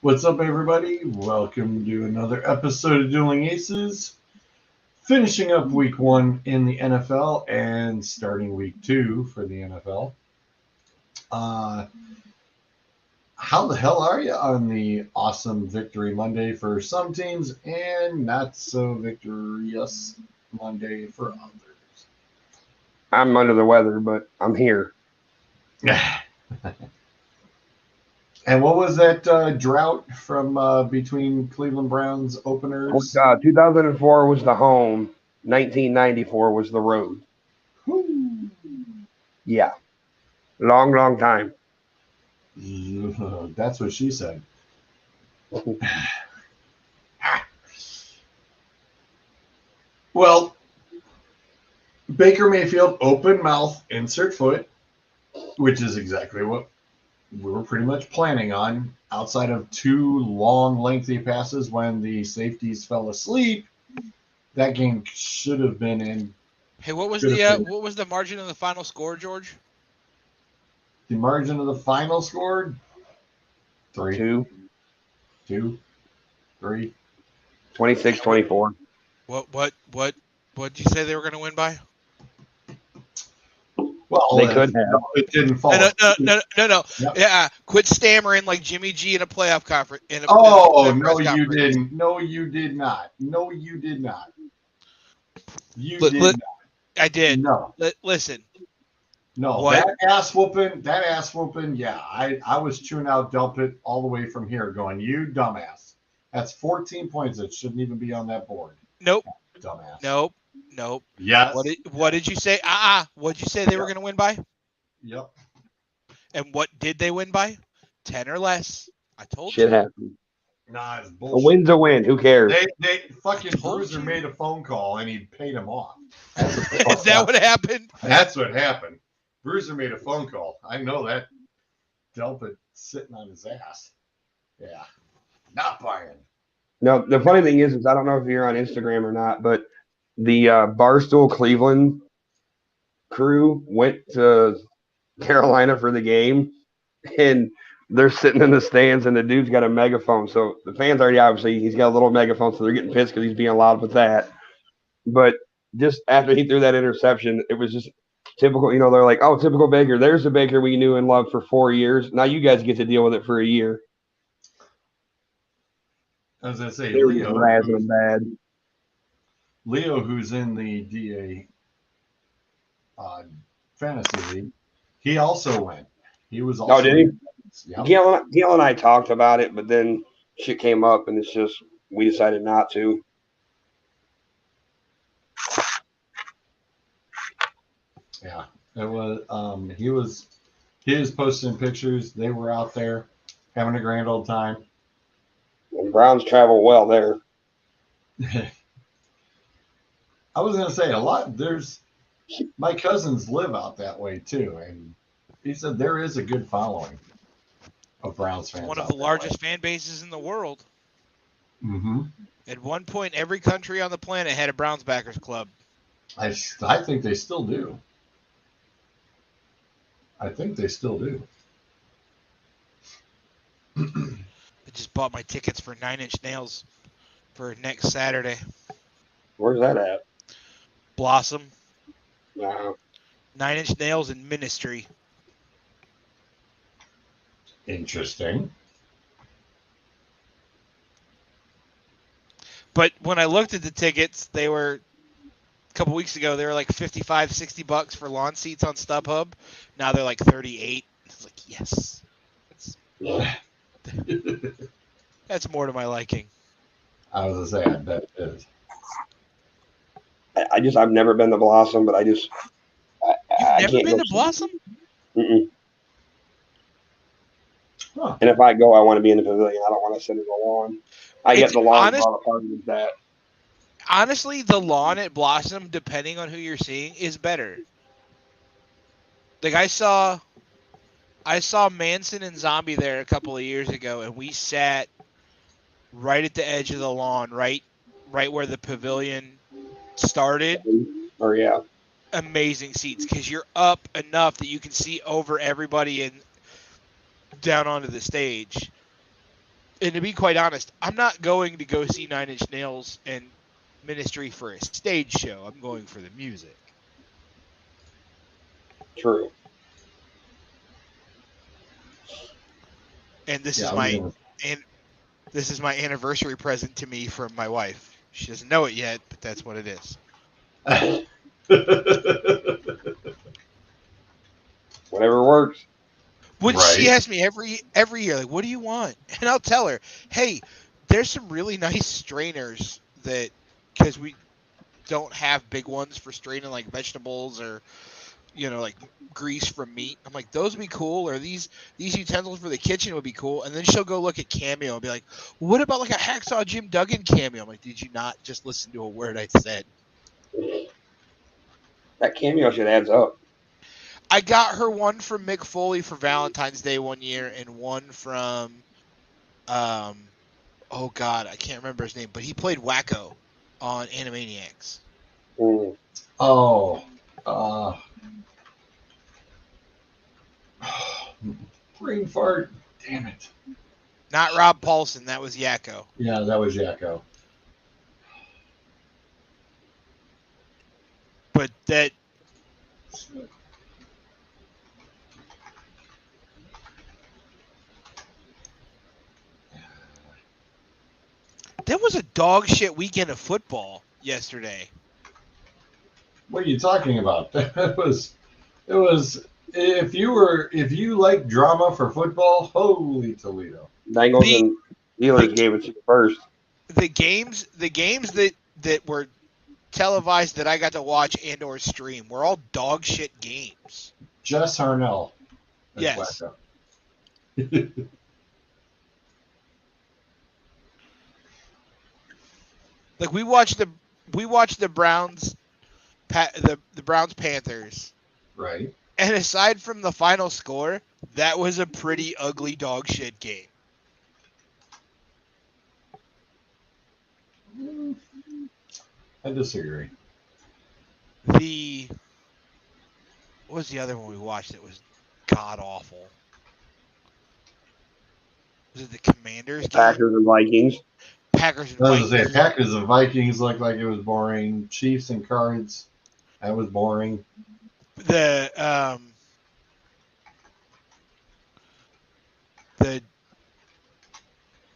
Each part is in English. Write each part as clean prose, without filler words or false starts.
What's up, everybody? Welcome to another episode of Dueling Aces. Finishing up week 1 in the NFL and starting week 2 for the NFL. How the hell are you on the awesome Victory Monday for some teams and not so victorious Monday for others? I'm under the weather, but I'm here. And what was that drought from between Cleveland Browns openers? 2004 was the home. 1994 was the road. Woo. Yeah. Long time. That's what she said. Well, Baker Mayfield, open mouth, insert foot, which is exactly what we were pretty much planning on, outside of 2 long, lengthy passes when the safeties fell asleep. That game should have been in. Hey, what was the margin of the final score, George? The margin of the final score? 3. 2. 3. 26-24. What did you say they were going to win by? Well, they could have. It didn't fall. No. Yep. Yeah, quit stammering like Jimmy G in a playoff conference. No, you didn't. No, you did not. No, you did not. You did not. I did. No. Listen. No, what? that ass whooping, yeah. I was chewing out Delpit all the way from here going, you dumbass. That's 14 points that shouldn't even be on that board. Nope. Dumbass. Nope. Yes. What did you say? What did you say they were going to win by? Yep. And what did they win by? 10 or less. I told you. Shit you. happened. Nah, it's bullshit. A win's a win. Who cares? They fucking Bruiser made a phone call and he paid him off. Is that what happened? That's what happened. Bruiser made a phone call. I know that. Delpit sitting on his ass. Yeah. Not buying. No, the funny thing is I don't know if you're on Instagram or not, but the Barstool Cleveland crew went to Carolina for the game, and they're sitting in the stands, and the dude's got a megaphone. So the fans already he's got a little megaphone, so they're getting pissed because he's being loud with that. But just after he threw that interception, it was just typical. They're like, oh, typical Baker. There's the Baker we knew and loved for 4 years. Now you guys get to deal with it for a year. As I say, Leo, who's in the DA fantasy league, he also went. He was also. Oh, did he? Yep. Gail and I talked about it, but then shit came up, and it's just we decided not to. Yeah, it was. He was posting pictures. They were out there having a grand old time. And Browns travel well there. I was gonna say a lot. My cousins live out that way too, and he said there is a good following of Browns fans. One of the largest fan bases in the world. Mm-hmm. At one point, every country on the planet had a Browns backers club. I think they still do. I just bought my tickets for 9 Inch Nails for next Saturday. Where's that at? Blossom. Wow. 9 Inch Nails and Ministry. Interesting. But when I looked at the tickets, they were a couple weeks ago, they were like $55-$60 for lawn seats on StubHub. Now they're like $38. It's like, yes. That's more to my liking. I was gonna say, I bet it is. I've never been to Blossom, but You've never been to Blossom? Mm-mm. Huh. And if I go, I want to be in the pavilion. I don't want to sit in the lawn. I get It's the lawn all the part of that. honestly, the lawn at Blossom, depending on who you're seeing, is better. Like I saw Manson and Zombie there a couple of years ago, and we sat right at the edge of the lawn, right where the pavilion started. Or yeah, Amazing seats because you're up enough that you can see over everybody and down onto the stage. And to be quite honest, I'm not going to go see Nine Inch Nails and Ministry for a stage show. I'm going for the music. true. And this Yeah, is I was my gonna- and this is my anniversary present to me from my wife. She doesn't know it yet, but that's what it is. Whatever works. When Right. she asks me every year, like, what do you want? And I'll tell her, hey, there's some really nice strainers that, because we don't have big ones for straining like vegetables or, like grease from meat. I'm like, those would be cool, or these utensils for the kitchen would be cool. And then she'll go look at Cameo and be like, what about like a Hacksaw Jim Duggan Cameo? I'm like, did you not just listen to a word I said? That cameo shit adds up. I got her one from Mick Foley for Valentine's Day one year, and one from, oh God, I can't remember his name, but he played Wacko on Animaniacs. Mm. Oh, brain fart. Damn it. Not Rob Paulson, that was Yakko. Yeah, that was Yakko. But that was a dog shit weekend of football yesterday. What are you talking about? It was. If you like drama for football, holy Toledo. Bengals and Steelers gave it to you first. The games that were televised that I got to watch and or stream were all dog shit games. Jess Harnell. Yes. Like we watched the Browns the Browns Panthers. Right. And aside from the final score, that was a pretty ugly dog shit game. I disagree. What was the other one we watched that was god awful? Was it the Commanders game? Packers and Vikings. Packers and I was Vikings. gonna say Packers and Vikings looked like it was boring. Chiefs and Cards, that was boring. The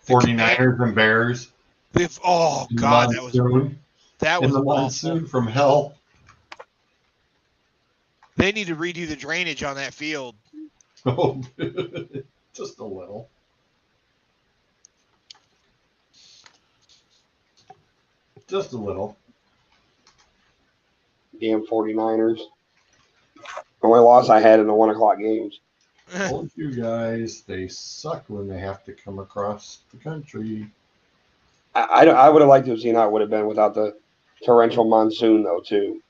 49ers and Bears. Oh God, that was in the monsoon awful. from hell. They need to redo the drainage on that field. Oh, just a little. Just a little. Damn 49ers. The only loss I had in the 1 o'clock games. Told you guys, they suck when they have to come across the country. I would have liked to have seen how it would have been without the torrential monsoon, though, too.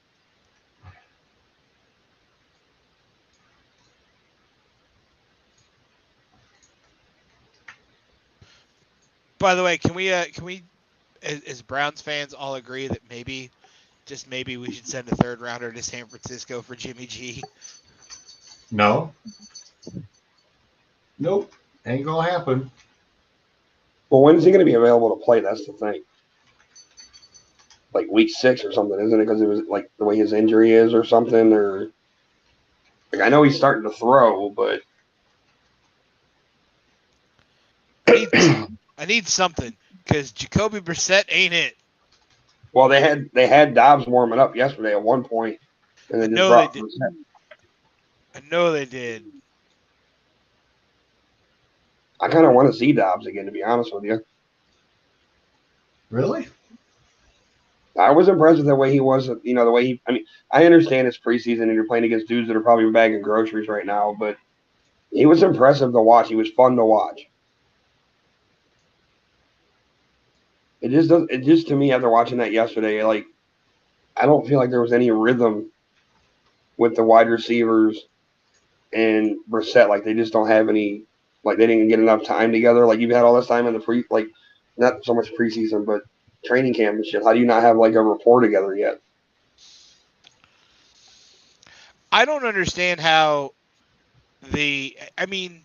By the way, can we as Browns fans all agree that maybe, just maybe, we should send a third rounder to San Francisco for Jimmy G? No. Nope. Ain't gonna happen. Well, when is he going to be available to play? That's the thing. Like week 6 or something, isn't it? Because it was like the way his injury is or something. Or like I know he's starting to throw, but I need something because Jacoby Brissett ain't it. well, they had Dobbs warming up yesterday at one point, and then just brought Brissett. I know they did. I kind of want to see Dobbs again, to be honest with you. Really? I was impressed with the way he was, the way he – I mean, I understand it's preseason and you're playing against dudes that are probably bagging groceries right now, but, He was impressive to watch. He was fun to watch. It just does. It just to me after watching that yesterday, like I don't feel like there was any rhythm with the wide receivers and Brissett. Like they just don't have any. Like they didn't get enough time together. Like you've had all this time in the not so much preseason, but training camp and shit. How do you not have like a rapport together yet? I don't understand how I mean,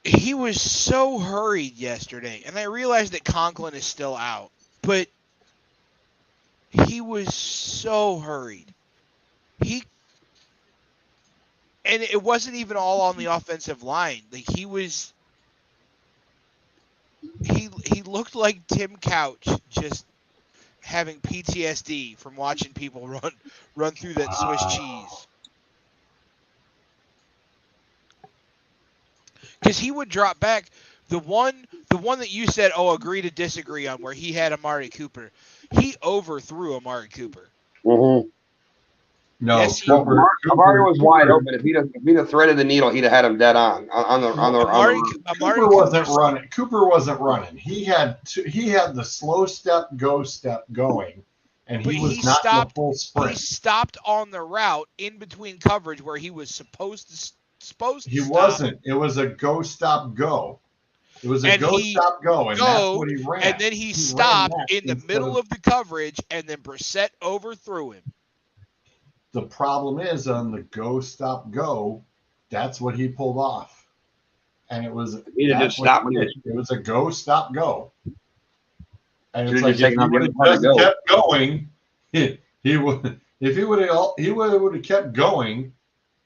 he was so hurried yesterday, and I realized that Conklin is still out, but he was so hurried. And it wasn't even all on the offensive line. Like he looked like Tim Couch just having PTSD from watching people run through that Swiss cheese. Because he would drop back the one that you said, agree to disagree on, where he had Amari Cooper. He overthrew Amari Cooper. Mm-hmm. No, yes, Cooper was wide open. If he'd have threaded the needle, he'd have had him dead on the Amari Cooper wasn't running. Cooper wasn't running. He had the slow step, go step going, and he was not in the full sprint. He stopped on the route in between coverage where he was supposed to stop. He wasn't. It was a go stop go. It was a go stop go, and that's what he ran. And then he stopped in the middle of the coverage, and then Brissett overthrew him. The problem is on the go stop go, that's what he pulled off, and it was it was a go stop go, and it's like if he would have just kept going, he would if he would have kept going,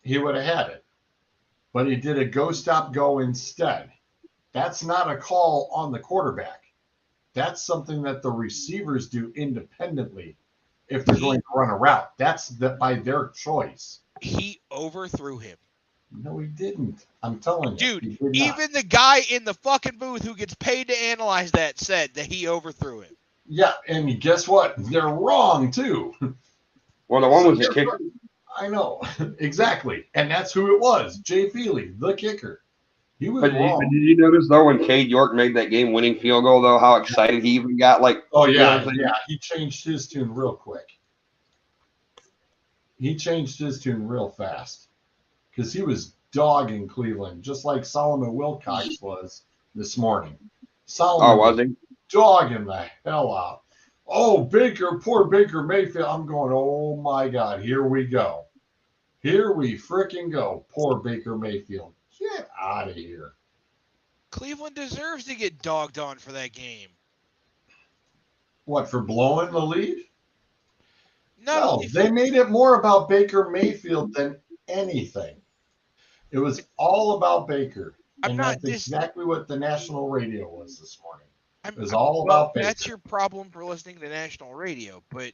he would have had it, but he did a go stop go instead. That's not a call on the quarterback. That's something that the receivers do independently if they're going to run a route. That's by their choice. He overthrew him. No, he didn't. I'm telling you. Dude, even the guy in the fucking booth who gets paid to analyze that said that he overthrew him. Yeah, and guess what? They're wrong, too. Well, the one was the kicker. I know. Exactly. And that's who it was. Jay Feely, the kicker. He was wrong. Did you notice, though, when Cade York made that game-winning field goal, though, how excited he even got? Oh, yeah, he changed his tune real quick. He changed his tune real fast because he was dogging Cleveland, just like Solomon Wilcox was this morning. Solomon was he? Dogging the hell out. Oh, Baker, poor Baker Mayfield. I'm going, oh, my God, here we go. Here we freaking go. Poor Baker Mayfield. Get out of here. Cleveland deserves to get dogged on for that game. What, for blowing the lead? No, they made it more about Baker Mayfield than anything. It was all about Baker. And that's exactly what the national radio was this morning. It was all about Baker. That's your problem for listening to national radio. But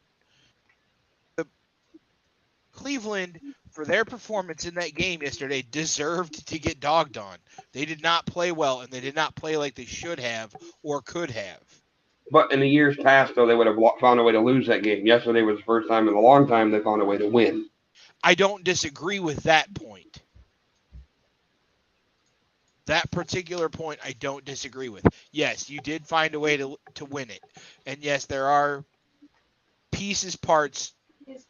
Cleveland, for their performance in that game yesterday, deserved to get dogged on. They did not play well, and they did not play like they should have or could have. But in the years past, though, they would have found a way to lose that game. Yesterday was the first time in a long time they found a way to win. I don't disagree with that point. That particular point, I don't disagree with. Yes, you did find a way to win it. And yes, there are parts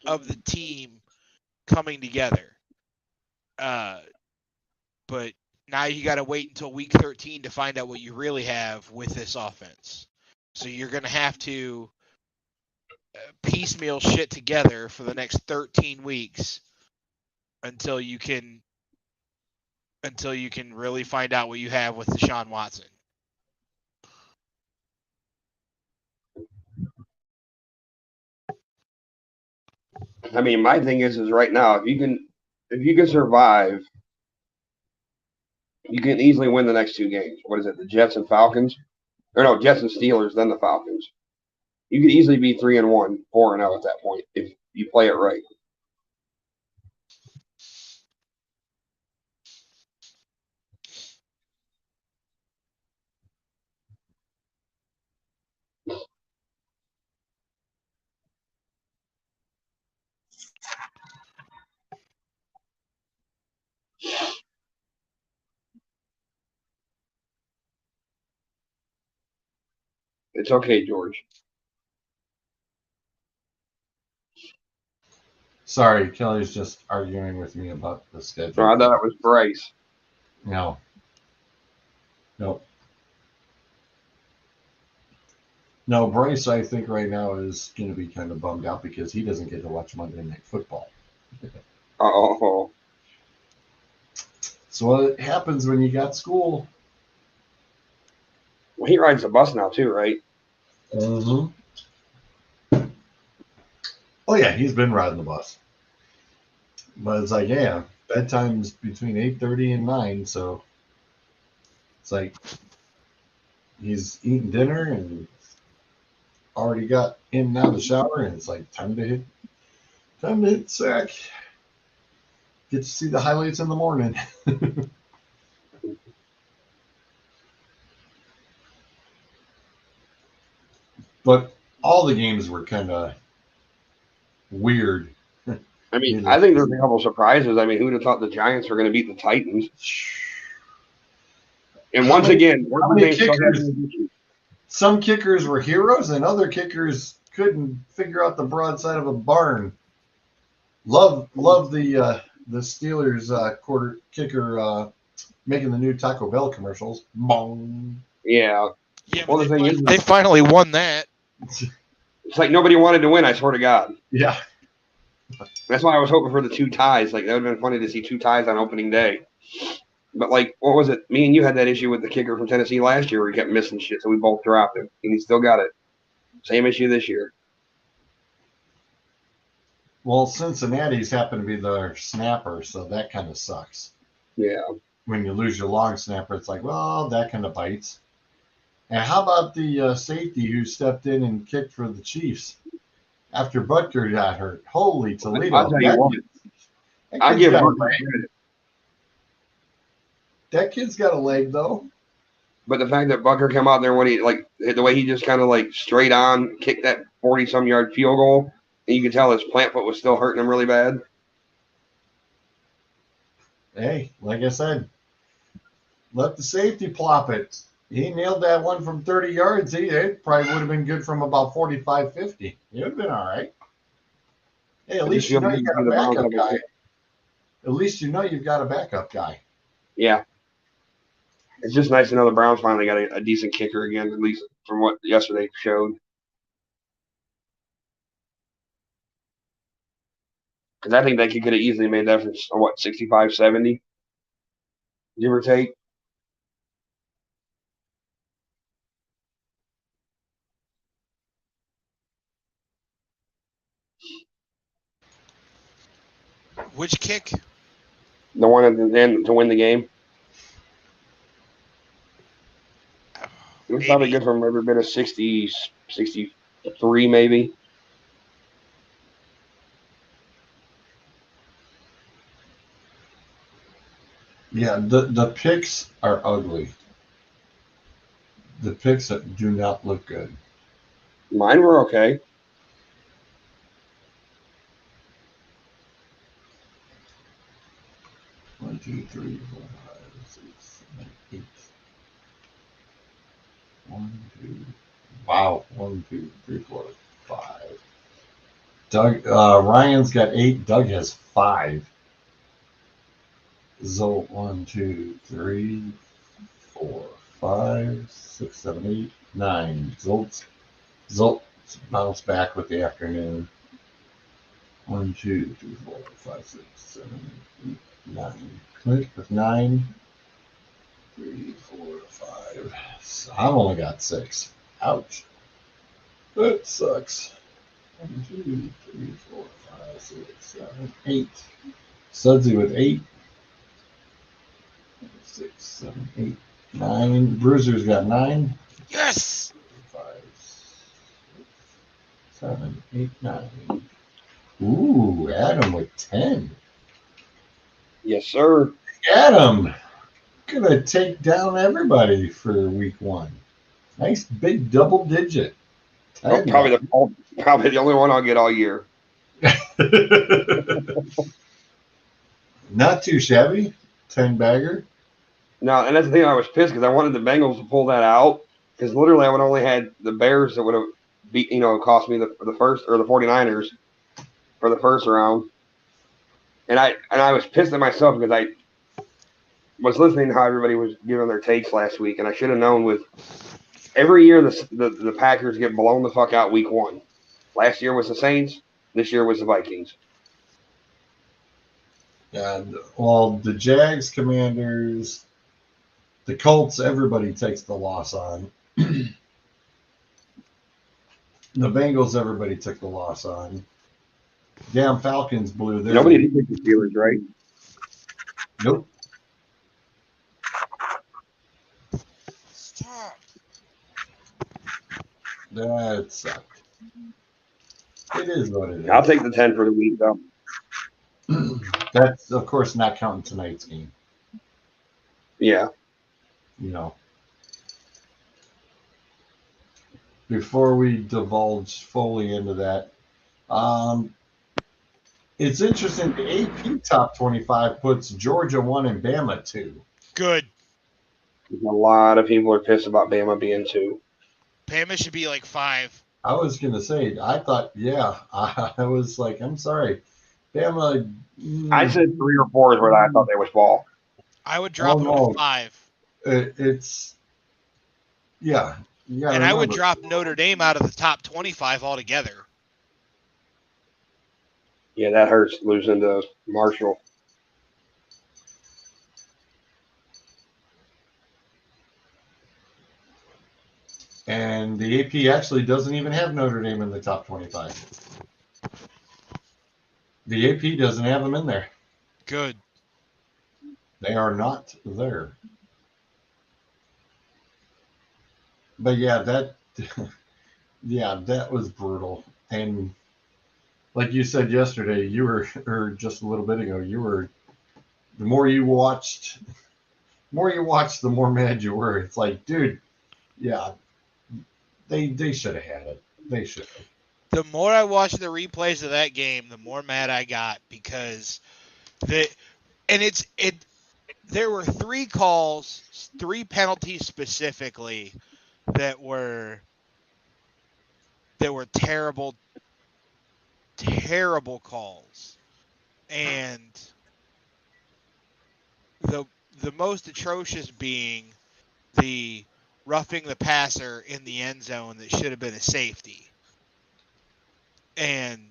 of the team coming together. But now you got to wait until week 13 to find out what you really have with this offense. So you're going to have to piecemeal shit together for the next 13 weeks until you can really find out what you have with Deshaun Watson. I mean, my thing is right now, if you can survive, you can easily win the next two games. What is it, the Jets and Falcons? Or no, Jets and Steelers, then the Falcons. You could easily be 3-1, 4-0 at that point if you play it right. It's okay, George. Sorry, Kelly's just arguing with me about the schedule. No, I thought it was Bryce. No. Nope. No, Bryce, I think right now is going to be kind of bummed out because he doesn't get to watch Monday Night Football. Oh, So what happens when you got school? well, he rides the bus now too, right? Mm-hmm. Oh yeah, he's been riding the bus. But it's like, yeah, bedtime's between 8:30 and 9, so it's like he's eating dinner and already got in and out of the shower, and it's like time to hit sack. Get to see the highlights in the morning. But all the games were kind of weird. I mean, I think there's a couple surprises. I mean, who'd have thought the Giants were going to beat the Titans? And once again, some kickers were heroes, and other kickers couldn't figure out the broadside of a barn. Love the Steelers quarter kicker making the new Taco Bell commercials. Bong. Yeah. Yeah, well, they finally won that. It's like nobody wanted to win, I swear to God. Yeah. That's why I was hoping for the 2 ties. Like, that would have been funny to see 2 ties on opening day. But, like, what was it? Me and you had that issue with the kicker from Tennessee last year where he kept missing shit, so we both dropped him. And he still got it. Same issue this year. Well, Cincinnati's happen to be their snapper, so that kind of sucks. Yeah. When you lose your long snapper, it's like, well, that kind of bites. And how about the safety who stepped in and kicked for the Chiefs after Butker got hurt? Holy Toledo. I'll tell you what. I'll give Butker credit. That kid's got a leg, though. But the fact that Butker came out there when he, like, the way he just kind of, like, straight on kicked that 40-some yard field goal, and you could tell his plant foot was still hurting him really bad. Hey, like I said, let the safety plop it. He nailed that one from 30 yards. It probably would have been good from about 45, 50. It would have been all right. Hey, at least you know you got a backup guy. At least you know you've got a backup guy. Yeah. It's just nice to know the Browns finally got a decent kicker again, at least from what yesterday showed. Because I think that kid could have easily made that from, 65, 70? Give or take. Which kick? The one at the end to win the game. It was probably good from every bit of 60, 63 maybe. Yeah, the picks are ugly. The picks do not look good. Mine were okay. One, two, three, 4, 5, 6, 7, 8. 1, 2. Wow. 1, 2, 3, 4, 5. Doug Ryan's got 8. Doug has 5. Zolt 1, 2, 3, 4, 5, 6, 7, 8, 9. Zolt bounced back with the afternoon. 1, 2, 3, 4, 5, 6, 7, 8, 9. Click with 9. 3, 4, 5. So I've only got 6. Ouch. That sucks. 1, 2, 3, 4, 5, 6, 7, 8. Sudsy with 8. 6, 7, 8, 9. Bruiser's got 9. Yes. 5, 6, 7, 8, 9. Ooh, Adam with 10. Yes, sir. Adam, gonna take down everybody for week 1. Nice big double digit. Probably the only one I'll get all year. Not too shabby. 10 bagger. No, and that's the thing. I was pissed because I wanted the Bengals to pull that out, Because literally, I would only had the Bears that would have beat, cost me the first, or the 49ers for the first round. And I was pissed at myself because I was listening to how everybody was giving their takes last week, and I should have known with every year the Packers get blown the fuck out week 1. Last year was the Saints. This year was the Vikings. And well, the Jags, Commanders, the Colts, everybody takes the loss on. The Bengals, everybody took the loss on. Damn, Falcons blew their Nobody lead. did pick the Steelers, right? Nope. Stop. That sucked. It is what it I'll is. take the 10 for the week, though. That's, of course, not counting tonight's game. Yeah. Before we divulge fully into that, it's interesting. The AP top 25 puts Georgia 1 and Bama 2. Good. A lot of people are pissed about Bama being 2. Bama should be like 5. I was going to say, I thought, yeah, I was like, I'm sorry. Bama. I said 3 or 4 is where I thought they would fall. I would drop them to 5. It's, yeah. And I would drop Notre Dame out of the top 25 altogether. Yeah, that hurts losing to Marshall. And the AP actually doesn't even have Notre Dame in the top 25. The AP doesn't have them in there. Good. They are not there. But yeah, that was brutal. And like you said yesterday, or just a little bit ago, the more you watched, the more mad you were. It's like, dude, yeah, they should have had it. They should have. The more I watched the replays of that game, the more mad I got because there were 3 calls, 3 penalties specifically that were terrible calls. And the most atrocious being the roughing the passer in the end zone that should have been a safety. And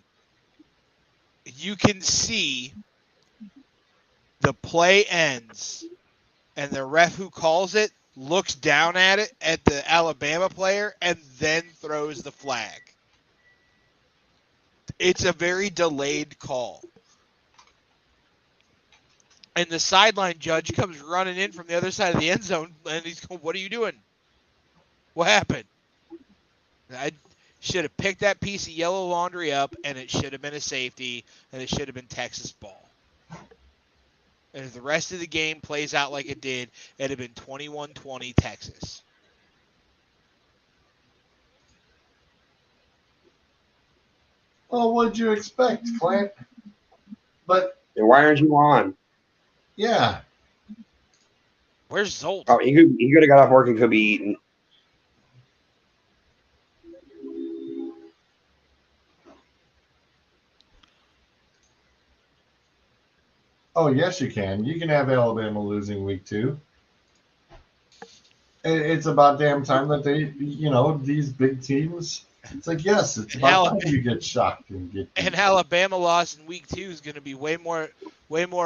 you can see the play ends and the ref who calls it looks down at it at the Alabama player and then throws the flag. It's a very delayed call. And the sideline judge comes running in from the other side of the end zone and he's going, "What are you doing? What happened?" I should have picked that piece of yellow laundry up and it should have been a safety and it should have been Texas ball. And if the rest of the game plays out like it did, it'd have been 21-20 Texas. Well, what'd you expect, Clint? But And why aren't you on? yeah, Where's Zolt? Oh, he could have got off work and could be eating. oh yes, you can. You can have Alabama losing week 2. It's about damn time that they, these big teams. It's like, yes, it's about time you get shocked and get. And Alabama loss in week 2 is going to be way more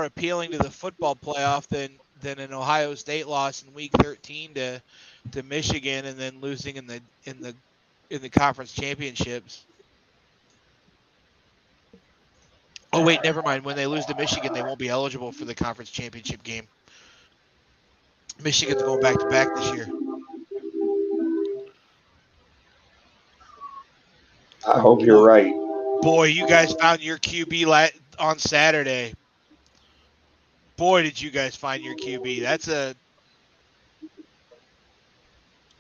appealing to the football playoff than an Ohio State loss in week 13 to Michigan and then losing in the conference championships. Oh wait, never mind. When they lose to Michigan, they won't be eligible for the conference championship game. Michigan's going back to back this year. I hope you're right. Boy, you guys found your QB on Saturday. Boy, did you guys find your QB. That's a.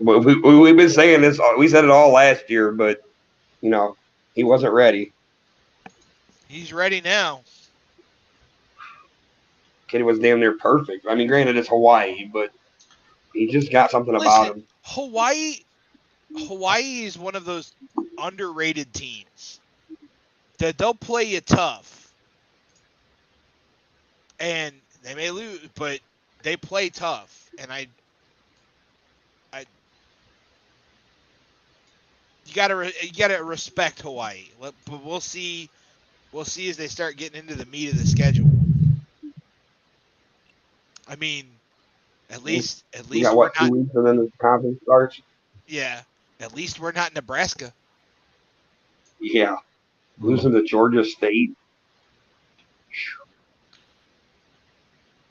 We've been saying this. We said it all last year, but he wasn't ready. He's ready now. Kid was damn near perfect. I mean, granted, it's Hawaii, but he just got something about him. Hawaii Hawaii is one of those underrated teams that they'll play you tough, and they may lose, but they play tough, and you gotta respect Hawaii. But we'll see as they start getting into the meat of the schedule. I mean, at least We got we're what, not. 2 weeks and then the conference starts? Yeah, at least we're not Nebraska. Yeah. Losing to Georgia State.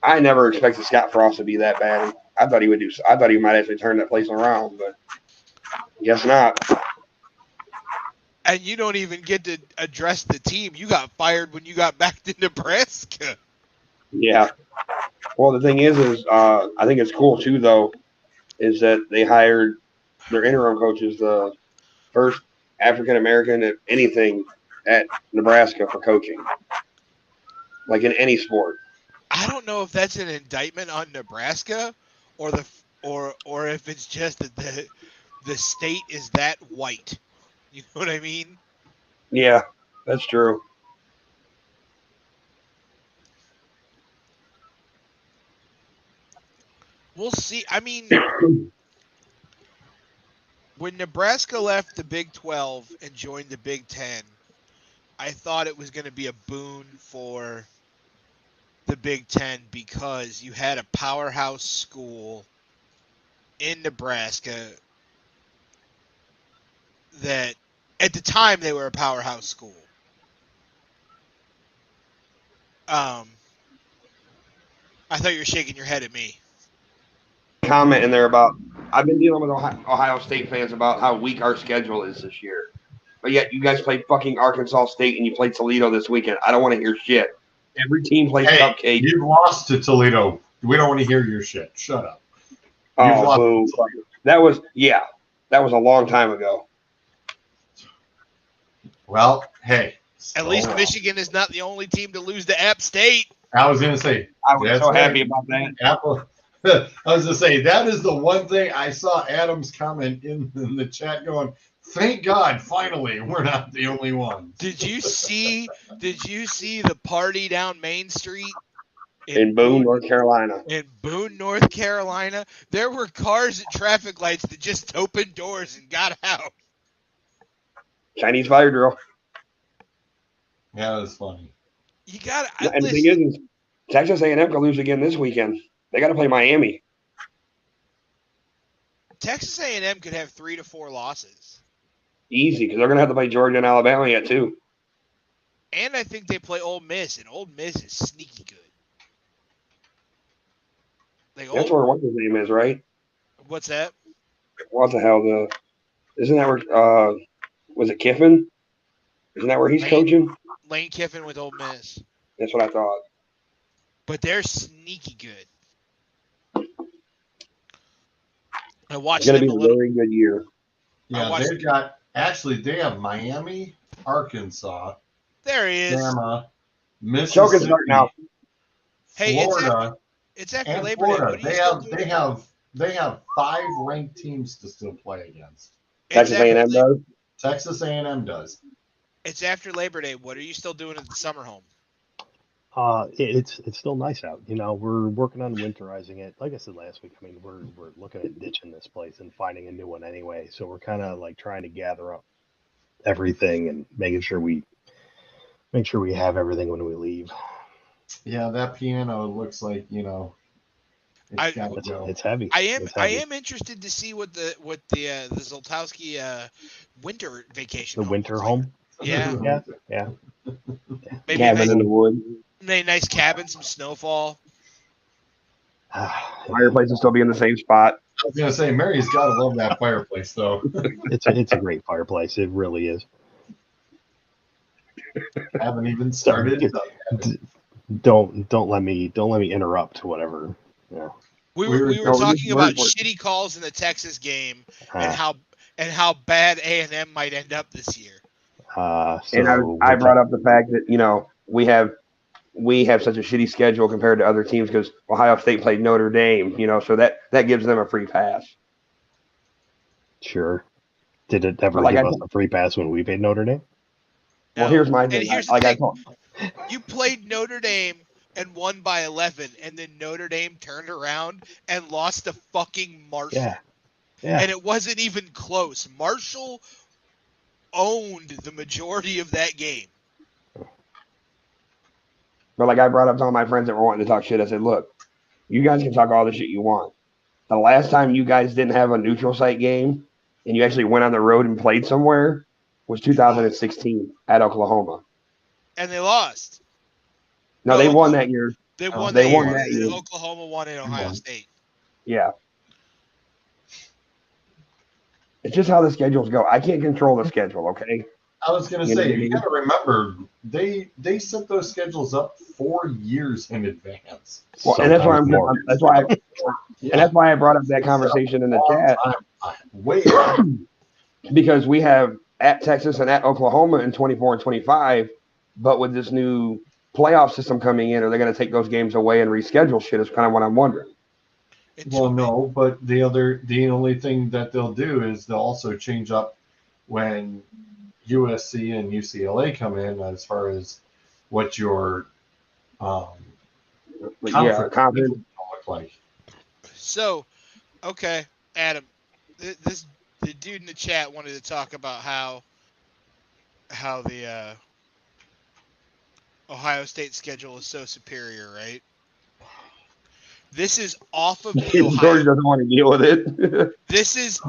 I never expected Scott Frost to be that bad. I thought he might actually turn that place around, but guess not. And you don't even get to address the team. You got fired when you got back to Nebraska. Yeah. Well, the thing is I think it's cool too, though, is that they hired their interim coach is the first African American at anything at Nebraska for coaching, like in any sport. I don't know if that's an indictment on Nebraska, or if it's just that the state is that white. You know what I mean? Yeah, that's true. We'll see. I mean, when Nebraska left the Big 12 and joined the Big 10, I thought it was going to be a boon for the Big 10 because you had a powerhouse school in Nebraska that at the time they were a powerhouse school. I thought you were shaking your head at me. Comment in there about I've been dealing with Ohio State fans about how weak our schedule is this year. But yet you guys played fucking Arkansas State and you played Toledo this weekend. I don't want to hear shit. Every team plays cupcake. You've lost to Toledo. We don't want to hear your shit. Shut up. Oh, boo. That was a long time ago. Well, hey. At least Michigan is not the only team to lose to App State. I was going to say. I was so happy about that. I was going to say, that is the one thing I saw Adam's comment in the chat going, thank God, finally, we're not the only ones. Did you see the party down Main Street in Boone, North Carolina? In Boone, North Carolina, there were cars at traffic lights that just opened doors and got out. Chinese fire drill. Yeah, it was funny. You got and the thing is Texas A&M can lose again this weekend. They got to play Miami. Texas A&M could have 3 to 4 losses. Easy, because they're going to have to play Georgia and Alabama yet, too. And I think they play Ole Miss, and Ole Miss is sneaky good. That's where what's his name is, right? What's that? What the hell? Isn't that where, was it Kiffin? Isn't that where he's coaching? Lane Kiffin with Ole Miss. That's what I thought. But they're sneaky good. I watched them a little. Very good year. Yeah, they have Miami, Arkansas. There he is. Alabama, Mississippi, now. Florida. It's after Labor Day. They have 5 ranked teams to still play against. Texas A&M does. Texas A&M does. It's after Labor Day. What are you still doing at the summer home? It's still nice out. You know, we're working on winterizing it. Like I said last week, I mean, we're looking at ditching this place and finding a new one anyway. So we're kind of like trying to gather up everything and making sure we have everything when we leave. Yeah, that piano looks like, it's heavy. I am interested to see what the Zoltowski winter vacation. The winter home. Yeah. Maybe cabin in the woods. Nice cabin, some snowfall. Fireplace will still be in the same spot. I was gonna say, Mary's gotta love that fireplace, though. It's a great fireplace. It really is. Haven't even started. Don't let me interrupt. Whatever. Yeah. We were talking about shitty calls in the Texas game and how bad A&M might end up this year. And I brought up the fact that we have such a shitty schedule compared to other teams because Ohio State played Notre Dame, so that gives them a free pass. Sure. Did it ever Like give I us told- a free pass when we paid Notre Dame? Well, No. here's my And thing. here's the Like I thing. told, You played Notre Dame and won by 11, and then Notre Dame turned around and lost to fucking Marshall. Yeah. Yeah. And it wasn't even close. Marshall owned the majority of that game. but like I brought up to all my friends that were wanting to talk shit. I said, look, you guys can talk all the shit you want. The last time you guys didn't have a neutral site game and you actually went on the road and played somewhere was 2016 at Oklahoma. And they lost. No, No, they won Oklahoma- that year. They won They that won year. that And then year. Oklahoma won in Ohio won. State. Yeah. It's just how the schedules go. I can't control the schedule, okay? I was gonna You know say, what I you mean? gotta remember they set those schedules up 4 years in advance. Well, and that's why Sometimes more. that's why and Yeah, that's why I brought up that conversation in the chat Wait, because we have at Texas and at Oklahoma in 24 and 25, but with this new playoff system coming in, are they going to take those games away and reschedule shit? Is kind of what I'm wondering. well, no, but the only thing that they'll do is they'll also change up when USC and UCLA come in as far as what your But conference conference. will look like. So, okay, Adam, the dude in the chat wanted to talk about how the Ohio State schedule is so superior, right? This is off of the George Ohio. doesn't want to deal with it. This is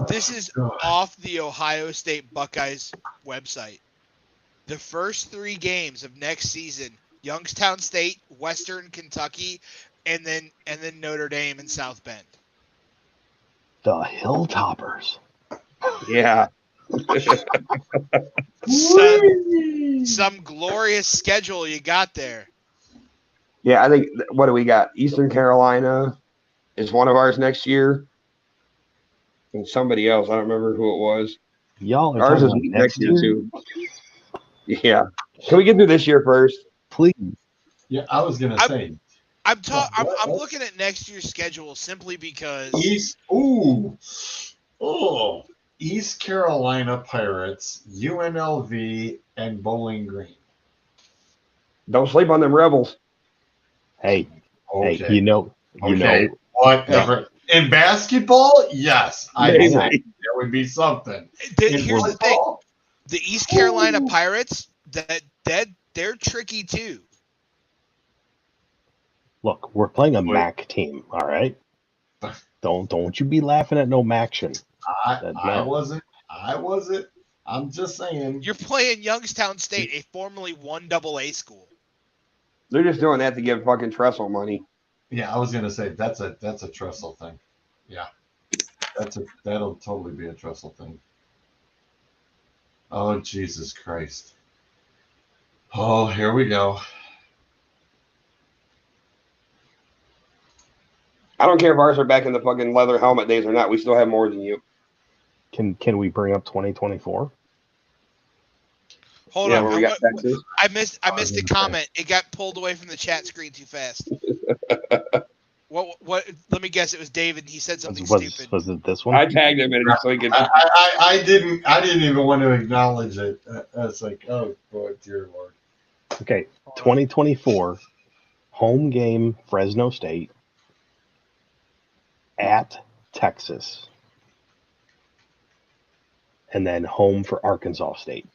God. off the Ohio State Buckeyes website. The first 3 games of next season: Youngstown State, Western Kentucky, and then Notre Dame and South Bend. The Hilltoppers. Yeah. Some glorious schedule you got there. Yeah, I think what do we got? Eastern Carolina is one of ours next year. And somebody else, I don't remember who it was. Y'all are Ours is talking next year too. Yeah. Can we get through this year first? Please. Yeah, I was gonna say I'm looking at next year's schedule simply because East Carolina Pirates, UNLV, and Bowling Green. Don't sleep on them Rebels. Hey, Okay. hey, you know, Whatever. In basketball, yes, I Maybe. think there would be something. In here's the thing: football, the East Carolina Pirates, they're tricky too. look, we're playing a Wait. MAC team, all right? Don't you be laughing at no MACtion. I wasn't. I'm just saying. You're playing Youngstown State, a formerly 1AA school. They're just doing that to give fucking Trestle money. Yeah, I was gonna say that's a Trestle thing. Yeah, that'll totally be a Trestle thing. Oh Jesus Christ! Oh, here we go. I don't care if ours are back in the fucking leather helmet days or not. We still have more than you. Can we bring up 2024? Hold Yeah, on, where we got Texas. I missed a comment. It got pulled away from the chat screen too fast. What? Let me guess. It was David. He said something stupid. Was it this one? I tagged him in it so he could. I didn't even want to acknowledge it. I was like, oh boy, dear Lord. Okay, 2024 home game Fresno State at Texas, and then home for Arkansas State.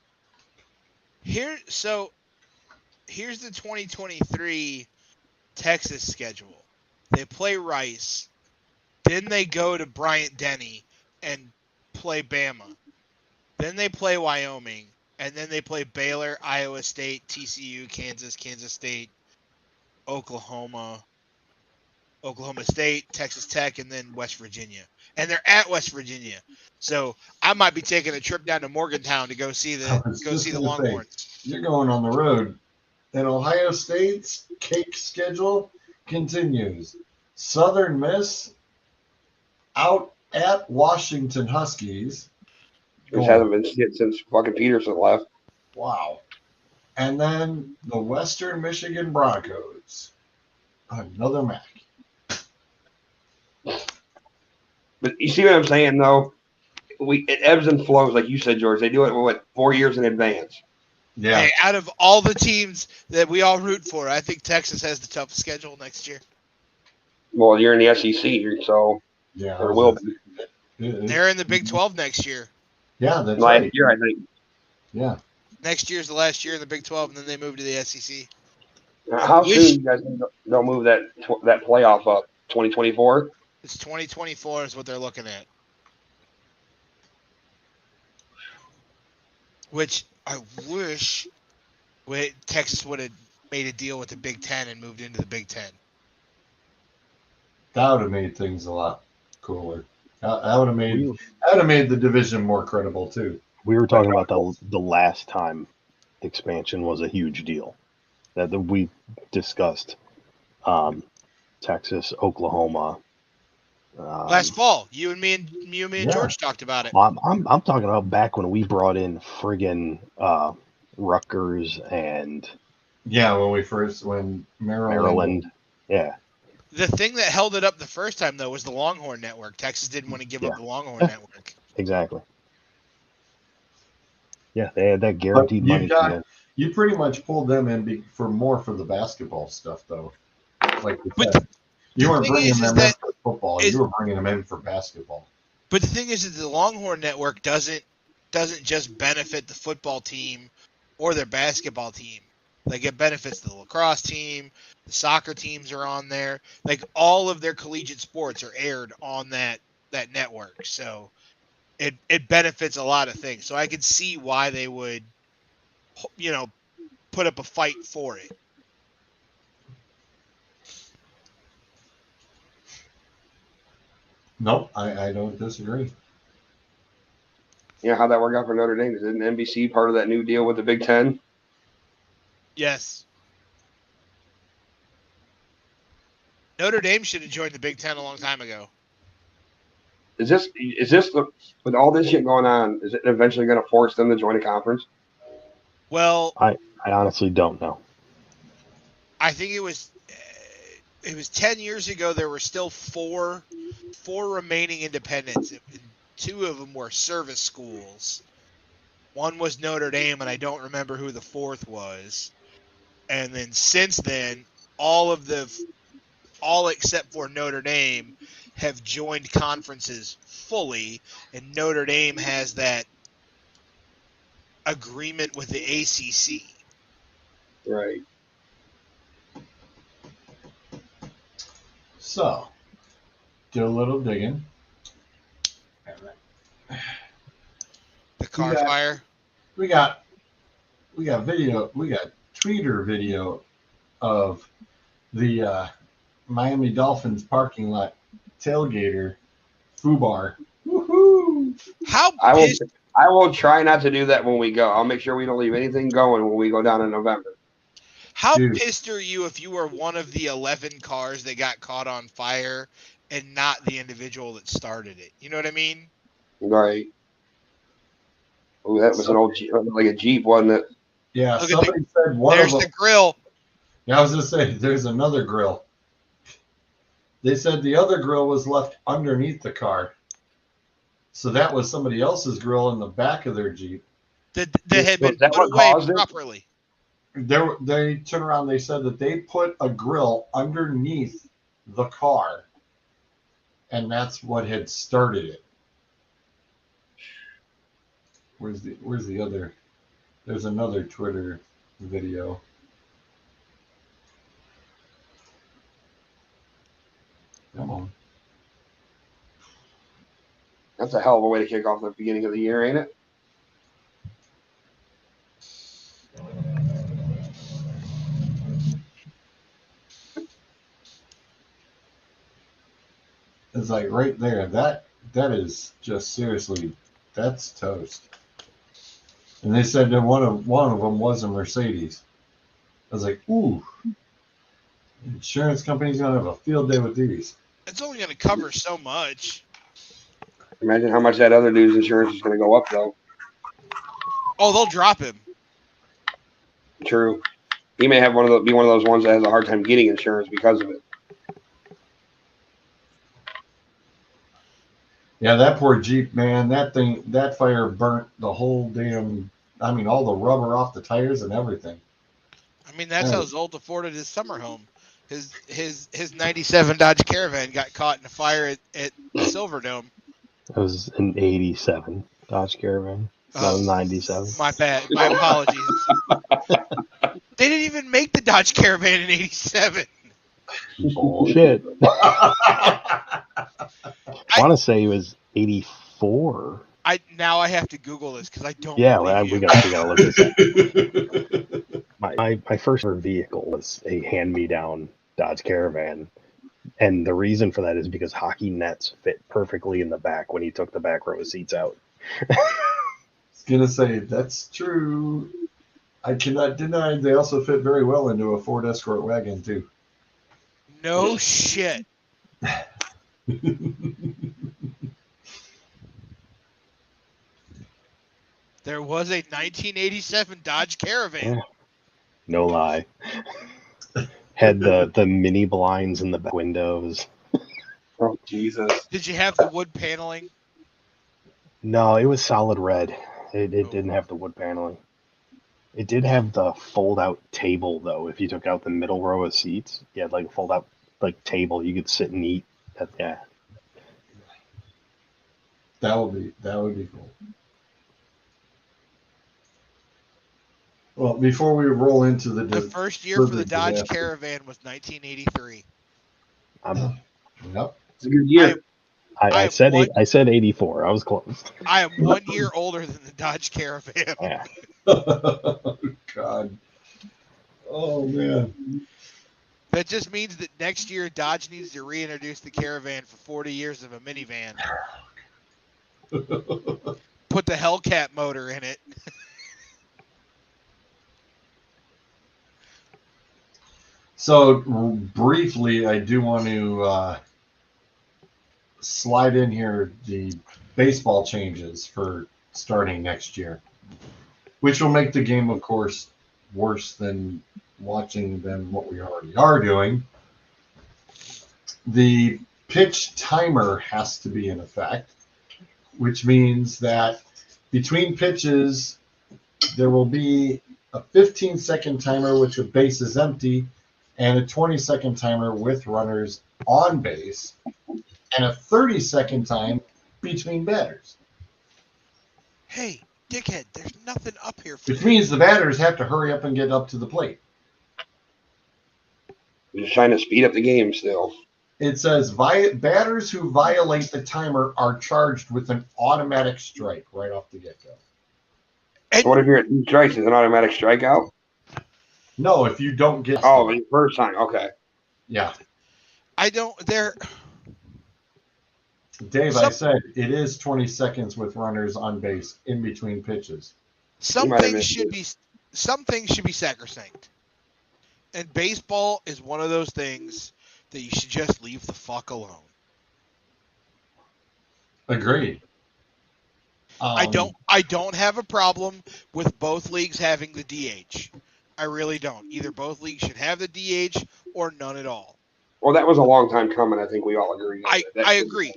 Here's the 2023 Texas schedule. They play Rice, then they go to Bryant Denny and play Bama. Then they play Wyoming, and then they play Baylor, Iowa State, TCU, Kansas State, Oklahoma State, Texas Tech, and then West Virginia. And they're at West Virginia. So I might be taking a trip down to Morgantown to go see the Longhorns. You're going on the road. And Ohio State's cake schedule continues. Southern Miss out at Washington Huskies. Which hasn't been shit since fucking Peterson left. Wow. And then the Western Michigan Broncos. Another MAC. But you see what I'm saying, though? it ebbs and flows, like you said, George. They do it 4 years in advance. Yeah. Hey, out of all the teams that we all root for, I think Texas has the toughest schedule next year. Well, you're in the SEC, so Yeah. or will be. They're in the Big 12 next year. Yeah, that's Last right. year, I think. Yeah. Next year's the last year in the Big 12, and then they move to the SEC. How soon do you guys think they'll move that playoff up? 2024? It's 2024 is what they're looking at. Which I wish Texas would have made a deal with the Big Ten and moved into the Big Ten. That would have made things a lot cooler. That would have made the division more credible too. We were talking about the last time expansion was a huge deal that we discussed. Texas, Oklahoma. Last fall, you and me and George talked about it. I'm talking about back when we brought in friggin' Rutgers and when Maryland. Yeah. The thing that held it up the first time though was the Longhorn Network. Texas didn't want to give up the Longhorn Network. Exactly. Yeah, they had that guaranteed money. You pretty much pulled them in for the basketball stuff, though. Like you said, you weren't bringing them in for football. You were bringing them in for basketball. But the thing is that the Longhorn Network doesn't just benefit the football team or their basketball team. Like it benefits the lacrosse team, the soccer teams are on there. Like all of their collegiate sports are aired on that network. So it benefits a lot of things. So I could see why they would, put up a fight for it. Nope, I don't disagree. Yeah, how'd that work out for Notre Dame? Is an NBC part of that new deal with the Big Ten? Yes. Notre Dame should have joined the Big Ten a long time ago. Is this with all this shit going on? Is it eventually going to force them to join a conference? Well, I honestly don't know. I think it was 10 years ago. There were still four remaining independents. Two of them were service schools. One was Notre Dame, and I don't remember who the fourth was. And then since then, all except for Notre Dame have joined conferences fully, and Notre Dame has that agreement with the ACC. Right. So, do a little digging. The car fire. We got video. We got tweeter video of the Miami Dolphins parking lot tailgater FUBAR. Woohoo! I will try not to do that when we go. I'll make sure we don't leave anything going when we go down in November. How pissed are you if you were one of the 11 cars that got caught on fire and not the individual that started it? You know what I mean? Right. Oh, that was an old Jeep, like a Jeep, wasn't it? Yeah, somebody said one of them. There's the grill. Yeah, I was going to say, there's another grill. They said the other grill was left underneath the car. So that was somebody else's grill in the back of their Jeep. That had been put away properly. They turned around, they said that they put a grill underneath the car, and that's what had started it. Where's the other? There's another Twitter video. Come on. That's a hell of a way to kick off the beginning of the year, ain't it? It's like right there. That is just seriously, that's toast. And they said that one of them was a Mercedes. I was like, ooh, insurance company's gonna have a field day with these. It's only going to cover so much. Imagine how much that other dude's insurance is going to go up, though. Oh, they'll drop him. True. He may have be one of those ones that has a hard time getting insurance because of it. Yeah, that poor Jeep, man. That fire burnt the whole damn. I mean, all the rubber off the tires and everything. I mean, that's how Zolta forded his summer home. His '97 Dodge Caravan got caught in a fire at the Silverdome. It was an '87 Dodge Caravan, not a '97. My bad. My apologies. They didn't even make the Dodge Caravan in '87. Bullshit. I want to say it was '84. Now I have to Google this because I don't. Yeah, believe we you. gotta look this up. My first ever vehicle was a hand-me-down Dodge Caravan, and the reason for that is because hockey nets fit perfectly in the back when you took the back row seats out. I was gonna say that's true. I cannot deny they also fit very well into a Ford Escort wagon too. No shit. There was a 1987 Dodge Caravan. Yeah. No lie. Had the mini blinds in the back windows. Oh, Jesus. Did you have the wood paneling? No, it was solid red. It didn't have the wood paneling. It did have the fold-out table, though. If you took out the middle row of seats, you had like a fold-out like table you could sit and eat. Yeah. That would be cool. Well, before we roll into The first year for the Dodge disaster. Caravan was 1983. Yep. It's a good year. I said 84. I was close. I am 1 year older than the Dodge Caravan. Yeah. God. Oh man. That just means that next year Dodge needs to reintroduce the Caravan for 40 years of a minivan. Put the Hellcat motor in it. So briefly, I do want to slide in here the baseball changes for starting next year, which will make the game, of course, worse than watching than what we already are doing. The pitch timer has to be in effect, which means that between pitches, there will be a 15-second timer with the base is empty and a 20-second timer with runners on base and a 30-second time between batters. Hey, dickhead, there's nothing up here for Which you. means the batters have to hurry up and get up to the plate. We're just trying to speed up the game still. It says batters who violate the timer are charged with an automatic strike right off the get-go. So what if you're at 2 strikes? Is an automatic strikeout? No, if you don't get... Oh, the first time. Okay. Yeah. Dave, I said it is 20 seconds with runners on base in between pitches. Some things should be sacrosanct. And baseball is one of those things that you should just leave the fuck alone. Agreed. I don't have a problem with both leagues having the DH. I really don't. Either both leagues should have the DH or none at all. Well, that was a long time coming. I think we all agree. I agree.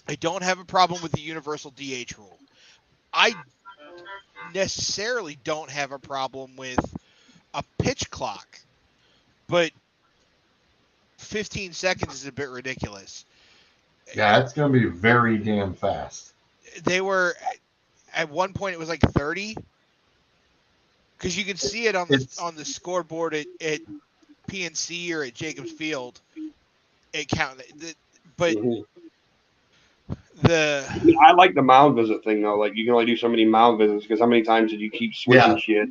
I don't have a problem with the universal DH rule. I necessarily don't have a problem with a pitch clock, but 15 seconds is a bit ridiculous. Yeah, it's going to be very damn fast. They were, at one point it was like 30, because you can see it on the scoreboard at PNC or at Jacobs Field. It counted, but I like the mound visit thing though. Like you can only do so many mound visits because how many times did you keep switching shit?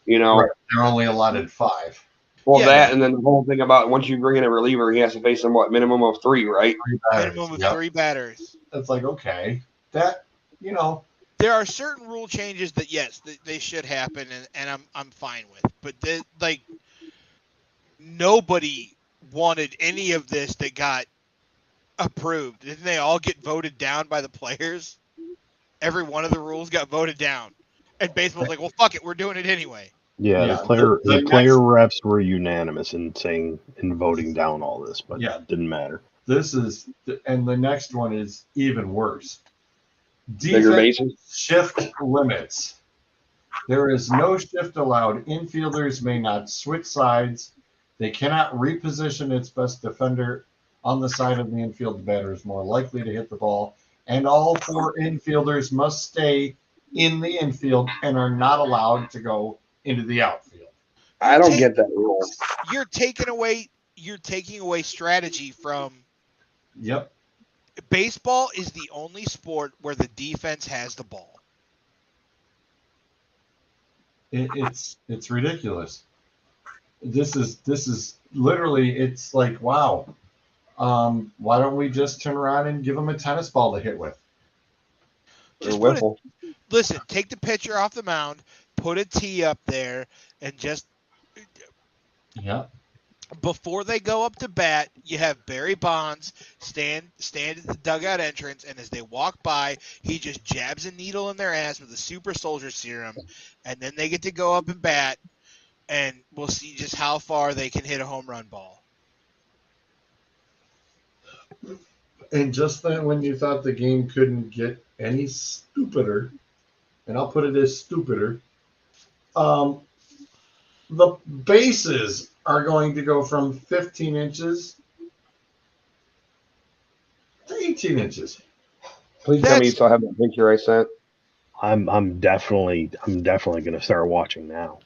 You know, right. They're only allotted 5. Well, and then the whole thing about once you bring in a reliever, he has to face them minimum of 3, right? 3 batters. Minimum of 3 batters. That's like okay, that There are certain rule changes that yes, they should happen, and I'm fine with. But nobody wanted any of this that got approved. Didn't they all get voted down by the players? Every one of the rules got voted down, and baseball's like, well, fuck it, we're doing it anyway. Yeah, Yeah, the next- player reps were unanimous in saying in voting down all this, but Yeah. it didn't matter. and the next one is even worse. Bigger Defense bases. shift limits. There is no shift allowed. Infielders may not switch sides. They cannot reposition its best defender on the side of the infield. The batter is more likely to hit the ball. And all four infielders must stay in the infield and are not allowed to go into the outfield. I don't get that rule. You're taking away strategy from Yep. baseball. Is the only sport where the defense has the ball. It's ridiculous. This is literally, it's like, wow. Why don't we just turn around and give them a tennis ball to hit with? Just Or wiffle. listen, take the pitcher off the mound, put a tee up there, and just Yeah. before they go up to bat, you have Barry Bonds stand at the dugout entrance, and as they walk by, he just jabs a needle in their ass with a super soldier serum, and then they get to go up and bat, and we'll see just how far they can hit a home run ball. And just then, when you thought the game couldn't get any stupider, and I'll put it as stupider, the bases are going to go from 15 inches to 18 inches. Please tell me you still have that picture I sent. I'm definitely going to start watching now.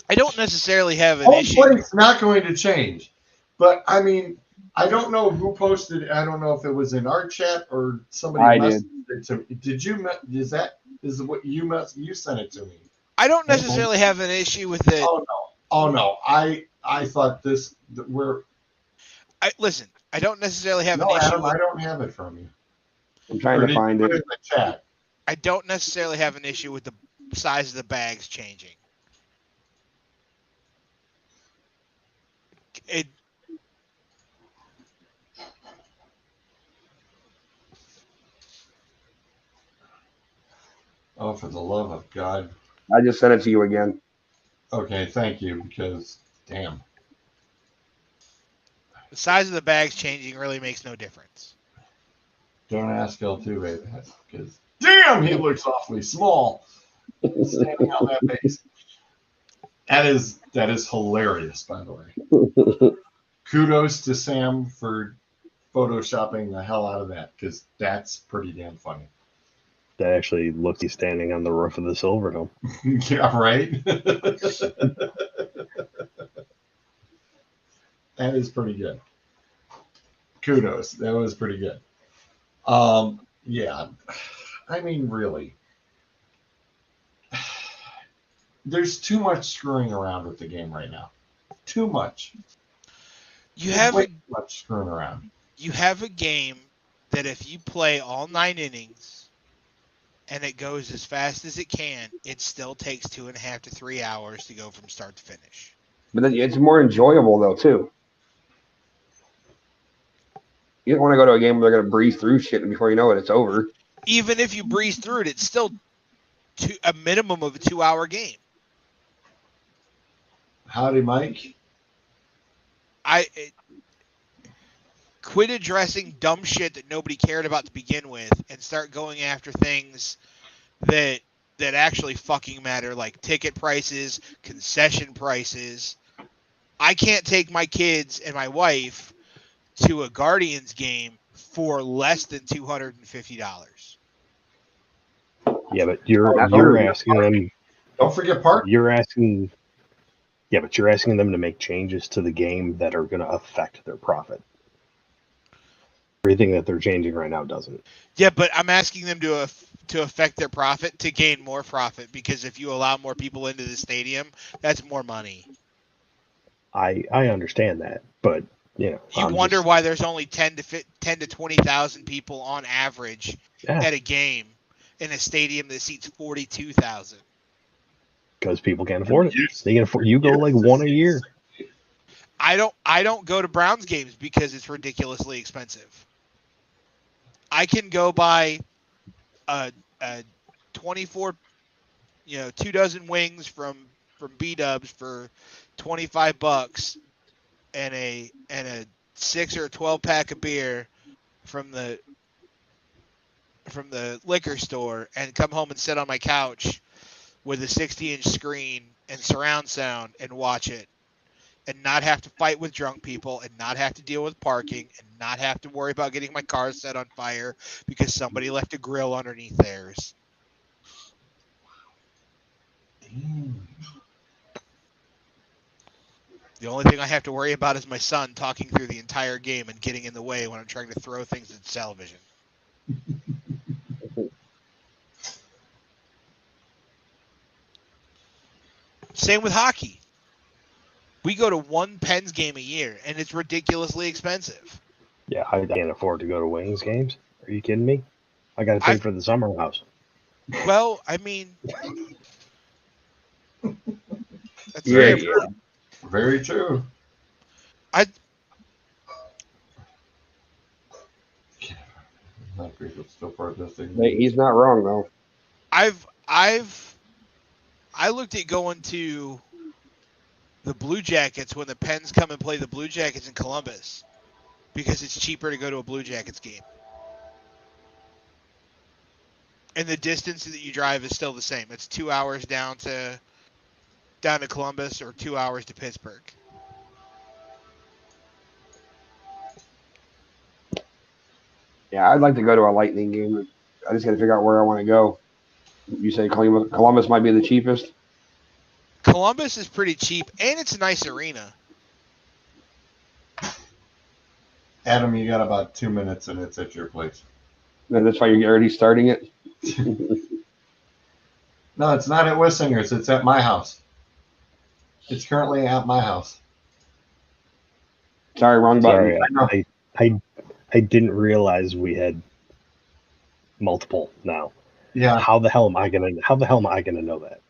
I don't necessarily have an Home issue. plate's not going to change, but I mean, I don't know who posted it. I don't know if it was in our chat or somebody I messaged it to me. Did you? Is what you sent it to me? I don't necessarily have an issue with it. Oh no! I thought this we're. Listen, I don't necessarily have No, an issue. Adam, I don't have it from you. I'm trying to find it. In the chat. I don't necessarily have an issue with the size of the bags changing. Oh, for the love of God! I just sent it to you again. Okay, thank you. Because damn, The size of the bags changing really makes no difference. don't ask Altuve that because damn, he looks awfully small standing on that base. That is hilarious, by the way. Kudos to Sam for photoshopping the hell out of that because that's pretty damn funny. That actually looks like standing on the roof of the Silverdome. Yeah, right. That is pretty good. Kudos. That was pretty good. Yeah. I mean, really. There's too much screwing around with the game right now. Too much. You have way too much screwing around. You have a game that if you play all 9 innings and it goes as fast as it can, it still takes 2.5 to 3 hours to go from start to finish. But then it's more enjoyable though too. You don't want to go to a game where they're going to breeze through shit, and before you know it, it's over. Even if you breeze through it, it's still a minimum of a 2-hour game. Howdy, Mike. Quit addressing dumb shit that nobody cared about to begin with and start going after things that actually fucking matter, like ticket prices, concession prices. I can't take my kids and my wife to a Guardians game for less than $250. Yeah, but you're asking them. Don't forget park. You're asking them to make changes to the game that are going to affect their profit. Everything that they're changing right now doesn't. Yeah, but I'm asking them to affect their profit to gain more profit, because if you allow more people into the stadium, that's more money. I understand that, but you wonder why there's only 10 to 20,000 people on average at a game in a stadium that seats 42,000. Because people can't afford it. They can afford. You go like one a year. I don't go to Browns games because it's ridiculously expensive. I can go buy a 24 2 dozen wings from B Dubs for $25 and a 6 or 12 pack of beer from the liquor store and come home and sit on my couch with a 60-inch screen and surround sound and watch it and not have to fight with drunk people and not have to deal with parking and not have to worry about getting my car set on fire because somebody left a grill underneath theirs. The only thing I have to worry about is my son talking through the entire game and getting in the way when I'm trying to throw things at television. Same with hockey. We go to one Pens game a year, and it's ridiculously expensive. Yeah, I can't afford to go to Wings games. Are you kidding me? I got to pay for the summer house. Well, I mean, that's Yeah, fair. yeah. Very true. Not great, but still part of this thing. He's not wrong though. I looked at going to the Blue Jackets when the Pens come and play the Blue Jackets in Columbus because it's cheaper to go to a Blue Jackets game. And the distance that you drive is still the same. It's 2 hours down to Columbus or 2 hours to Pittsburgh. Yeah, I'd like to go to a Lightning game. I just got to figure out where I want to go. You say Columbus might be the cheapest? Columbus is pretty cheap, and it's a nice arena. Adam, you got about 2 minutes, and it's at your place. And that's why you're already starting it? No, it's not at Wissinger's. It's at my house. It's currently at my house. Sorry, wrong button. Sorry, I didn't realize we had multiple now. Yeah. How the hell am I gonna know that?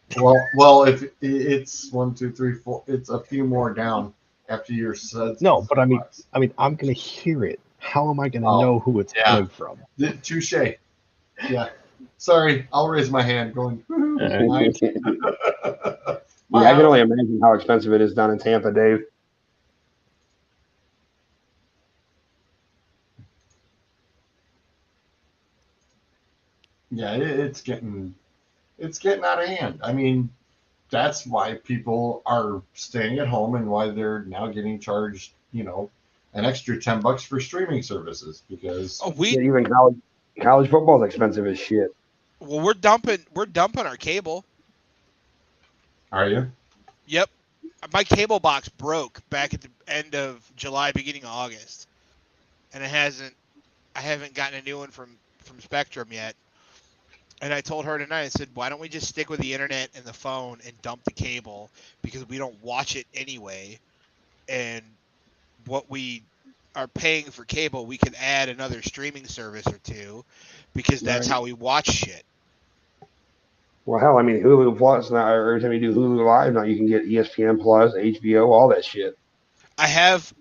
Well, if it's 1, 2, 3, 4, it's a few more down after your said. No, but I mean, I'm gonna hear it. How am I gonna know who it's coming from? Touche. Yeah. Sorry, I'll raise my hand. Going. Yeah, I can only imagine how expensive it is down in Tampa, Dave. Yeah, it's getting out of hand. I mean, that's why people are staying at home and why they're now getting charged, an extra $10 for streaming services because even college football is expensive as shit. Well, we're dumping our cable. Are you? Yep. My cable box broke back at the end of July, beginning of August, and I haven't gotten a new one from Spectrum yet. And I told her tonight, I said, why don't we just stick with the internet and the phone and dump the cable because we don't watch it anyway. And what we are paying for cable, we could add another streaming service or two because that's how we watch shit. Well, hell, I mean, Hulu Plus now. Every time you do Hulu Live now, you can get ESPN Plus, HBO, all that shit. I have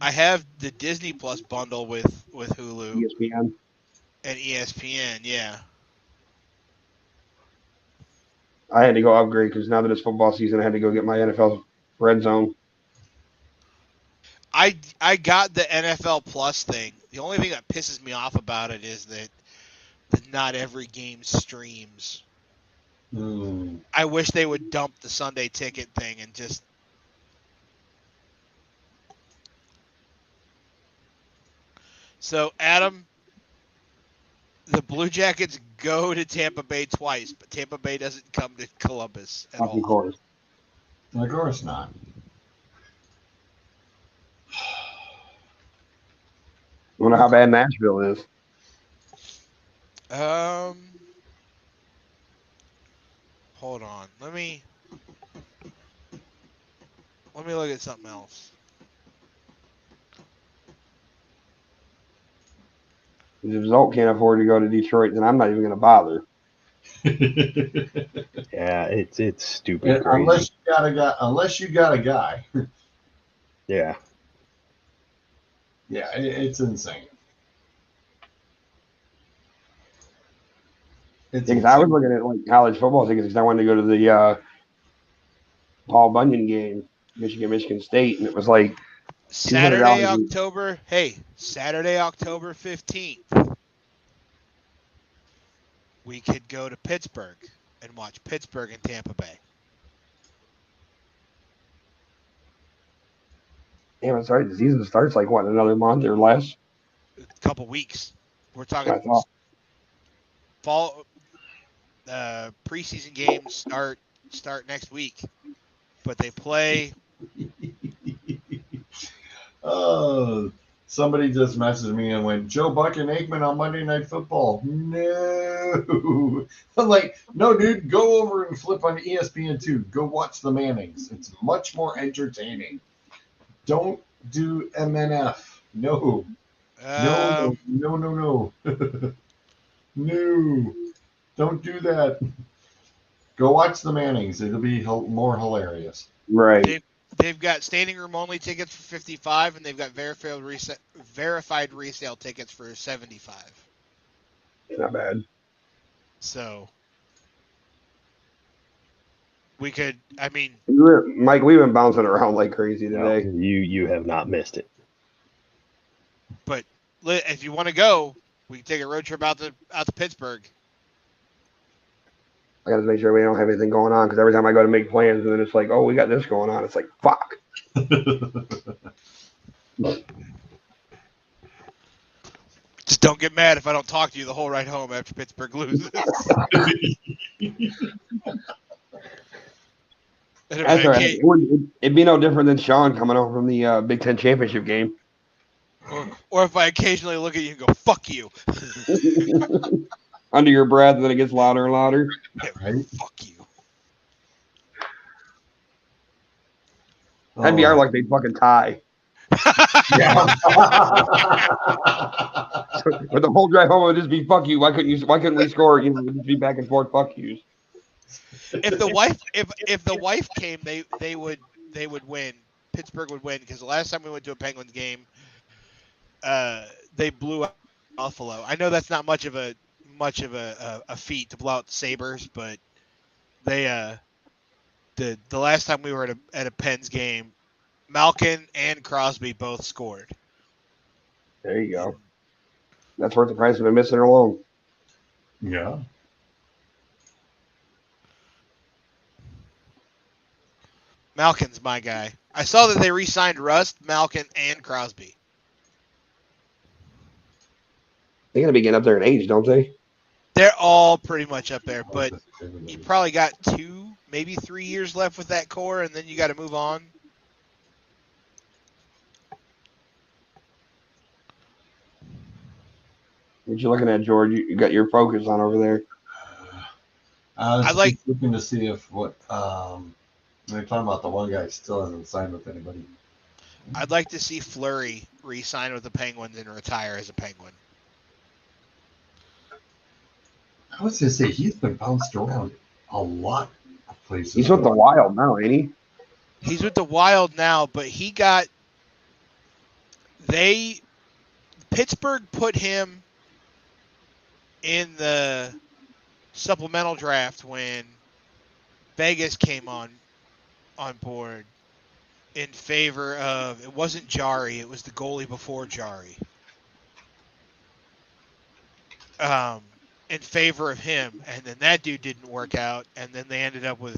the Disney Plus bundle with Hulu ESPN and ESPN. Yeah. I had to go upgrade because now that it's football season, I had to go get my NFL Red Zone. I got the NFL Plus thing. The only thing that pisses me off about it is that not every game streams. I wish they would dump the Sunday ticket thing and just. So, Adam, the Blue Jackets go to Tampa Bay twice, but Tampa Bay doesn't come to Columbus at all. Of course. Of course not. I wonder how bad Nashville is. Hold on. Let me look at something else. If the result can't afford to go to Detroit, then I'm not even going to bother. Yeah, it's stupid. Unless you got a guy. Yeah. Yeah, it's insane. It's Because I was looking at like college football tickets because I wanted to go to the Paul Bunyan game, Michigan State, and it was like Saturday, $200. Saturday, October 15th, we could go to Pittsburgh and watch Pittsburgh and Tampa Bay. Damn, I'm sorry. The season starts like what, another month or less? A couple weeks. We're That's talking what I thought. fall preseason games start next week, but they play. Oh, somebody just messaged me and went, Joe Buck and Aikman on Monday Night Football. No. I'm like, no, dude, go over and flip on ESPN2. Go watch the Mannings. It's much more entertaining. Don't do MNF. No. No. No. Don't do that. Go watch the Mannings. It'll be more hilarious. Right. They've got standing room only tickets for $55, and they've got verified resale tickets for $75. Not bad. So we could. I mean, Mike, we've been bouncing around like crazy today. No, you have not missed it. but if you want to go, we can take a road trip out to Pittsburgh. I got to make sure we don't have anything going on because every time I go to make plans and then it's like, oh, we got this going on. It's like, fuck. Just don't get mad if I don't talk to you the whole ride home after Pittsburgh loses. That's all right. It'd be no different than Sean coming home from the Big Ten championship game. Or if I occasionally look at you and go, fuck you. Under your breath, and then it gets louder and louder. Right? Fuck you. That'd be our luck. They'd fucking tie. Yeah. But the whole drive home would just be fuck you. Why couldn't we score? You know, it'd just be back and forth. Fuck yous. If the wife came, they would win. Pittsburgh would win because the last time we went to a Penguins game, they blew out Buffalo. I know that's not much of a feat to blow out the Sabres, but they the last time we were at a Pens game, Malkin and Crosby both scored. There you go. That's worth the price of a missing alone. Yeah. Malkin's my guy. I saw that they re-signed Rust, Malkin, and Crosby. They gotta be getting up there in age, don't they? They're all pretty much up there, but you probably got 2, maybe 3 years left with that core, and then you got to move on. What you looking at, George? You got your focus on over there. I was like looking to see if they're talking about the one guy still hasn't signed with anybody. I'd like to see Fleury re-sign with the Penguins and retire as a Penguin. I was going to say, he's been bounced around a lot of places. He's with the Wild now, ain't he? He's with the Wild now, but Pittsburgh put him in the supplemental draft when Vegas came on board in favor of, it wasn't Jari, it was the goalie before Jari. In favor of him, and then that dude didn't work out, and then they ended up with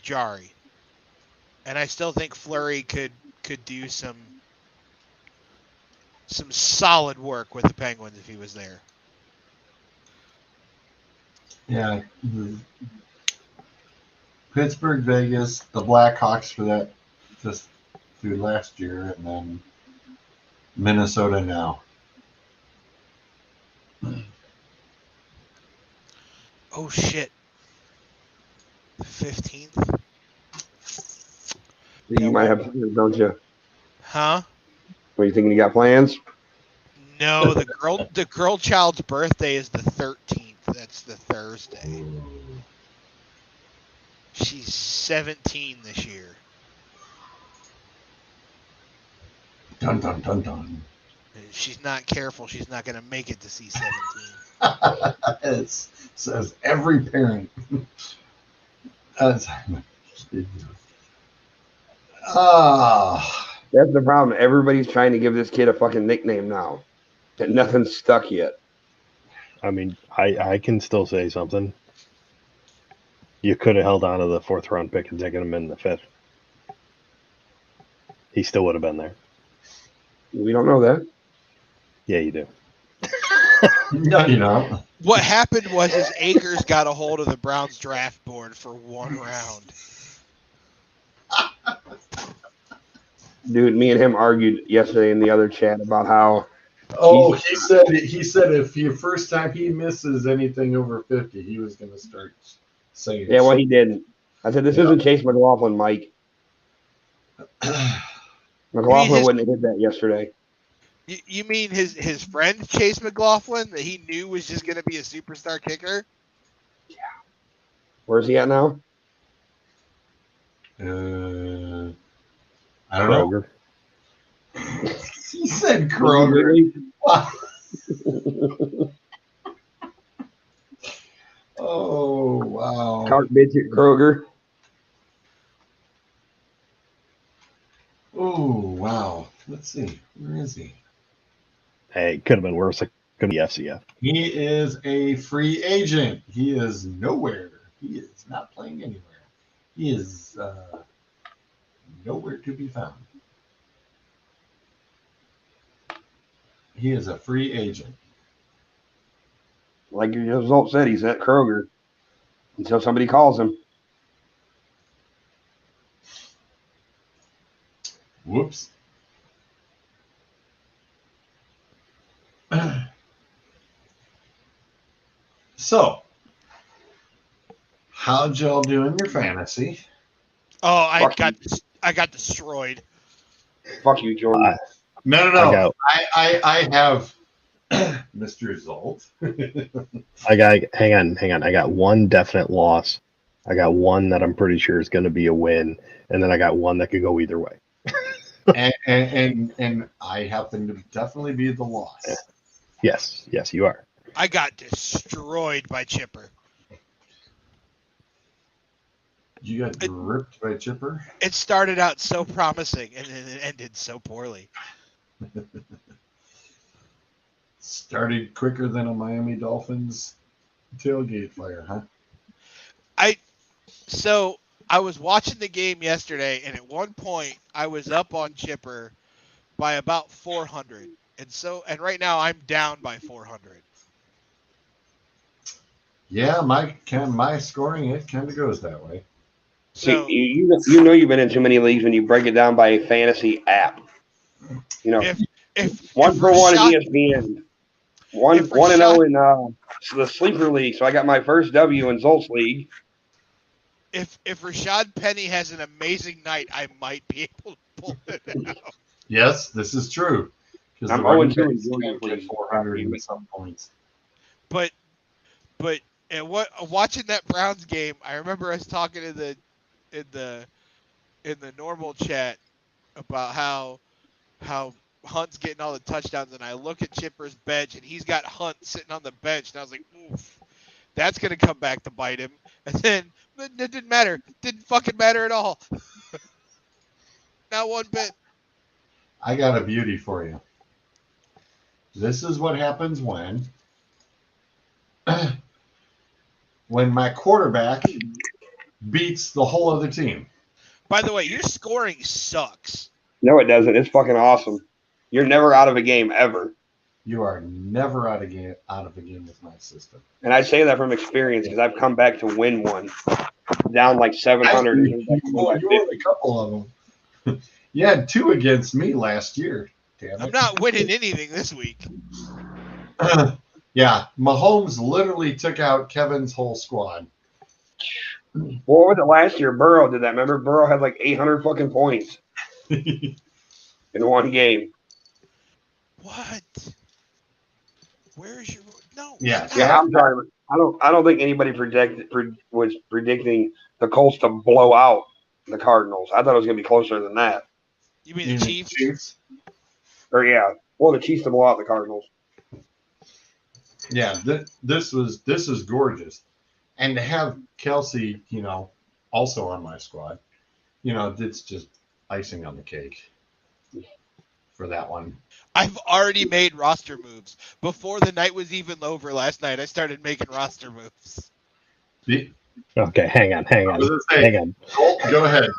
Jari. And I still think Fleury could do some solid work with the Penguins if he was there. Yeah. Pittsburgh, Vegas, the Blackhawks for that just through last year, and then Minnesota now. Oh shit. The 15th? You might have plans, don't you? Huh? What, you thinking you got plans? No, the girl child's birthday is the 13th. That's the Thursday. She's 17 this year. Dun dun dun dun. If she's not careful, she's not going to make it to see 17. Says every parent. That's, That's the problem. Everybody's trying to give this kid a fucking nickname now, and nothing's stuck yet. I mean, I can still say something. You could have held on to the 4th round pick and taken him in the 5th. He still would have been there. We don't know that. Yeah, you do. no, you know. What happened was his Akers got a hold of the Browns draft board for 1 round. Dude, me and him argued yesterday in the other chat about how. Oh, he said if the first time he misses anything over 50, he was going to start saying. Yeah, well, he didn't. I said, this isn't Chase McLaughlin, Mike. McLaughlin wouldn't have hit that yesterday. You mean his friend Chase McLaughlin that he knew was just going to be a superstar kicker? Yeah. Where's he at now? I don't know. He said Kroger. Oh, wow. Cart bitch at Kroger. Oh, wow. Let's see. Where is he? Hey, it could have been worse. It could be FCF. He is a free agent. He is nowhere. He is not playing anywhere. He is nowhere to be found. He is a free agent. Like your result said, he's at Kroger until somebody calls him. Whoops. So, how'd y'all do in your fantasy? Oh, I got destroyed. Fuck you, Jordan. No. I have Mr. Result. Hang on. I got one definite loss. I got one that I'm pretty sure is going to be a win, and then I got one that could go either way. and I happen to definitely be the loss. Yes, you are. I got destroyed by Chipper. You got ripped by Chipper? It started out so promising, and then it ended so poorly. Started quicker than a Miami Dolphins tailgate fire, huh? So I was watching the game yesterday, and at one point I was up on Chipper by about 400, and right now I'm down by 400. Yeah, my scoring it kind of goes that way. So you know you've been in too many leagues when you break it down by a fantasy app. You know, if one for one Rashad, in ESPN, one and 0 in the sleeper league. So I got my first W in Zolt's league. If Rashad Penny has an amazing night, I might be able to pull it out. Yes, this is true. I'm 0-2 in Jordan's get league. 400 and some points. But watching that Browns game, I remember us talking in the normal chat about how Hunt's getting all the touchdowns, and I look at Chipper's bench, and he's got Hunt sitting on the bench, and I was like, oof, that's going to come back to bite him. And then it didn't matter. Didn't fucking matter at all. Not one bit. I got a beauty for you. This is what happens when my quarterback beats the whole other team. By the way, your scoring sucks. No, it doesn't. It's fucking awesome. You're never out of a game ever. You are never out of a game with my system. And I say that from experience because I've come back to win one. Down like 700. You won a couple of them. You had 2 against me last year. Damn it. I'm not winning anything this week. Yeah, Mahomes literally took out Kevin's whole squad. What was it last year? Burrow did that. Remember, Burrow had like 800 fucking points in one game. What? Where's your no? Yeah, Yeah, I'm sorry. I don't think anybody was predicting the Colts to blow out the Cardinals. I thought it was going to be closer than that. You mean the Chiefs? Or yeah, well, the Chiefs to blow out the Cardinals. Yeah, this is gorgeous, and to have Kelsey, also on my squad, it's just icing on the cake for that one. I've already made roster moves. Before the night was even over last night, I started making roster moves. Okay, hang on. Hang on. Zolt, go ahead.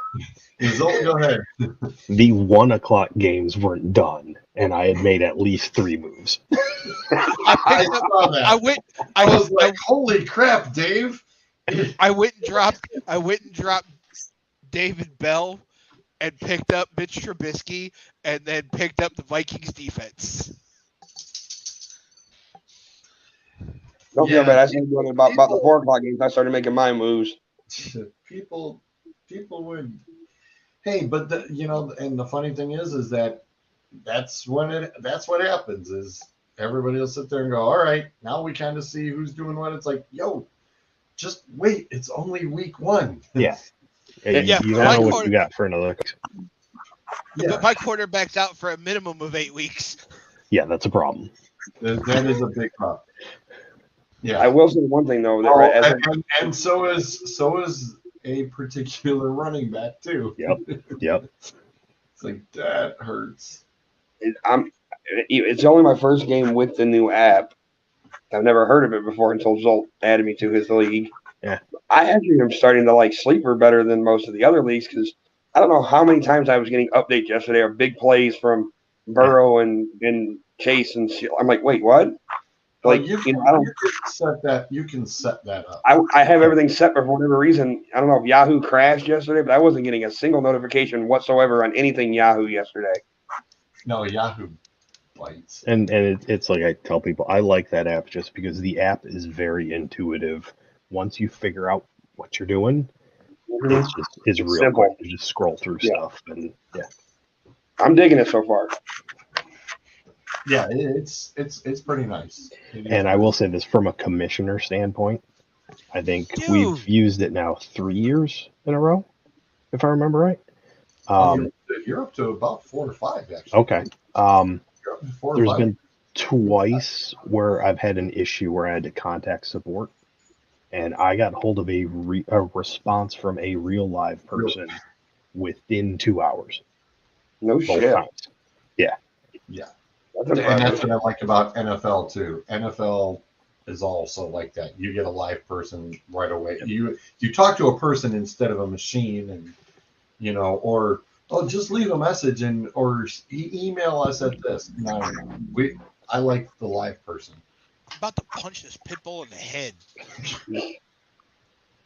Zolt, go ahead. The 1 o'clock games weren't done, and I had made at least 3 moves. I saw that. I was like, holy crap, Dave. I went and dropped David Bell and picked up Mitch Trubisky and then picked up the Vikings defense. Don't feel bad. I started doing it about the 4 o'clock games. I started making my moves. People would. Hey, but and the funny thing is that that's what happens is everybody will sit there and go, all right, now we kind of see who's doing what. It's like, yo, just wait. It's only week 1. Yeah. You don't know what you got for another. Yeah. But my quarterback's out for a minimum of 8 weeks. Yeah, that's a problem. That is a big problem. Yeah. I will say one thing though. And so is a particular running back too. Yep. It's like that hurts. It's only my first game with the new app. I've never heard of it before until Zolt added me to his league. Yeah. I actually am starting to like Sleeper better than most of the other leagues because I don't know how many times I was getting updates yesterday of big plays from Burrow and Chase and I'm like, wait, what? Like you can set that up. I have everything set, but for whatever reason, I don't know if Yahoo crashed yesterday, but I wasn't getting a single notification whatsoever on anything Yahoo yesterday. No, Yahoo bites. And it's like I tell people, I like that app just because the app is very intuitive. Once you figure out what you're doing, it's real simple. quick to just scroll through stuff. And I'm digging it so far. Yeah, it's pretty nice. And I will say this from a commissioner standpoint, I think we've used it now 3 years in a row, if I remember right. You're up to about 4 or 5, actually. Okay. There's been twice where I've had an issue where I had to contact support, and I got hold of a response from a real live person within 2 hours. No shit. Times. Yeah. And that's what I like about NFL too. NFL is also like that. You get a live person right away. You talk to a person instead of a machine, and or just leave a message or email us at this. No. I like the live person. I'm about to punch this pit bull in the head.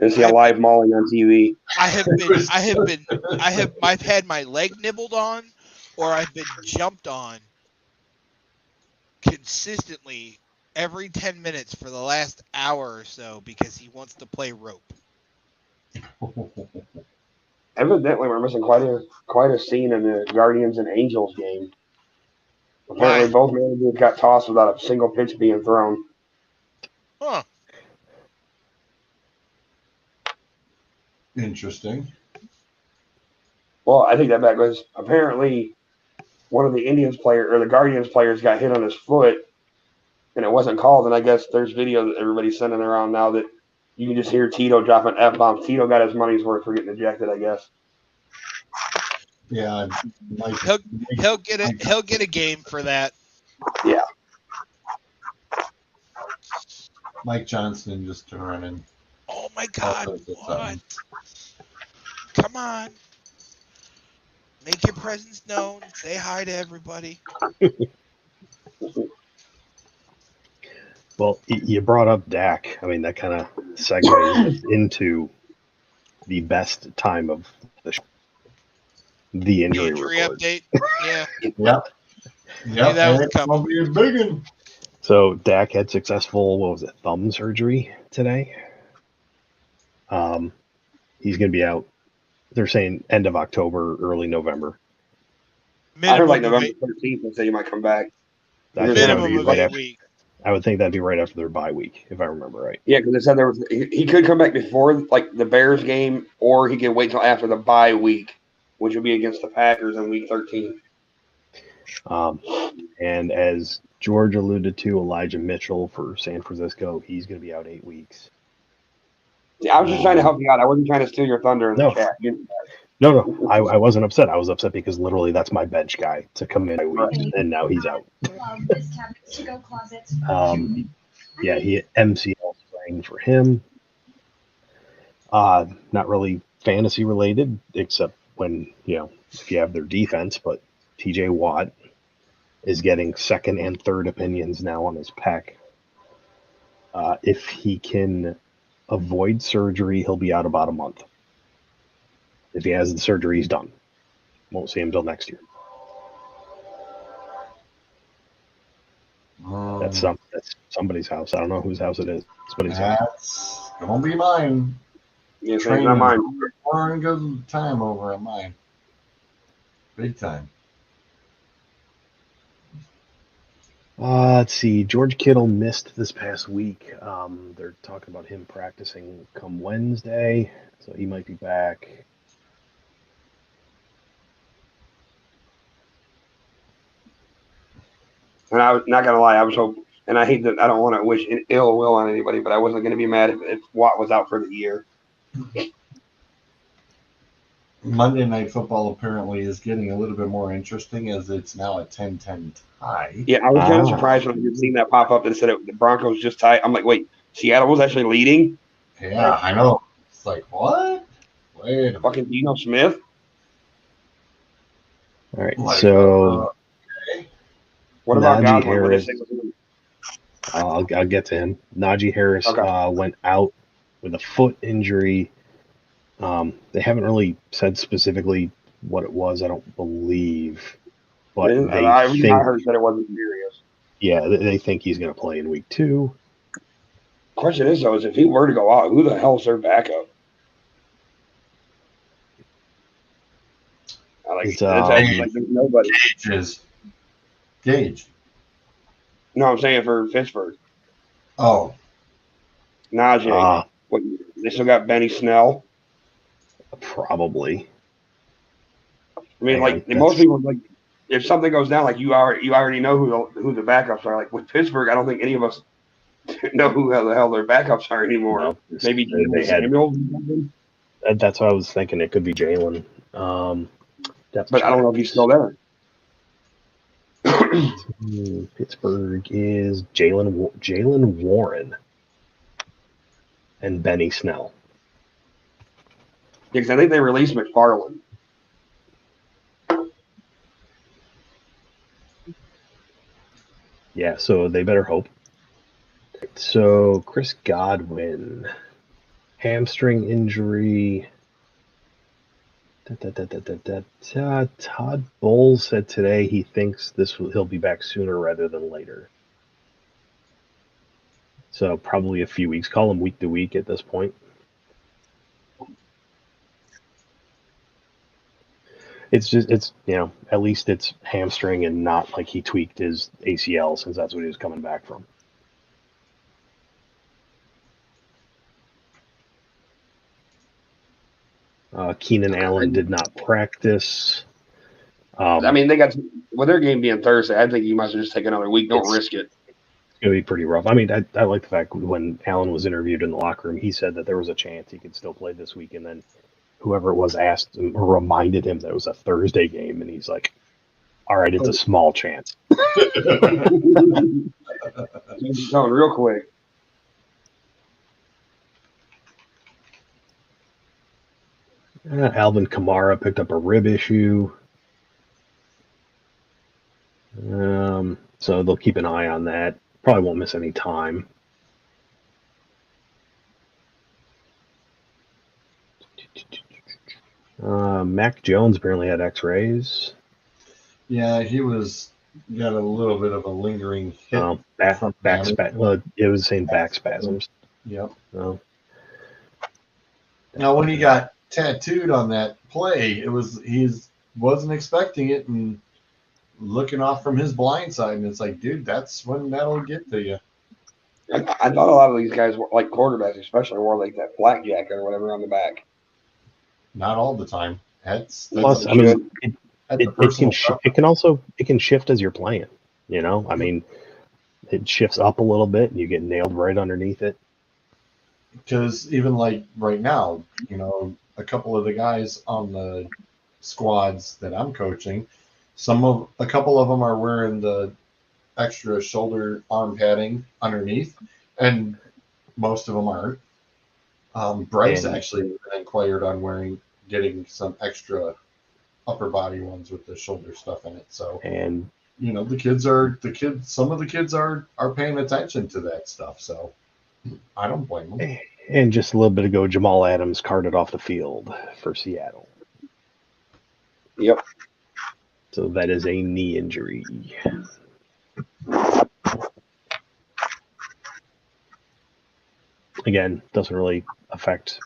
And see a live mauling on TV. I've had my leg nibbled on, or I've been jumped on consistently every 10 minutes for the last hour or so because he wants to play rope. Evidently, we're missing quite a scene in the Guardians and Angels game. Apparently, both managers got tossed without a single pitch being thrown. Huh. Interesting. Well, I think that back was apparently one of the the Guardians players got hit on his foot, and it wasn't called. And I guess there's video that everybody's sending around now that you can just hear Tito dropping F-bombs. Tito got his money's worth for getting ejected, I guess. Yeah, he'll get a game for that. Yeah. Mike Johnston just running. Oh my God! What? Come on. Make your presence known. Say hi to everybody. Well, you brought up Dak. I mean, that kind of segues into the best time of the injury update. Yeah. Yep. That was gonna be a big one. So Dak had successful, thumb surgery today. He's going to be out. They're saying end of October, early November. I heard like November 13th and say you might come back. Minimum of 8 weeks. I would think that'd be right after their bye week, if I remember right. Yeah, because they said he could come back before like the Bears game, or he could wait till after the bye week, which would be against the Packers in week 13. And as George alluded to, Elijah Mitchell for San Francisco, he's going to be out 8 weeks. Yeah, I was just trying to help you out. I wasn't trying to steal your thunder in the No. chat. No, I wasn't upset. I was upset because literally that's my bench guy to come in a week, and now he's out. Yeah, he MCL sprain for him. Not really fantasy related, except when if you have their defense. But TJ Watt is getting second and third opinions now on his pec. If he can avoid surgery, he'll be out about a month. If he has the surgery, he's done. Won't see him till next year. That's somebody's house. I don't know whose house it is. Somebody's house. That's gonna be mine. Yeah, Train not mine. pouring good time over at mine. Big time. Let's see. George Kittle missed this past week. They're talking about him practicing come Wednesday, so he might be back. And I was not gonna lie, I was hoping, and I hate that I don't want to wish ill will on anybody, but I wasn't gonna be mad if Watt was out for the year. Monday Night Football apparently is getting a little bit more interesting as it's now a 10-10 tie. Yeah, I was kind of surprised when I seen that pop up and said the Broncos just tied. I'm like, wait, Seattle was actually leading? Yeah, I know. It's like, what? Wait a minute. Fucking Geno Smith? All right, so what about Najee Godwin? What did they Harris? say with him? I'll get to him. Najee Harris Okay. went out with a foot injury. They haven't really said specifically what it was, I don't believe. But I heard that it wasn't serious. Yeah, they think he's going to play in week 2. Question is, though, if he were to go out, who the hell's their backup? It's like nobody. Gage. No, I'm saying for Pittsburgh. Oh. Najee. They still got Benny Snell? Probably. I mean, most people, like, if something goes down, like you already know who the backups are. Like with Pittsburgh, I don't think any of us know who the hell their backups are anymore. No, maybe they had Samuel. That's what I was thinking. It could be Jalen. But I don't know if he's still there. Pittsburgh is Jalen Warren and Benny Snell. Because I think they released McFarland. Yeah, so they better hope. So Chris Godwin, hamstring injury. Todd Bowles said today he thinks he'll be back sooner rather than later. So probably a few weeks. Call him week to week at this point. It's at least it's hamstring and not like he tweaked his ACL, since that's what he was coming back from. Keenan Allen did not practice. I mean, they got with their game being Thursday. I think you might as well just take another week. Don't risk it. It's going to be pretty rough. I mean, I like the fact when Allen was interviewed in the locker room, he said that there was a chance he could still play this week, and then whoever it was asked him or reminded him that it was a Thursday game, and he's like, "All right, it's a small chance." Going real quick. Alvin Kamara picked up a rib issue. So they'll keep an eye on that. Probably won't miss any time. Mac Jones apparently had x-rays. Yeah, he got a little bit of a lingering hit. Back spasms. Well, it was saying back spasms. Yep. So. Now, when he got tattooed on that play, he wasn't expecting it and looking off from his blind side, and it's like, dude, that's when that'll get to you. I thought a lot of these guys, like quarterbacks especially, wore like that flak jacket or whatever on the back. Not all the time. That's Plus, I mean, at the It personal can shift as you're playing. You know, I mean, it shifts up a little bit, and you get nailed right underneath it. because even like right now, a couple of the guys on the squads that I'm coaching, a couple of them are wearing the extra shoulder arm padding underneath, and most of them aren't. Bryce And- actually inquired on getting some extra upper body ones with the shoulder stuff in it. So And some of the kids are paying attention to that stuff. So I don't blame them. and just a little bit ago, Jamal Adams carted off the field for Seattle. Yep. So that is a knee injury. Again, doesn't really affect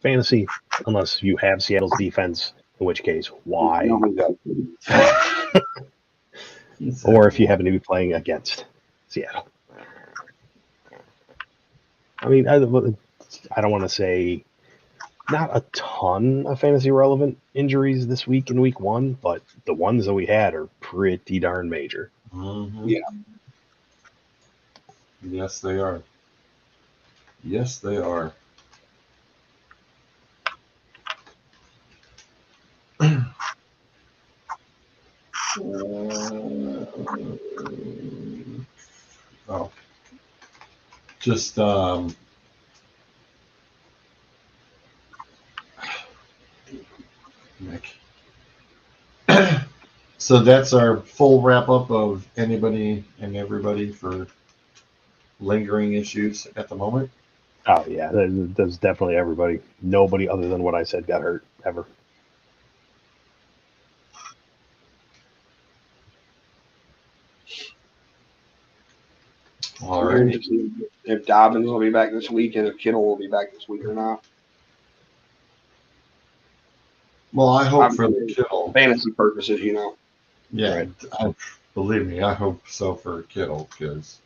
fantasy unless you have Seattle's defense, in which case, why? Nobody does. Or if you happen to be playing against Seattle. I mean, I don't want to say not a ton of fantasy relevant injuries this week in week 1, but the ones that we had are pretty darn major. Mm-hmm. Yeah. Yes, they are. Yes, they are. Oh, just Nick. So that's our full wrap up of anybody and everybody for lingering issues at the moment. Oh yeah, there's definitely everybody. Nobody other than what I said got hurt ever. All right. If Dobbins will be back this week and if Kittle will be back this week or not. Well, I hope for the Kittle. Fantasy purposes, Yeah, Right. Believe me, I hope so for Kittle because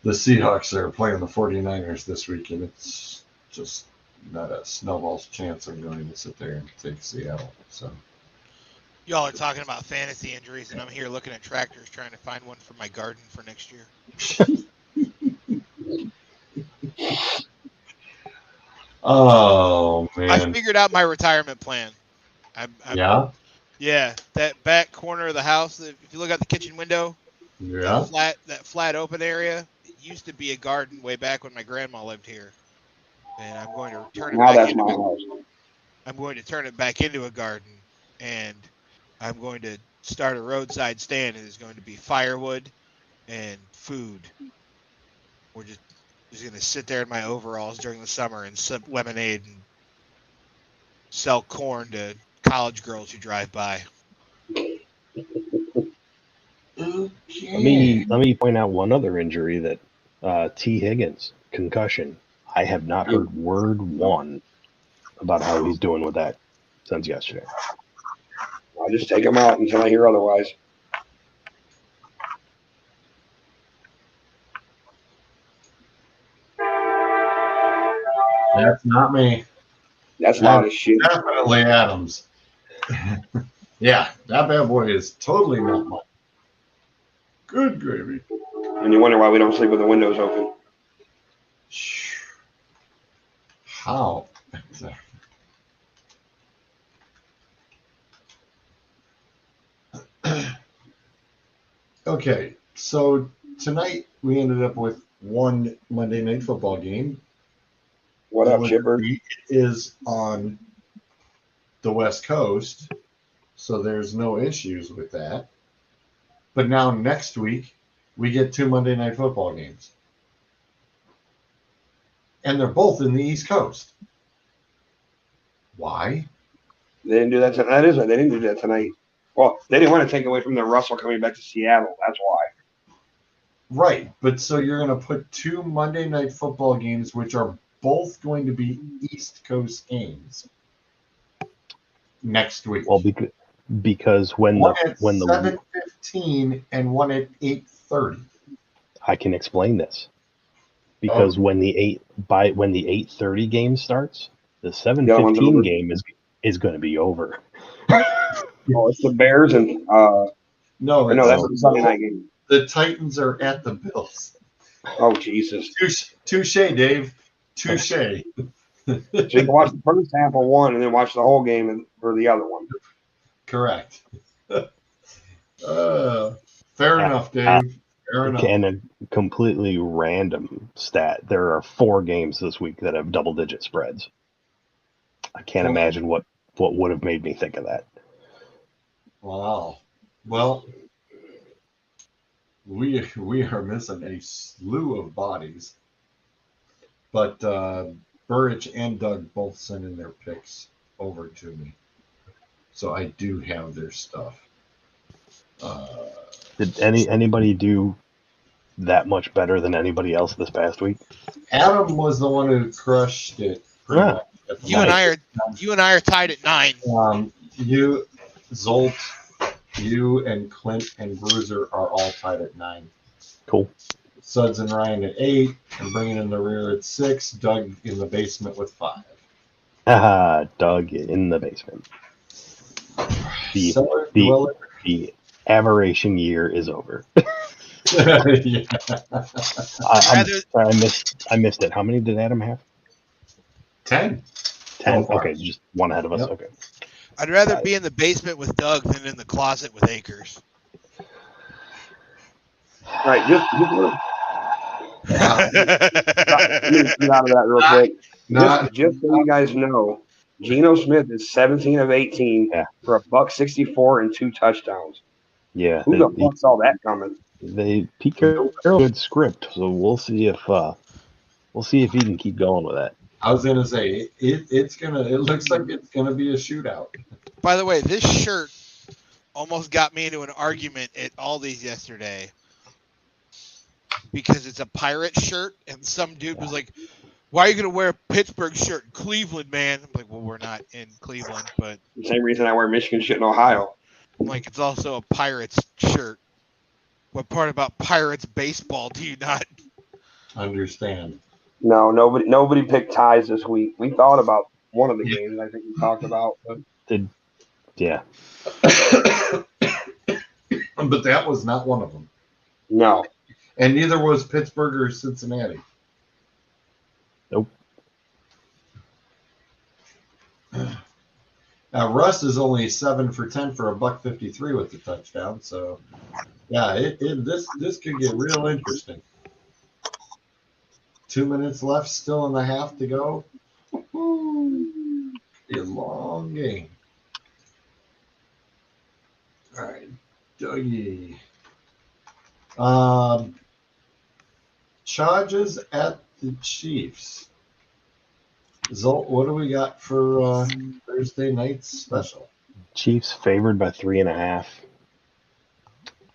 the Seahawks are playing the 49ers this week, and it's just not a snowball's chance I'm going to sit there and take Seattle. So Y'all are talking about fantasy injuries, and I'm here looking at tractors trying to find one for my garden for next year. Oh man! I figured out my retirement plan. Yeah. Yeah, that back corner of the house. If you look out the kitchen window, Yeah. that flat open area, it used to be a garden way back when my grandma lived here, and I'm going to turn it Now back that's into. my house. I'm going to turn it back into a garden, and I'm going to start a roadside stand. It is going to be firewood and food. We're just going to sit there in my overalls during the summer and sip lemonade and sell corn to college girls who drive by. Okay. Let me point out one other injury that T. Higgins concussion. I have not heard word one about how he's doing with that since yesterday. I'll just take him out until I hear otherwise. That's not me. That's loud as shit. Definitely Adams. Yeah, that bad boy is totally not mine. Good gravy. And you wonder why we don't sleep with the windows open. How? Okay, so tonight we ended up with one Monday Night Football game. What up, Chipper? It is on the West Coast, so there's no issues with that. But now next week, we get two Monday Night Football games. And they're both in the East Coast. Why? They didn't do that tonight. That is right. They didn't do that tonight. Well, they didn't want to take away from the Russell coming back to Seattle. That's why. Right, but so you're going to put two Monday Night Football games, which are both going to be East Coast games next week. Well, because when one the at when the 7:15 and one at 8:30. I can explain this because when the 8:30 game starts, the 7:15 game is going to be over. Oh, it's the Bears and No, or no, that's it's the Sunday night game. the Titans are at the Bills. Oh Jesus! Touche, Dave. Touche. So you can watch the first half of one and then watch the whole game for the other one. Correct. Fair enough, Dave. Fair enough. And a completely random stat. There are 4 games this week that have double-digit spreads. I can't imagine what would have made me think of that. Wow. Well, we are missing a slew of bodies, but Burrich and Doug both sent in their picks over to me, so I do have their stuff. Did anybody do that much better than anybody else this past week? Adam was the one who crushed it pretty Yeah. much. At the You and moment. I are tied at 9. You, Zolt, you and Clint and Bruiser are all tied at 9. Cool. Suds and Ryan at 8, and bringing in the rear at 6. Doug in the basement with 5. Doug in the basement. The Cellar the, dweller. the aberration year is over. Yeah. I missed it. How many did Adam have? 10. 10. So far. Okay, just one ahead of us. Yep. Okay. I'd rather be in the basement with Doug than in the closet with Akers. All right, just Wow. let me get out of that real quick. Not Just so you guys know, Geno Smith is 17 of 18 Yeah. for a $164 and 2 touchdowns. Yeah. Who the fuck saw that coming? Pete Carroll good script, so we'll see if he can keep going with that. I was gonna say it looks like it's gonna be a shootout. By the way, this shirt almost got me into an argument at Aldi's yesterday because it's a pirate shirt, and some dude was like, "Why are you gonna wear a Pittsburgh shirt in Cleveland, man?" I'm like, "Well, we're not in Cleveland, but The same reason I wear Michigan shit in Ohio. I'm like, it's also a Pirates shirt. What part about Pirates baseball do you not?" Understand? No, nobody picked ties this week. We thought about one of the games I think we talked about. But Yeah. But that was not one of them, no. and neither was Pittsburgh or Cincinnati. Nope. Now Russ is only 7 for 10 for a $153 with the touchdown. So yeah, this could get real interesting. 2 minutes left, still in the half to go. Be a long game. All right, Dougie. Charges at the Chiefs. Zolt, what do we got for Thursday night's special? Chiefs favored by 3.5.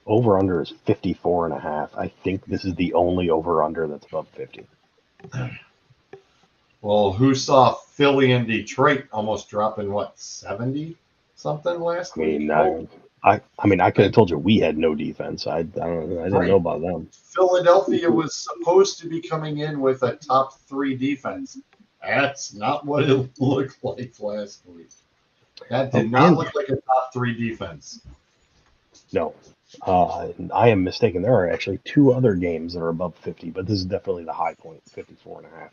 Over under is 54.5. I think this is the only over under that's above 50. Well, who saw Philly and Detroit almost dropping 70 something last week? I could have told you we had no defense. I don't know. I didn't know about them. Philadelphia was supposed to be coming in with a top 3 defense. That's not what it looked like last week. That did not look like a top 3 defense. No. I am mistaken. There are actually 2 other games that are above 50, but this is definitely the high point, 54.5.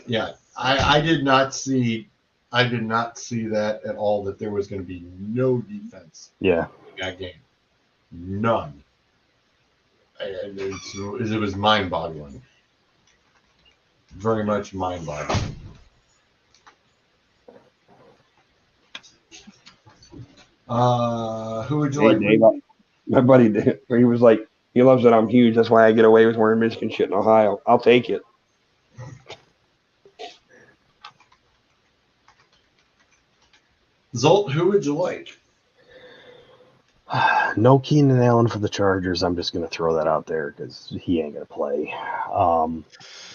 Yeah, I did not see that at all, that there was going to be no defense Yeah. in that game. None. And it was mind-boggling. Very much mind-boggling. Who would you like? Dave, my buddy did. He was like, he loves that I'm huge. That's why I get away with wearing Michigan shit in Ohio. I'll take it. Zolt, who would you like? No Keenan Allen for the Chargers. I'm just going to throw that out there because he ain't going to play.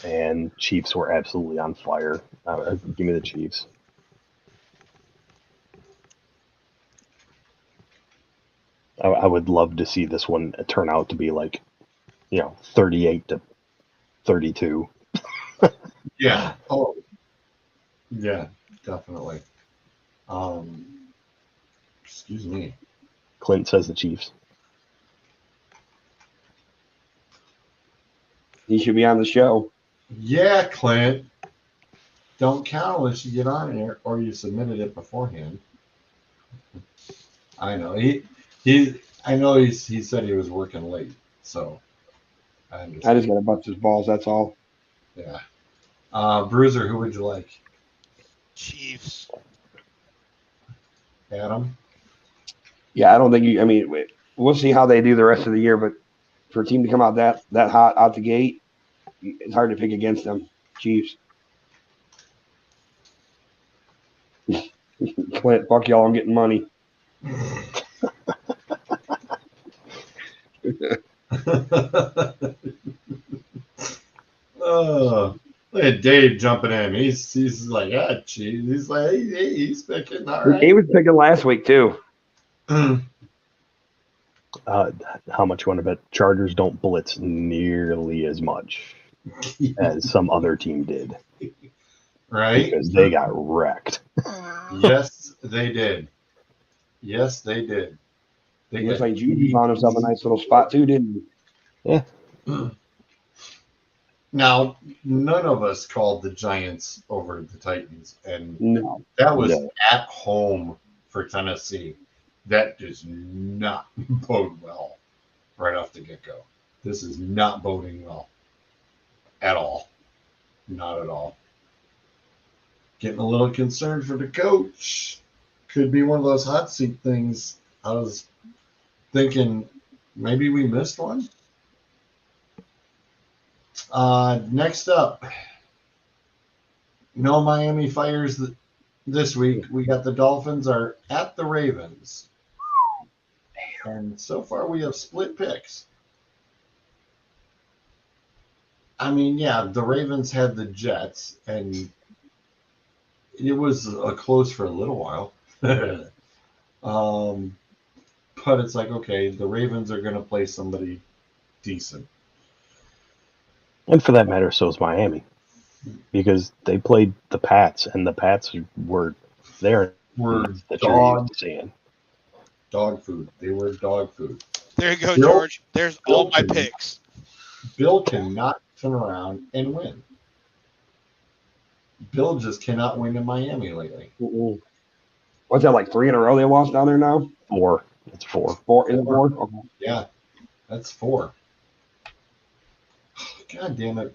And Chiefs were absolutely on fire. Give me the Chiefs. I would love to see this one turn out to be 38-32. Yeah. Oh, yeah, definitely. Excuse me. Clint says the Chiefs. He should be on the show. Yeah, Clint. Don't count unless you get on here or you submitted it beforehand. I know he said he was working late, so I I understand. just got to bust his balls. That's all. Yeah. Bruiser, who would you like? Chiefs. Adam? Yeah, I don't think you. I mean, we'll see how they do the rest of the year, but for a team to come out that hot out the gate, it's hard to pick against them. Chiefs. Clint, fuck y'all. I'm getting money. Oh, look at Dave jumping in. He's like, ah, geez. He's like, hey, he's picking. All He right. was picking last week too. How much you want to bet Chargers don't blitz nearly as much as some other team did? Right? Because they got wrecked. Yes, they did. Yes, they did. They It looks got like Juju found himself a nice little spot too, didn't he? Yeah. Now, none of us called the Giants over the Titans, and No. that was No. at home for Tennessee. That does not bode well right off the get-go. This is not boding well at all. Not at all. Getting a little concerned for the coach. Could be one of those hot seat things. I was thinking maybe we missed one. Next up, no Miami Fires this week. We got the Dolphins are at the Ravens. And so far we have split picks. I mean, yeah, the Ravens had the Jets, and it was a close for a little while. But it's like, okay, the Ravens are going to play somebody decent. And for that matter, so is Miami. Because they played the Pats, and the Pats were there Were that you're dog used to seeing. food. They were dog food. There you go, Bill- George. There's all my Bill- picks. Bill cannot turn around and win. Bill just cannot win in Miami lately. Mm-mm. What's that, like 3 in a row they lost down there now? 4. It's 4. 4? Is it 4? Okay. Yeah, that's 4. God damn it.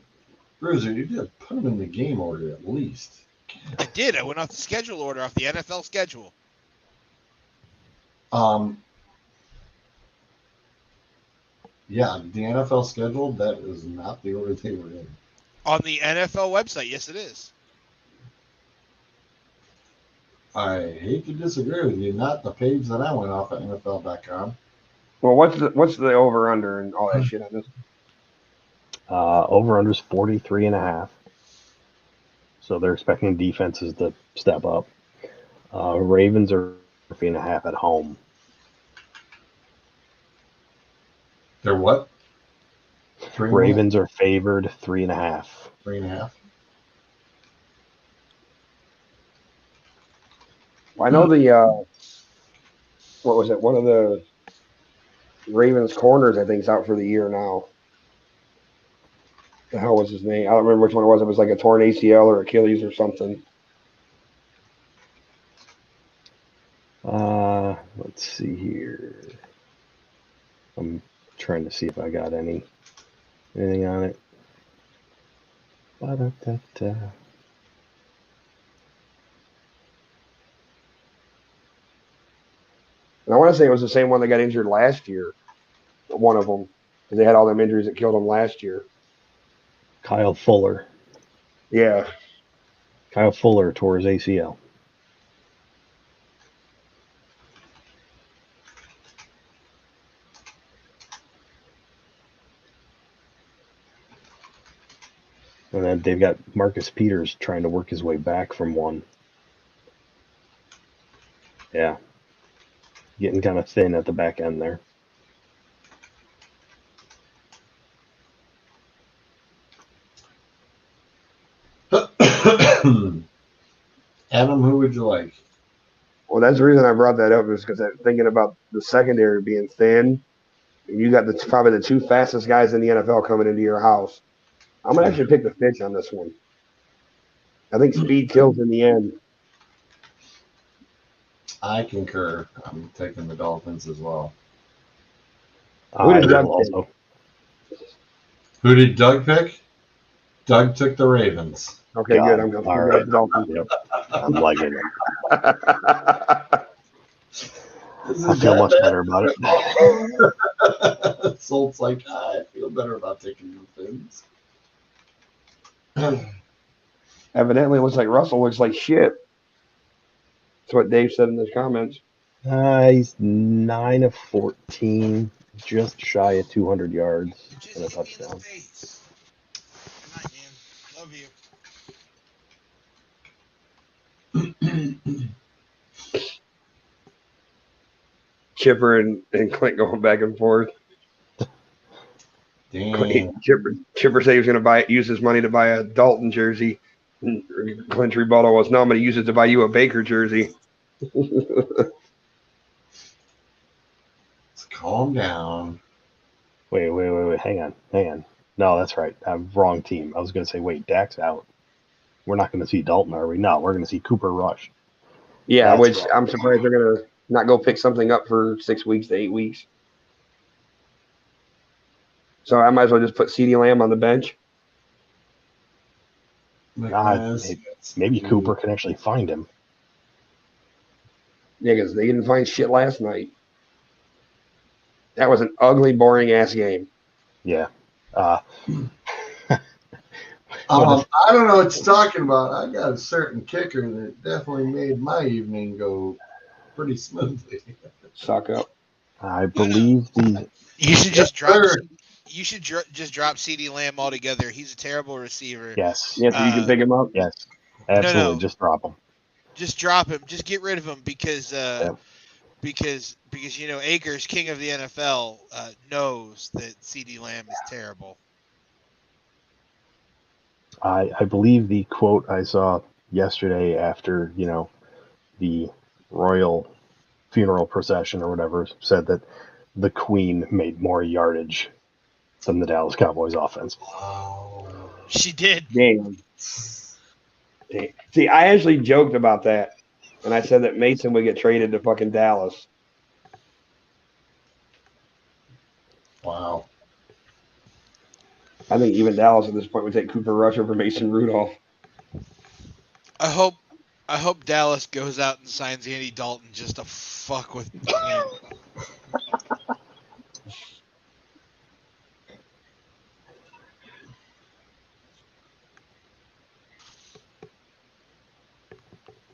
Bruiser, you did put him in the game order at least. I did. I went off the schedule order, off the NFL schedule. Yeah, the NFL schedule, that is not the order they were in. On the NFL website, yes, it is. I hate to disagree with you, not the page that I went off at NFL.com. Well, what's the over under and all that shit on this? Over unders 43.5. So they're expecting defenses to step up. Ravens are 3.5 at home. They're what? 3.5? Ravens are favored 3.5. 3.5. Well, I know the what was it? One of the Ravens corners, I think, is out for the year now. The hell was his name? I don't remember which one it was. It was like a torn ACL or Achilles or something. Let's see here. I'm trying to see if I got anything on it. Ba-da-da-da. And I want to say it was the same one that got injured last year. One of them, because they had all them injuries that killed them last year. Kyle Fuller. Yeah. Kyle Fuller tore his ACL. And then they've got Marcus Peters trying to work his way back from one. Yeah. Getting kind of thin at the back end there. Adam, who would you like? Well, that's the reason I brought that up is because I'm thinking about the secondary being thin. You got probably the two fastest guys in the NFL coming into your house. I'm gonna actually pick the Fitch on this one. I think speed kills in the end. I concur. I'm taking the Dolphins as well. Who I did Doug will pick? also. Who did Doug pick? Doug took the Ravens. Okay, good. God, I'm going all to right. the Dolphins. Yep, I'm liking it. Is I it feel that much better about it. bad? Solt's like, I feel better about taking the Fins. Evidently, it looks like Russell looks like shit. That's what Dave said in his comments. He's 9 of 14, just shy of 200 yards Just and a hit me in the touchdown. face. Good night, man. Love you. Chipper and Clint going back and forth. Damn. Chipper said he was going to use his money to buy a Dalton jersey. And Clint's rebuttal was, "No, I'm going to use it to buy you a Baker jersey." Let's calm down. Wait. Hang on. No, that's right. I'm wrong team. I was going to say, wait, Dak's out. We're not going to see Dalton, are we? No, we're going to see Cooper Rush. Yeah, That's which wrong. I'm surprised they're going to not go pick something up for 6 weeks to 8 weeks. So I might as well just put CeeDee Lamb on the bench. Maybe Cooper can actually find him. Yeah, because they didn't find shit last night. That was an ugly, boring ass game. Yeah. I don't know what you're talking about. I got a certain kicker that definitely made my evening go pretty smoothly. Suck up. I believe the You should just drop. Sir. You should just drop CeeDee Lamb altogether. He's a terrible receiver. yes, Yeah, so you can pick him up. yes, absolutely. No. Just drop him. Just drop him. Just get rid of him because Yeah. because Akers, king of the NFL, knows that CeeDee Lamb is terrible. I believe the quote I saw yesterday after the royal funeral procession or whatever said that the Queen made more yardage than the Dallas Cowboys offense. Oh. She did. Damn. See, I actually joked about that, and I said that Mason would get traded to fucking Dallas. Wow. I think even Dallas at this point would take Cooper Rush over Mason Rudolph. I hope Dallas goes out and signs Andy Dalton just to fuck with Clint.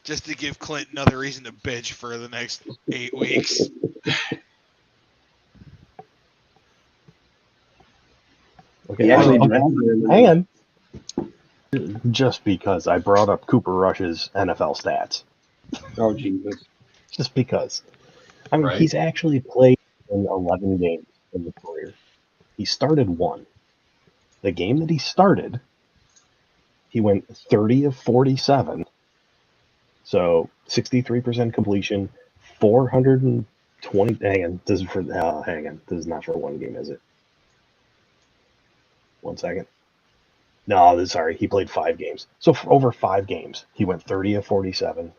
Just to give Clint another reason to bitch for the next 8 weeks. Okay, Yeah, hang on. Just because I brought up Cooper Rush's NFL stats. Oh, Jesus. Just because. I mean, Right. he's actually played in 11 games in the career. He started one. The game that he started, he went 30 of 47. So 63% completion, 420. Hang on. This is not for one game, is it? 1 second. No, sorry. He played 5 games. So for over 5 games, he went 30 of 47,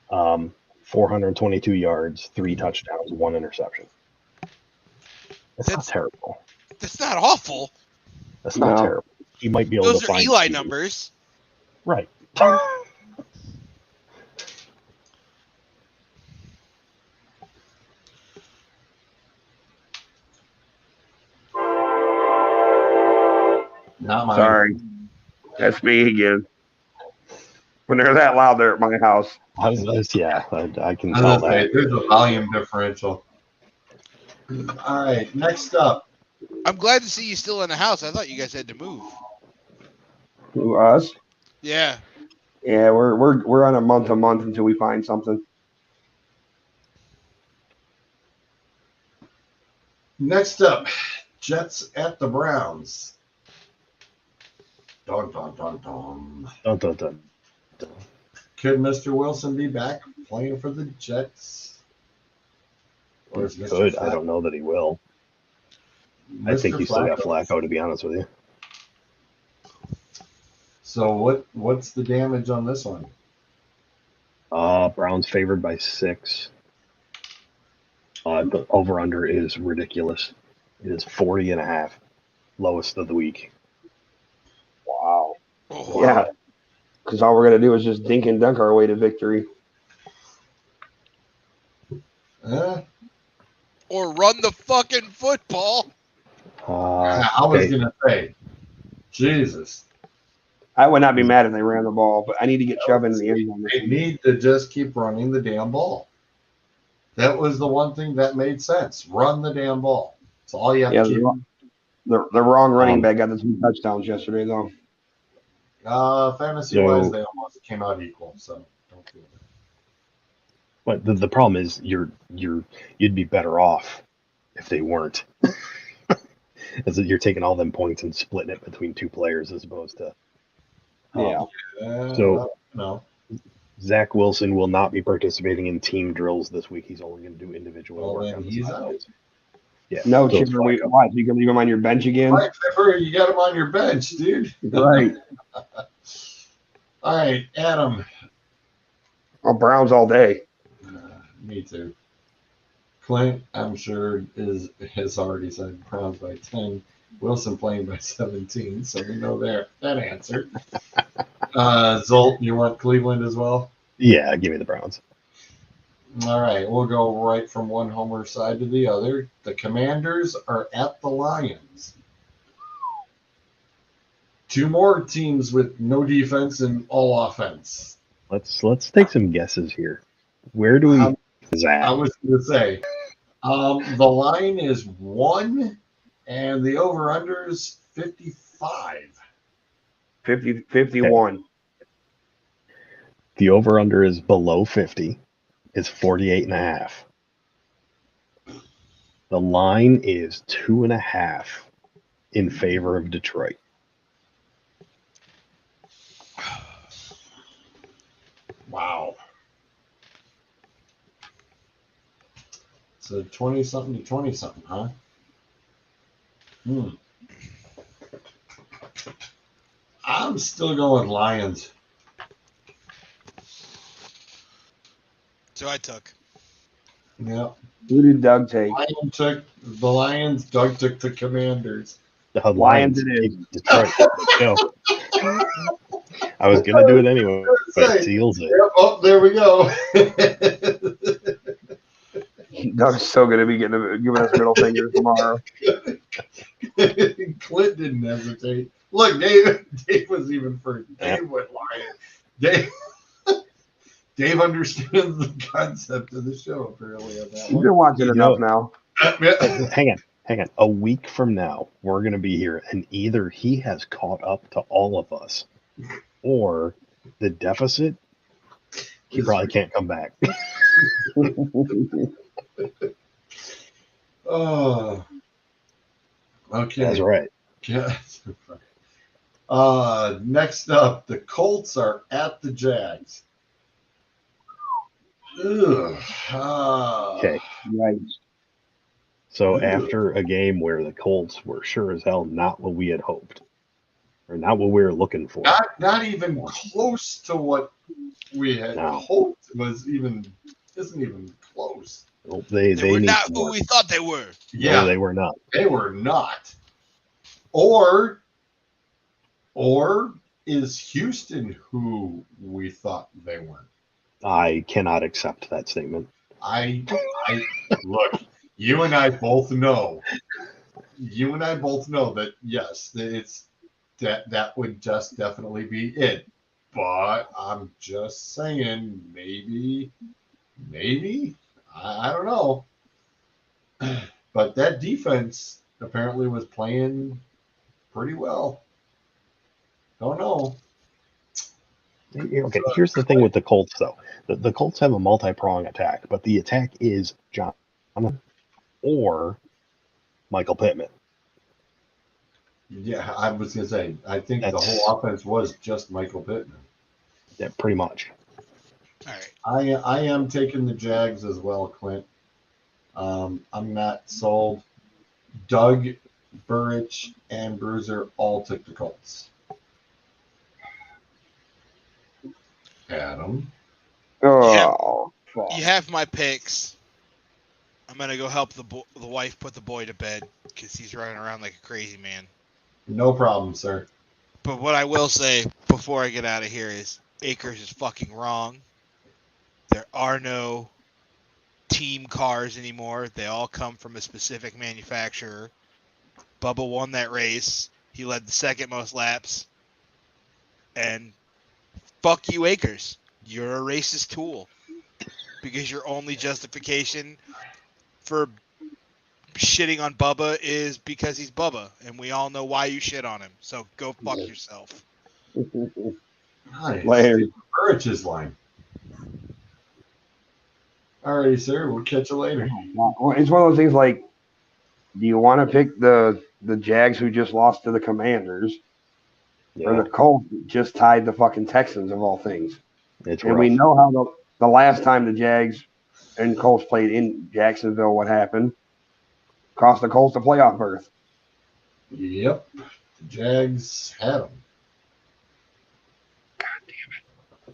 422 yards, 3 touchdowns, 1 interception. That's not terrible. That's not awful. That's not No. terrible. He might be able Those to are find Eli speed. numbers. Right. Not mine. Sorry. That's me again. When they're that loud, they're at my house. I can I tell was gonna say, that. there's a volume differential. All right, next up. I'm glad to see you still in the house. I thought you guys had to move. Who, us? Yeah. Yeah, we're on a month to month until we find something. Next up, Jets at the Browns. Dun, dun, dun, dun. Dun, dun, dun, dun. Could Mr. Wilson be back playing for the Jets? Or is He Mr. could. I Flacco? don't know that he will. I think Mr. he's still got Flacco. Flacco, to be honest with you. So what's the damage on this one? Browns favored by 6. The over-under is ridiculous. It is 40.5. Lowest of the week. Wow. Oh, Yeah, because all we're gonna do is just dink and dunk our way to victory. or run the fucking football. I was Okay. gonna say, Jesus. I would not be mad if they ran the ball, but I need to get Chubb into the end zone. They need to just keep running the damn ball. That was the one thing that made sense. Run the damn ball. That's all you have Yeah, to keep. the wrong running back got the 2 touchdowns yesterday, though. Fantasy wise, So- they almost came out equal. So don't feel that. But the problem is you'd be better off if they weren't. As you're taking all them points and splitting it between 2 players as opposed to Yeah. So- Well, no. Zach Wilson will not be participating in team drills this week. He's only going to do individual Well, work then on the he's sidelines. Yeah. No, so it's Chipper, Flacco. why? You can leave him on your bench again? Mike Pepper, you got him on your bench, dude. Right. All right, Adam. Oh, Browns all day. Me too. Clint, I'm sure, has already said Browns by 10. Wilson playing by 17, so we know that answer. Zolt, you want Cleveland as well? Yeah, give me the Browns. All right, we'll go right from one homer side to the other. The Commanders are at the Lions. 2 more teams with no defense and all offense. Let's take some guesses here. Where do we is I that? was going to say, the line is 1, and the over/under is 55. 51. The over under is below 50. It's 48.5. The line is 2.5 in favor of Detroit. Wow. So 20-something to 20-something, huh? I'm still going Lions. So I took. Yeah. Who did Doug take? Lion took the Lions. Doug took the Commanders. The Lions Lions it is. beat Detroit. Let's go. I was gonna do it anyway, but seals it. Yep, oh, there we go. Doug's still going to be giving us middle fingers tomorrow. Clint didn't hesitate. Look, Dave was even first. Dave went Lion. Dave understands the concept of the show, apparently, on that You've one. been watching enough now. Hang on. A week from now, we're going to be here, and either he has caught up to all of us, or the deficit, he probably can't come back. Oh. Okay. That's right. Yeah. Next up, the Colts are at the Jags. Ugh. Okay. Right. So after a game where the Colts were sure as hell not what we had hoped, or not what we were looking for. Not even close to what we had hoped isn't even close. Well, they were need not more. who we thought they were. Yeah, No, they were not. They were not. Or is Houston who we thought they weren't? I cannot accept that statement. I look, you and I both know that yes, it's that would just definitely be it. But I'm just saying, maybe, I don't know. But that defense apparently was playing pretty well. Don't know. Okay, here's the thing with the Colts, though. The Colts have a multi-prong attack, but the attack is John or Michael Pittman. Yeah, I was going to say, I think the whole offense was just Michael Pittman. Yeah, pretty much. All right. I am taking the Jags as well, Clint. I'm not sold. Doug, Burrich, and Bruiser all took the Colts. Adam. Oh, fuck. You have my picks. I'm gonna go help the wife put the boy to bed because he's running around like a crazy man. No problem, sir. But what I will say before I get out of here is Akers is fucking wrong. There are no team cars anymore. They all come from a specific manufacturer. Bubba won that race. He led the second most laps. And fuck you, Akers. You're a racist tool. Because your only justification for shitting on Bubba is because he's Bubba. And we all know why you shit on him. So go fuck yourself. Nice. Later. Burrich's line. Alrighty, sir. We'll catch you later. Well, it's one of those things like, do you want to pick the Jags who just lost to the Commanders, or the Colts that just tied the fucking Texans of all things? It's And rough. we know how the last time the Jags and Colts played in Jacksonville, what happened? Cost the Colts a playoff berth. Yep. The Jags had them.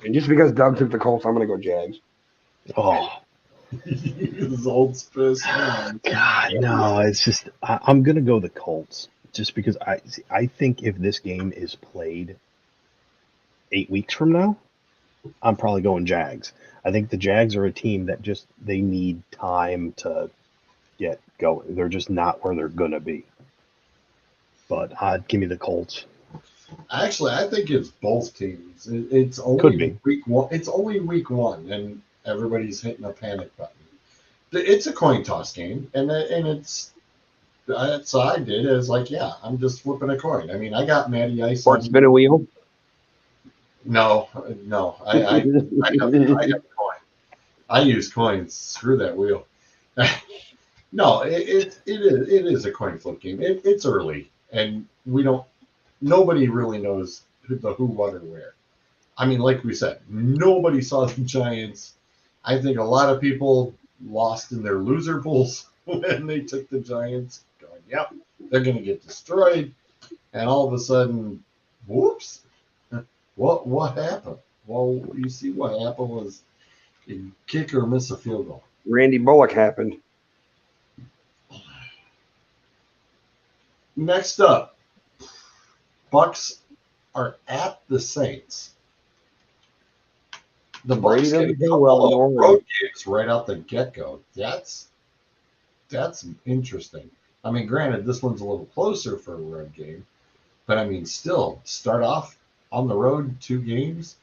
And just because Doug took the Colts, I'm going to go Jags. Oh, His old spiss. God, no, it's just I'm gonna go the Colts just because I think if this game is played 8 weeks from now, I'm probably going Jags. I think the Jags are a team that just they need time to get going. They're just not where they're gonna be. But give me the Colts. Actually, I think it's both teams. It's only Could be. week one. It's only week one, and everybody's hitting a panic button. It's a coin toss game, and it's that's what I did. Is like, yeah, I'm just flipping a coin. I mean, I got Matty Ice. Or spin a wheel. No, I have coin. I use coins. Screw that wheel. No, it is a coin flip game. It's early, and nobody really knows who, what, or where. I mean, like we said, nobody saw the Giants. I think a lot of people lost in their loser pools when they took the Giants, going, yep, they're going to get destroyed. And all of a sudden, whoops, what happened? Well, you see what happened was a kicker miss a field goal. Randy Bullock happened. Next up, Bucks are at the Saints. The Brady Bucks get a doesn't do couple well in of Orlando. road games right out the get-go. That's interesting. I mean, granted, this one's a little closer for a road game, but I mean, still, start off on the road 2 games.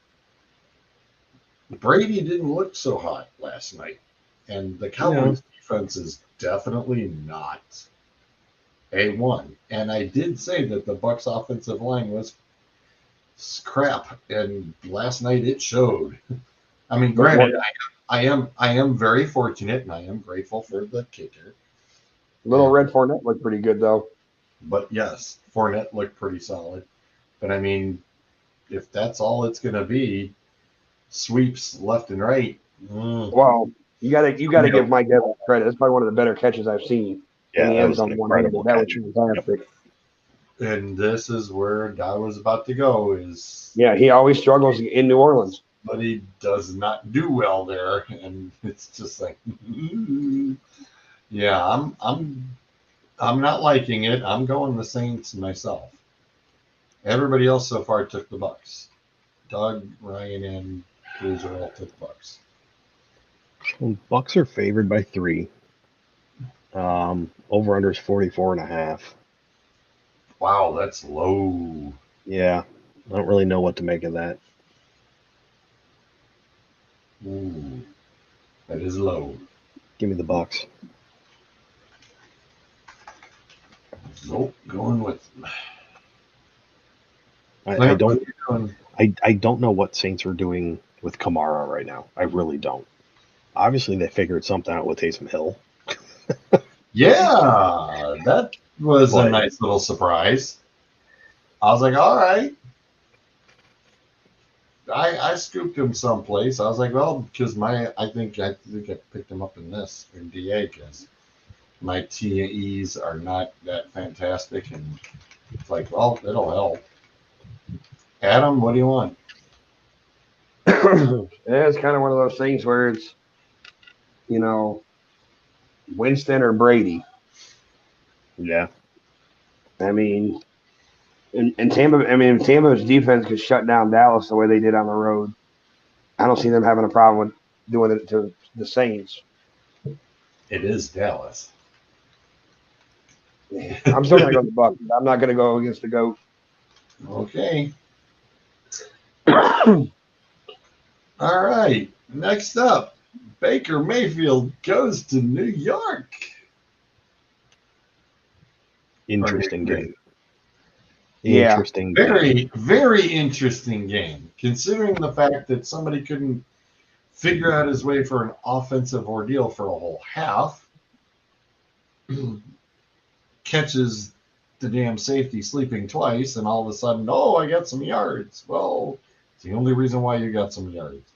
Brady didn't look so hot last night, and the Cowboys' defense is definitely not A1. And I did say that the Bucks' offensive line was crap, and last night it showed. I mean, granted, I am very fortunate, and I am grateful for the kicker. Little Red Fournette looked pretty good, though. But yes, Fournette looked pretty solid. But I mean, if that's all it's going to be, sweeps left and right. Well, you got to give Mike Evans credit. That's probably one of the better catches I've seen in the end zone. Incredible That was catch. fantastic. And this is where I was about to go. Yeah, he always struggles in New Orleans. But he does not do well there, and it's just like, yeah, I'm not liking it. I'm going the Saints myself. Everybody else so far took the Bucks. Doug, Ryan, and Bruiser all took Bucks. Well, Bucks are favored by 3. Over under is 44.5. Wow, that's low. Yeah, I don't really know what to make of that. Ooh, that is low. Give me the Bucks. Nope, going with them. I don't know what Saints are doing with Kamara right now. I really don't. Obviously, they figured something out with Taysom Hill. Yeah, that was a nice little surprise. I was like, all right. I scooped him someplace. I was like, well, because I think I picked him up in DA because my TEs are not that fantastic, and it's like, well, it'll help. Adam, what do you want? It's kind of one of those things where it's, Winston or Brady. Yeah. I mean, and Tampa. I mean, if Tampa's defense could shut down Dallas the way they did on the road, I don't see them having a problem with doing it to the Saints. It is Dallas. I'm still gonna go with the Bucs. I'm not gonna go against the GOAT. Okay. All right. Next up, Baker Mayfield goes to New York. Interesting game. Yeah. Interesting game. Very, very interesting game, considering the fact that somebody couldn't figure out his way for an offensive ordeal for a whole half. Catches the damn safety sleeping twice, and all of a sudden, oh, I got some yards. Well, it's the only reason why you got some yards.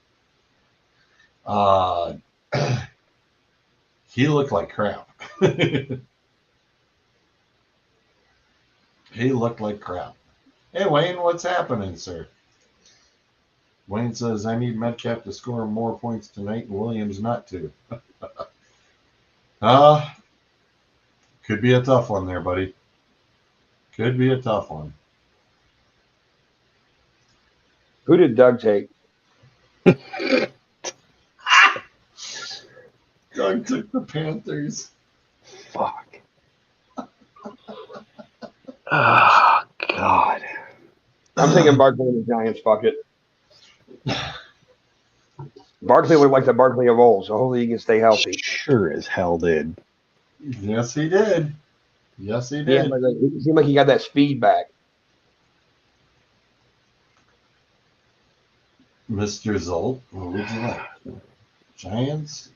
He looked like crap. He looked like crap. Hey, Wayne, what's happening, sir? Wayne says, I need Metcalf to score more points tonight and Williams not to. Could be a tough one there, buddy. Could be a tough one. Who did Doug take? Doug took the Panthers. Fuck. Oh, God. I'm thinking Barkley and the Giants. Fuck it. Barkley looked like the Barkley of old, so hopefully he can stay healthy. Sure as hell did. Yes, he did. Yes, he Yeah, did. it seemed like he got that speed back. Mr. Zolt, what would you like? Giants?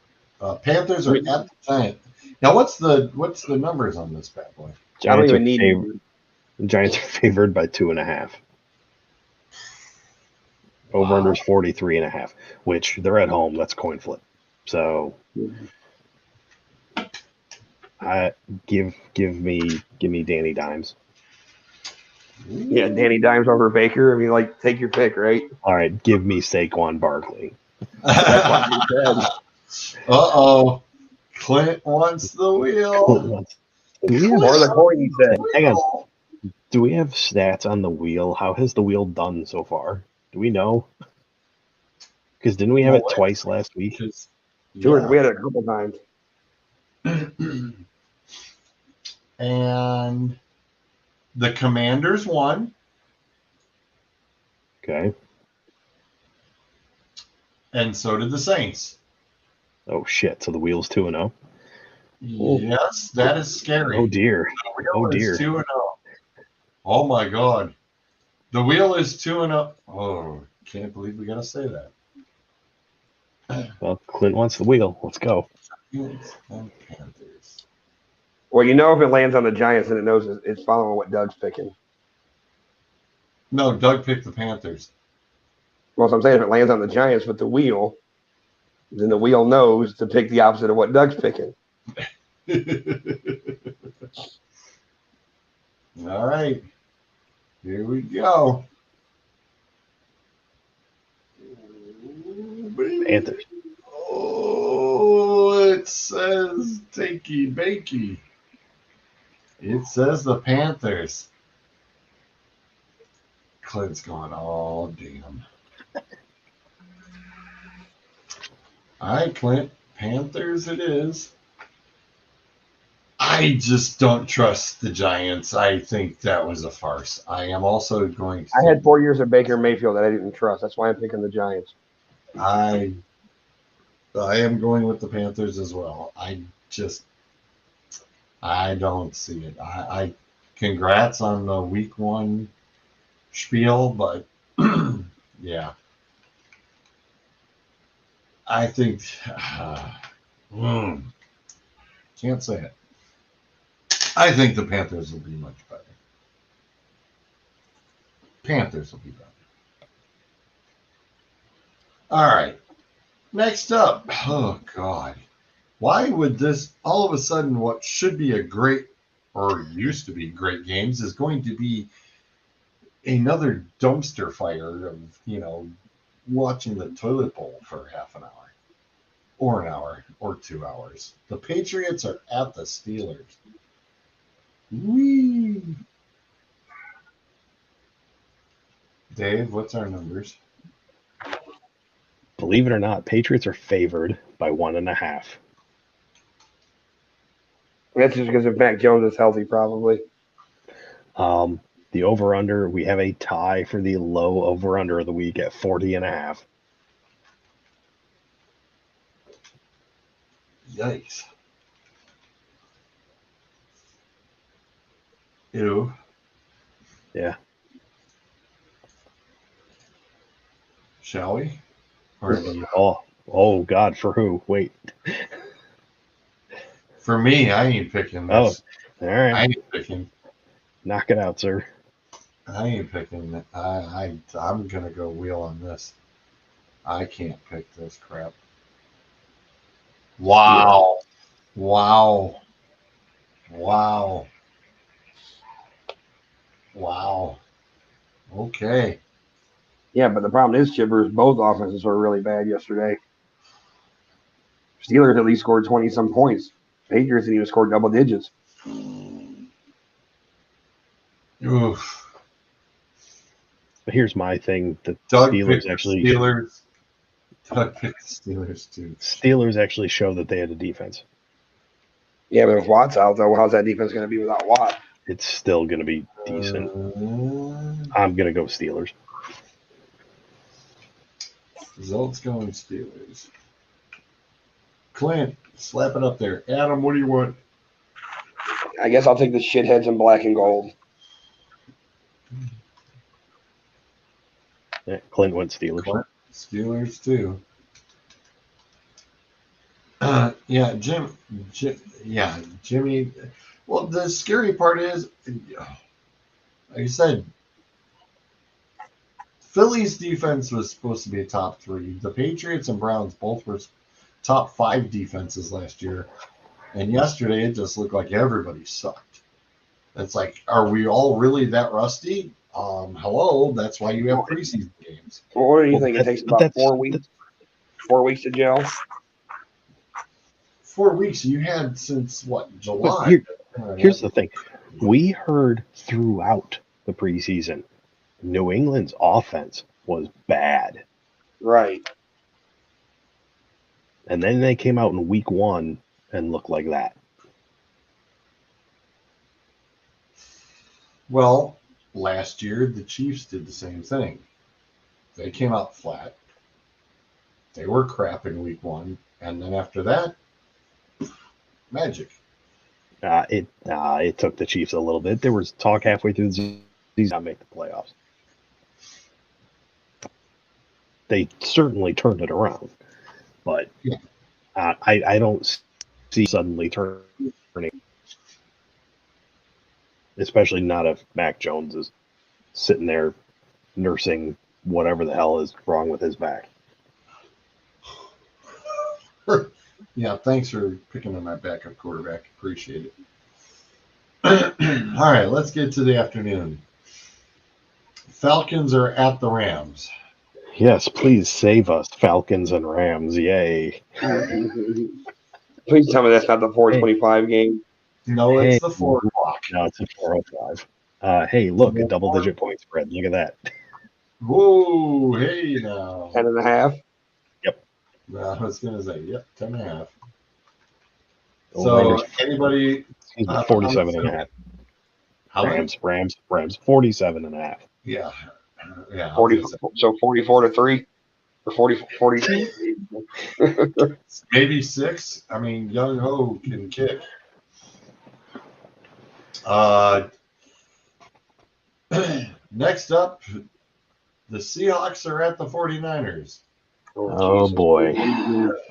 Panthers are at the Giants. Now, what's the numbers on this bad boy? I don't Giants even are need favored. Giants are favored by 2.5. Over under is 43.5, which they're at home. That's coin flip. So I give me Danny Dimes. Yeah, Danny Dimes over Baker. I mean, like, take your pick, right? All right, give me Saquon Barkley. That's what he said. Uh-oh. Clint wants the wheel. Do we have, Or the coin, he said. hang on. Do we have stats on the wheel? How has the wheel done so far? Do we know? Because didn't we have it twice last week? Sure, we had it a couple times. And the Commanders won. Okay. And so did the Saints. Oh shit! So the wheel's 2-0. Yes, that is scary. Oh dear. The wheel Oh dear. is 2-0. Oh my God. The wheel is 2-0. Oh, can't believe we got to say that. Well, Clint wants the wheel. Let's go. Giants and Panthers. Well, if it lands on the Giants, then it knows it's following what Doug's picking. No, Doug picked the Panthers. Well, so I'm saying if it lands on the Giants with the wheel, then the wheel knows to pick the opposite of what Doug's picking. All right. Here we go. Panthers. Oh, it says takey bakey. It says the Panthers. Clint's going, oh, damn. All right, Clint. Panthers it is. I just don't trust the Giants. I think that was a farce. I am also going to. I had 4 years of Baker Mayfield that I didn't trust. That's why I'm picking the Giants. I am going with the Panthers as well. I don't see it. I congrats on the week 1 spiel, but yeah. I think can't say it. I think the Panthers will be much better. Panthers will be better. All right. Next up. Oh, God. Why would this all of a sudden what should be a great or used to be great games is going to be another dumpster fire of, watching the toilet bowl for half an hour or an hour or 2 hours. The Patriots are at the Steelers. Whee! Dave, what's our numbers? Believe it or not, Patriots are favored by 1.5. That's just because if Mac Jones is healthy, probably. The over-under, we have a tie for the low over-under of the week at 40.5. Yikes. Ew. Yeah. Shall we? Or Oh, God, for who? Wait. for me, I ain't picking Oh, this. all right. I ain't picking. Knock it out, sir. I ain't picking it. I'm gonna go wheel on this. I can't pick this crap. Wow. Wow. Wow. Wow. Okay. Yeah, but the problem is, Chippers, both offenses were really bad yesterday. Steelers at least scored 20-some points. Patriots didn't even score double digits. Oof. But here's my thing: the Doug Steelers picked actually the Steelers. Doug picked the Steelers too. Steelers actually show that they had a defense. Yeah, but if Watt's out, though, how's that defense going to be without Watt? It's still going to be decent. I'm going to go Steelers. Results going Steelers. Clint, slap it up there. Adam, what do you want? I guess I'll take the shitheads in black and gold. Yeah, Clint went Steelers. Clint, Steelers too. Yeah, Jimmy. Well, the scary part is, like I said, Philly's defense was supposed to be a top 3. The Patriots and Browns both were top 5 defenses last year, and yesterday it just looked like everybody sucked. It's like, are we all really that rusty? Hello, that's why you have preseason games. Well, what do you think? It takes about 4 weeks. 4 weeks to gel. 4 weeks you had since what, July? Here's the thing: we heard throughout the preseason, New England's offense was bad, Right. and then they came out in week 1 and looked like that. Well, last year the Chiefs did the same thing. They came out flat. They were crap in week 1, and then after that, magic. It took the Chiefs a little bit. There was talk halfway through the season not make the playoffs. They certainly turned it around, but Yeah. I don't see suddenly turning, especially not if Mac Jones is sitting there nursing whatever the hell is wrong with his back. Yeah, thanks for picking on my backup quarterback. Appreciate it. All right, let's get to the afternoon. Falcons are at the Rams. Yes, please save us, Falcons and Rams. Yay. Please tell me that's not the 425 game. No, it's the 4 o'clock. No, it's a 4:05. Hey, look, a double-digit point spread. Look at that. Whoa, hey now. 10.5. Yep. No, I was going to say, yep, 10.5. Oh, So, anybody? 47.5. How much? Rams, 47.5. Yeah. Yeah. 40, so 44-3 or 42. Maybe 6. I mean, Young Ho can kick. Next up, the Seahawks are at the 49ers. Oh boy.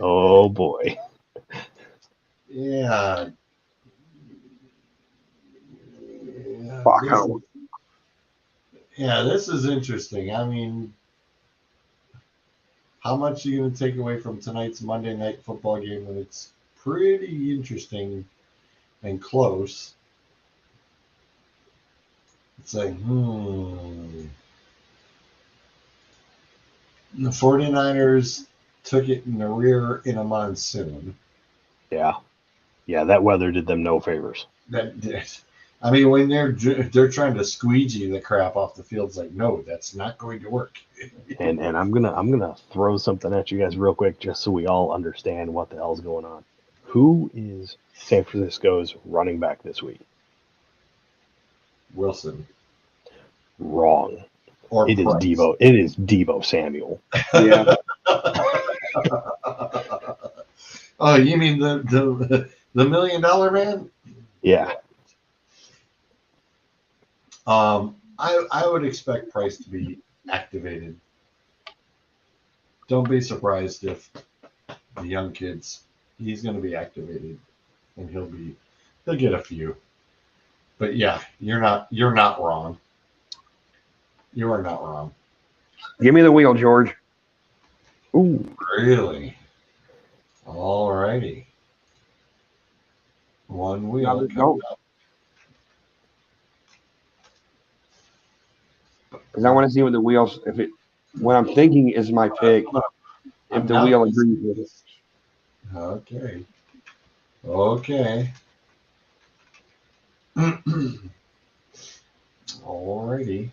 Oh boy. Yeah. Fuck home. Yeah, this is interesting. I mean, how much are you going to take away from tonight's Monday night football game when it's pretty interesting and close? It's like, The 49ers took it in the rear in a monsoon. Yeah. Yeah, that weather did them no favors. I mean, when they're trying to squeegee the crap off the field, it's like, no, that's not going to work. And I'm gonna throw something at you guys real quick just so we all understand what the hell's going on. Who is San Francisco's running back this week? Wilson. Wrong. Or It is Price. Debo. It is Debo Samuel. Yeah. Oh, you mean the $1 million man? Yeah. I would expect Price to be activated. Don't be surprised if the young kids, he's going to be activated, and he'll get a few. But yeah, you're not wrong. You are not wrong. Give me the wheel, George. Ooh. Really? All righty. One wheel No, comes up. Because I want to see what the wheels. What I'm thinking is my pick. If the wheel agrees with it. Okay. Okay. Alrighty.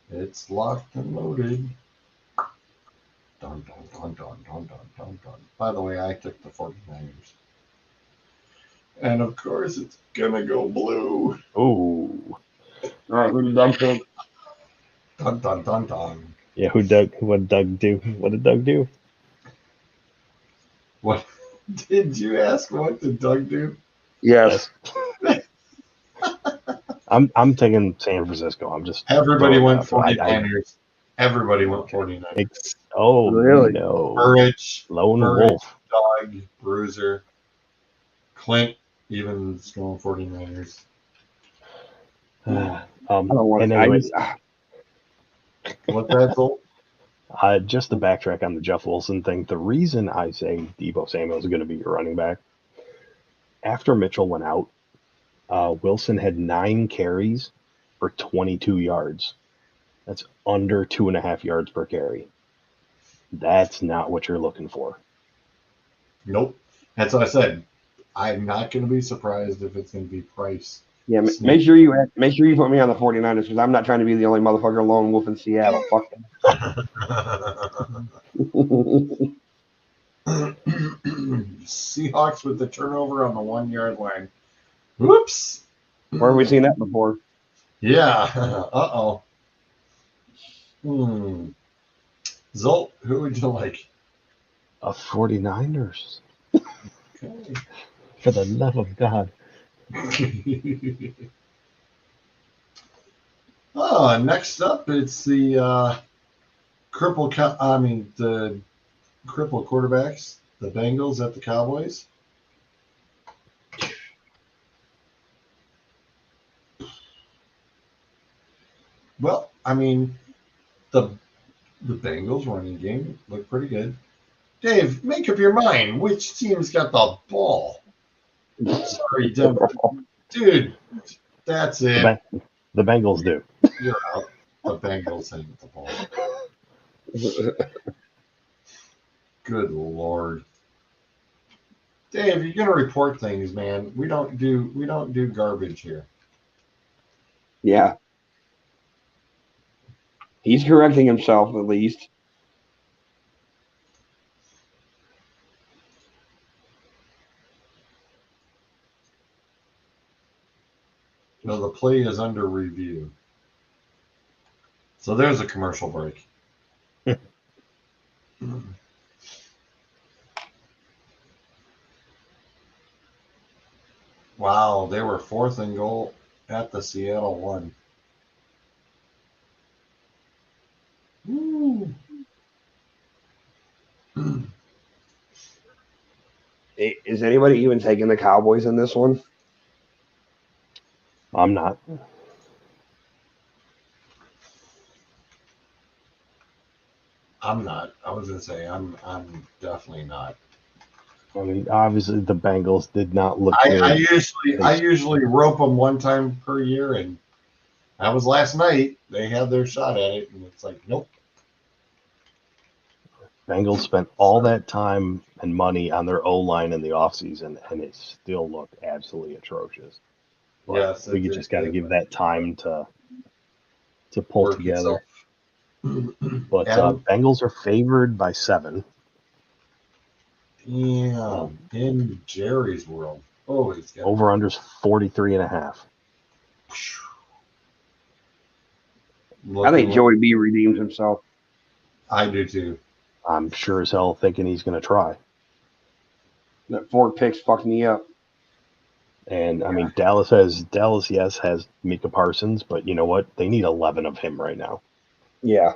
It's locked and loaded. Dun, dun, dun, dun, dun, dun, dun, dun. By the way, I took the 49ers. And of course, it's going to go blue. Ooh. All right, who did Doug pick? Dun, dun, dun, dun. Yeah. What did Doug do? What did Doug do? What did you ask? What did Doug do? Yes. I'm taking San Francisco. I'm just Everybody went throwing it out there. 49ers. Everybody went 49ers. Oh, Really? no. Burridge, Lone Burridge, Wolf. Dog, Bruiser, Clint, even is going 49ers. I don't want And to. anyways, What's that, Zolt? just to backtrack on the Jeff Wilson thing, the reason I say Debo Samuel is going to be your running back, after Mitchell went out, Wilson had 9 carries for 22 yards. That's under 2.5 yards per carry. That's not what you're looking for. Nope. That's what I said. I'm not going to be surprised if it's going to be Price. Yeah, make sure you put me on the 49ers because I'm not trying to be the only motherfucker lone wolf in Seattle. Fuck them. Seahawks with the turnover on the 1 yard line. Whoops. Where have we seen that before? Yeah. Uh-oh. Zolt, who would you like? 49ers. Okay. For the love of God. Next up, it's the the crippled quarterbacks, the Bengals at the Cowboys. Well, I mean, the Bengals running game looked pretty good. Dave, make up your mind. Which team's got the ball? Sorry, Denver. Dude, that's it. The Bengals do. You're out. The Bengals have the ball. Good Lord. Dave, you're gonna report things, man. We don't do garbage here. Yeah. He's correcting himself at least. No, the play is under review. So there's a commercial break. Wow, they were 4th and goal at the Seattle 1. Woo. Is anybody even taking the Cowboys in this one? I'm not. I'm not. I was gonna say I'm definitely not. I mean, obviously the Bengals did not look I good. usually rope them one time per year, and that was last night. They had their shot at it, and it's like, nope. Bengals spent all that time and money on their O line in the offseason, and it still looked absolutely atrocious. But Yes, we just got to give that time to pull work together. itself. But Adam, Bengals are favored by 7. yeah, in Jerry's world. Oh, he's got Over unders 43.5. I think Joey B redeems himself. I do too. I'm sure as hell thinking he's going to try. That 4 picks fucked me up. And I mean, Dallas, yes, has Micah Parsons, but you know what? They need 11 of him right now. Yeah.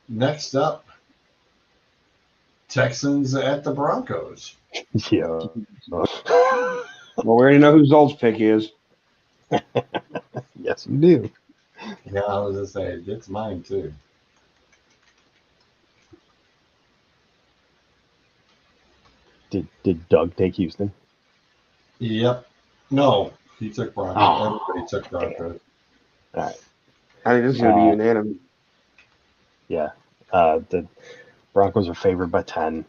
Next up, Texans at the Broncos. Yeah. Well, we already know who Zolt's pick is. Yes, you do. Yeah, I was gonna say it's mine too. Did Doug take Houston? Yep. No, he took Broncos. Oh, Everybody took Broncos. All right. I think this is going to be unanimous. Yeah. The Broncos are favored by 10.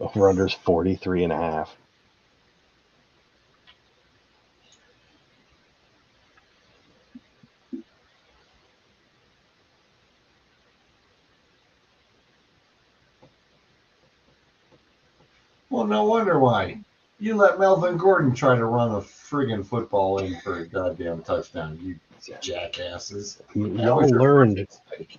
Over unders 43.5. Well, no wonder why. You let Melvin Gordon try to run a friggin' football in for a goddamn touchdown, you jackasses. That was Y'all your learned. first mistake.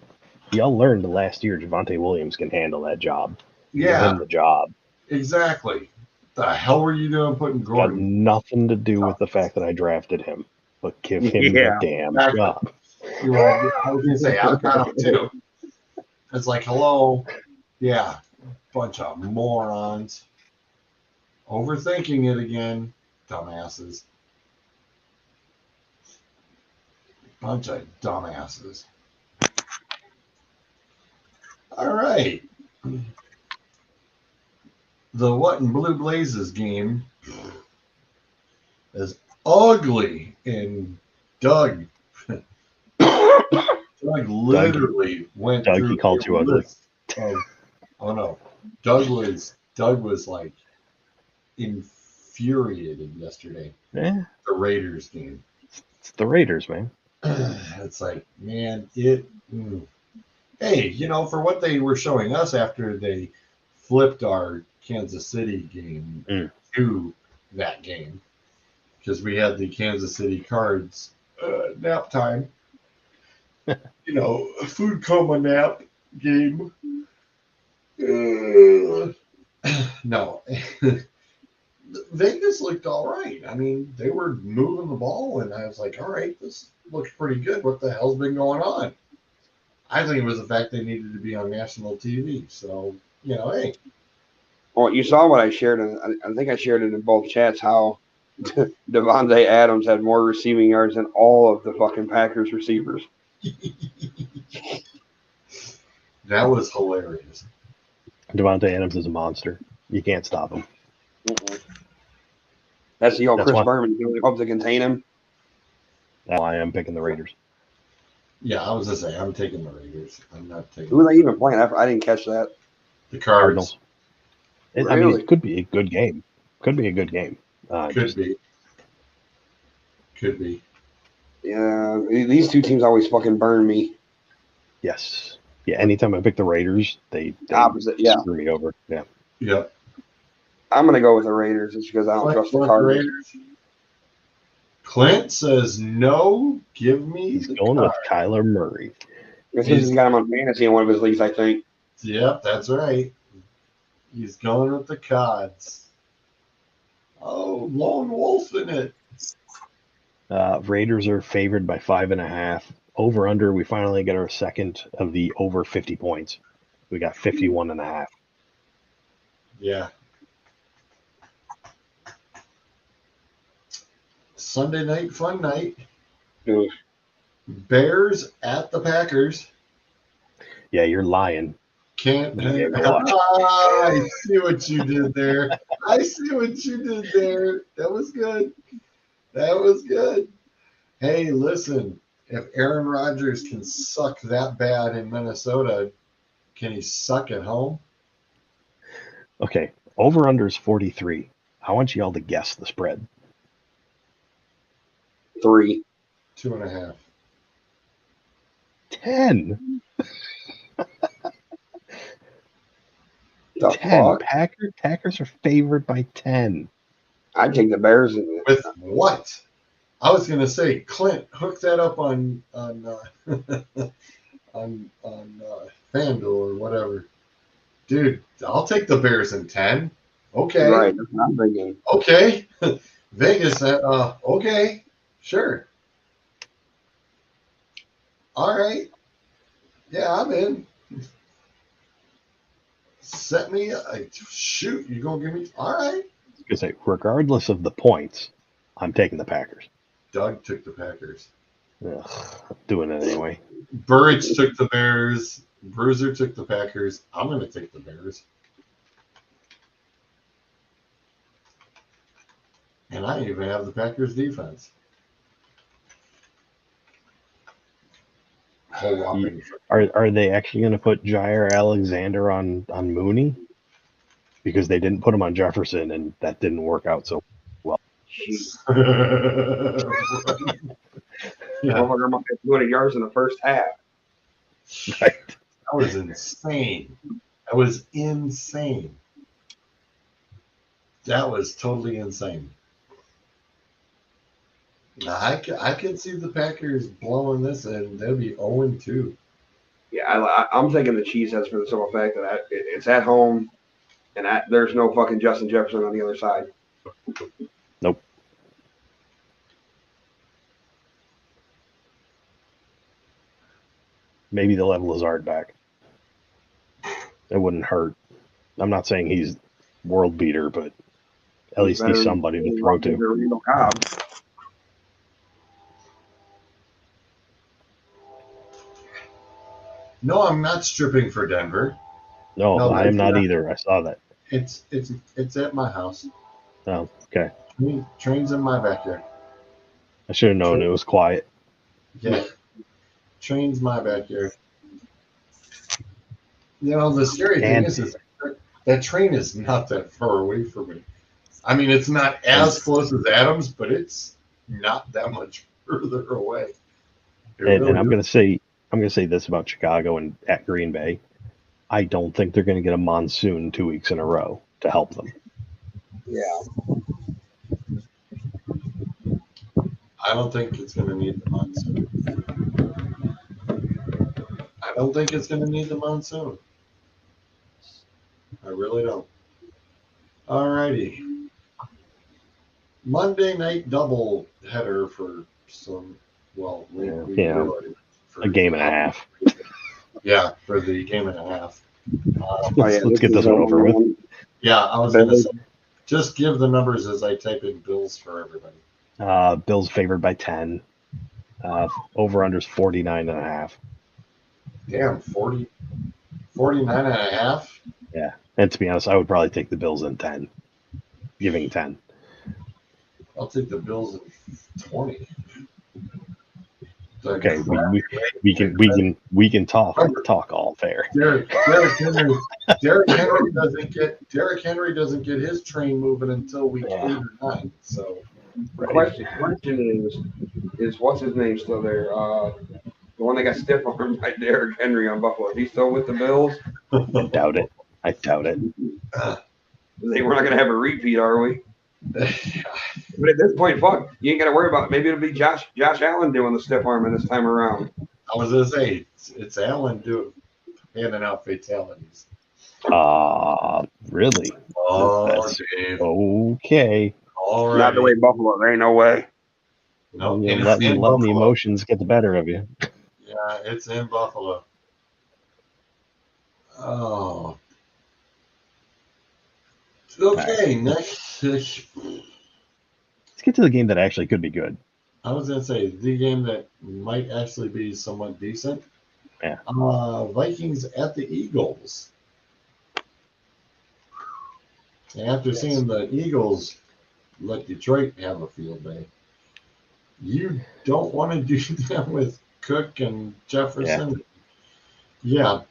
Y'all learned last year Javonte Williams can handle that job. Give Yeah, him the job. exactly. The hell were you doing putting Got Gordon? nothing to do with the fact that I drafted him, but give him Yeah, the damn exactly. job. I was gonna say I've got him too. It's like, hello, yeah, bunch of morons, overthinking it again, dumbasses, bunch of dumbasses. All right, the What in Blue Blazes game is ugly, and Doug literally went Doug, through he called a you ugly. list of, oh no, Doug was like infuriated yesterday. Yeah, The Raiders game. it's the Raiders, man. It's like, man, hey, for what they were showing us after they flipped our Kansas City game to that game, because we had the Kansas City Cards nap time, food coma nap game. No. Vegas looked all right. I mean, they were moving the ball, and I was like, all right, this looks pretty good. What the hell's been going on? I think it was the fact they needed to be on national TV. So, hey. Well, you saw what I shared, I think I shared it in both chats, how Devontae Adams had more receiving yards than all of the fucking Packers receivers. That was hilarious. Devontae Adams is a monster. You can't stop him. That's the old That's Chris why- Berman. You really hope to contain him. That's why I am picking the Raiders. Yeah, I was going to say, I'm taking the Raiders. I'm not taking Who were they even playing? I didn't catch that. the Cards. Cardinals. I mean, it could be a good game. Could be a good game. Could be. Yeah, these two teams always fucking burn me. Yes. Yeah, anytime I pick the Raiders, they Opposite, yeah. screw me over. Yeah. Yep. I'm going to go with the Raiders just because I don't trust the Cardinals. Clint says no. Give me He's the going Cards. with Kyler Murray. Because he's got him on fantasy in one of his leagues, I think. Yep, that's right. He's going with the Cards. Oh, lone wolf in it. Raiders are favored by 5.5. Over under, we finally get our second of the over 50 points. We got 51.5. Yeah. Sunday night fun night. Ugh. Bears at the Packers. Yeah, you're lying. Can't. Yeah, go watch. I see what you did there. I see what you did there. That was good. That was good. Hey, listen. If Aaron Rodgers can suck that bad in Minnesota, can he suck at home? Okay, over under is 43. I want you all to guess the spread. 3. 2.5. 10. The 10. fuck? Packers are favored by 10. I'd take the Bears. With what? I was gonna say, Clint, hook that up on on FanDuel or whatever. Dude, I'll take the Bears in 10. Okay. Right. That's what I'm thinking. Okay. Vegas, okay. Sure. All right. Yeah, I'm in. Set me shoot, you gonna give me all right. Because regardless of the points, I'm taking the Packers. Doug took the Packers. Ugh, I'm doing it anyway. Burridge took the Bears. Bruiser took the Packers. I'm gonna take the Bears. And I even have the Packers defense. Whole whopping. Are they actually going to put Jair Alexander on Mooney? Because they didn't put him on Jefferson, and that didn't work out so well. Jeez. Yeah, Motherfucker might have 200 yards in the first half. Right. that was insane. That was insane. That was totally insane. Now, I can see the Packers blowing this, and they'll be 0-2. Yeah, I'm thinking the Chiefs has for the simple fact that it's at home, and there's no fucking Justin Jefferson on the other side. Nope. Maybe they'll have Lazard back. It wouldn't hurt. I'm not saying he's world beater, but at least he's somebody to throw to. Ncaaf. No, I'm not stripping for Denver. No, No, I am not that's- either. I saw that. It's at my house. Oh, okay. Train's in my backyard. I should have known it was quiet. Yeah. Train's my backyard. You know, the scary thing is that train is not that far away from me. I mean, it's not as close as Adams, but it's not that much further away. And I'm gonna say this about Chicago and at Green Bay. I don't think they're gonna get a monsoon 2 weeks in a row to help them. Yeah. I don't think it's going to need the monsoon. I don't think it's going to need the monsoon. I really don't. All righty. Monday night double header for some, well, a game and a half. Yeah, for the game and a half. Let's get this one over with. Yeah, I was going to say, just give the numbers as I type in bills for everybody. Bills favored by 10. Over under is 49.5. Damn, 49.5? Yeah. And to be honest, I would probably take the Bills in 10. Giving 10. I'll take the Bills in 20. Okay, we can talk all fair. Derrick Henry doesn't get his train moving until week 8 or 9. So the question is what's his name still there? The one that got stiff armed by Derrick Henry on Buffalo. Is he still with the Bills? I doubt it. We're not gonna have a repeat, are we? But at this point, fuck, you ain't got to worry about it. Maybe it'll be Josh Allen doing the stiff arming this time around. I was gonna say it's Allen handing out fatalities. Really? Oh, Dave. Okay. All right. Not the way Buffalo. There ain't no way. No, letting the emotions get the better of you. Yeah, it's in Buffalo. Oh. Okay, next. It's get to the game that actually could be good. I was gonna say the game that might actually be somewhat decent. Yeah. Vikings at the Eagles. And after seeing the Eagles let Detroit have a field day, you don't want to do that with Cook and Jefferson. Yeah,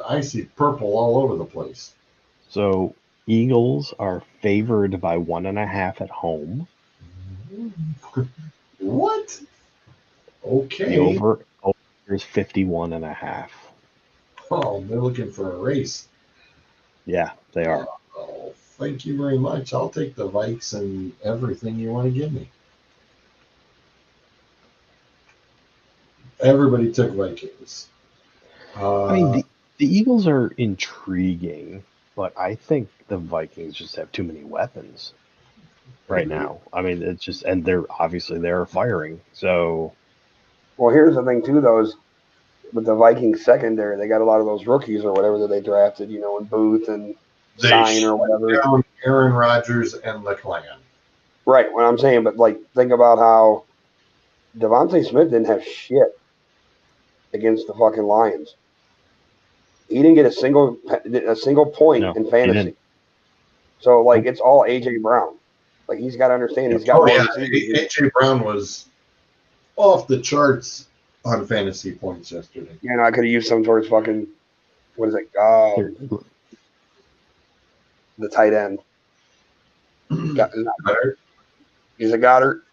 I see purple all over the place. So Eagles are favored by 1.5 at home. What? Okay. The over is 51.5. Oh, they're looking for a race. Yeah, they are. Oh, thank you very much. I'll take the Vikes and everything you want to give me. Everybody took Vikings. I mean, the Eagles are intriguing, but I think the Vikings just have too many weapons right now. I mean, it's just, and they're firing. So, Well, here's the thing too, though, is with the Vikings secondary, they got a lot of those rookies or whatever that they drafted, in Booth and Sign or whatever. Down Aaron Rodgers and the Clan. Right, what I'm saying, but like think about how Devontae Smith didn't have shit against the fucking Lions. He didn't get a single point no, in he fantasy. didn't. So like it's all AJ Brown. Like he's got to understand he's got more receivers. AJ Brown was off the charts on fantasy points yesterday. Yeah, I could have used some towards fucking what is it? The tight end. Goddard? He's a Goddard.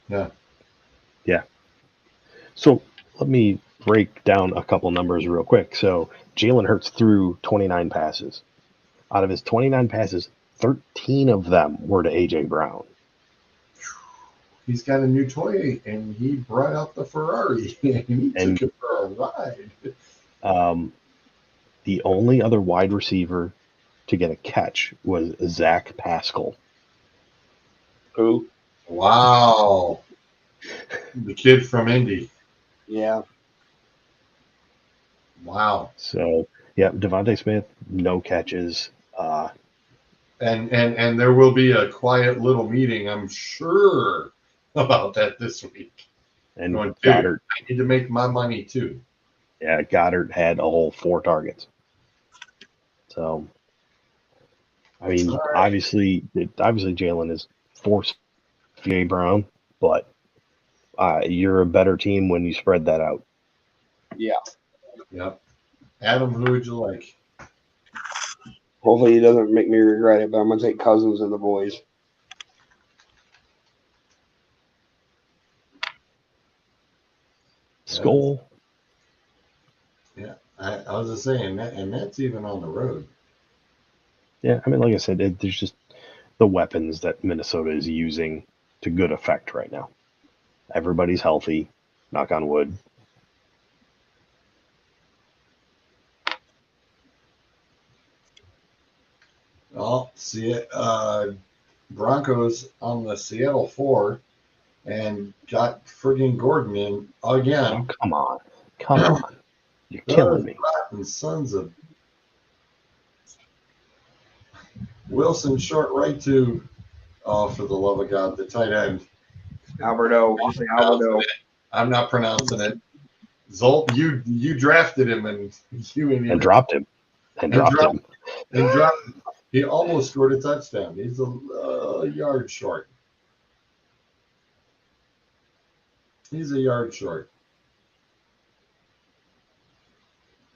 Yeah. Yeah. So let me break down a couple numbers real quick. So Jalen Hurts threw 29 passes. Out of his 29 passes, 13 of them were to AJ Brown. He's got a new toy, and he brought out the Ferrari, and he took it for a ride. The only other wide receiver to get a catch was Zach Pascal. Who? Wow. The kid from Indy. Yeah. Wow. So, yeah, Devontae Smith, no catches. And there will be a quiet little meeting, I'm sure, about that this week. And going, Goddard. I need to make my money too. Yeah, Goddard had a whole 4 targets. So, I mean, obviously Jalen is forced AJ Brown, but you're a better team when you spread that out. Yeah. Yep. Adam, who would you like? Hopefully he doesn't make me regret it, but I'm gonna take Cousins and the boys. Skull. Yeah, I was just saying that, and that's even on the road. Yeah, I mean, like I said, there's just the weapons that Minnesota is using to good effect right now. Everybody's healthy, knock on wood. Well, see it. Broncos on the Seattle 4 and got friggin' Gordon in again. Oh, come on. You're killing me. Rotten sons of Wilson short right to, oh, for the love of God, the tight end. Alberto. You say Alberto. I'm not pronouncing it. Zolt, you drafted him and dropped him. And dropped him. He almost scored a touchdown. He's a yard short. He's a yard short.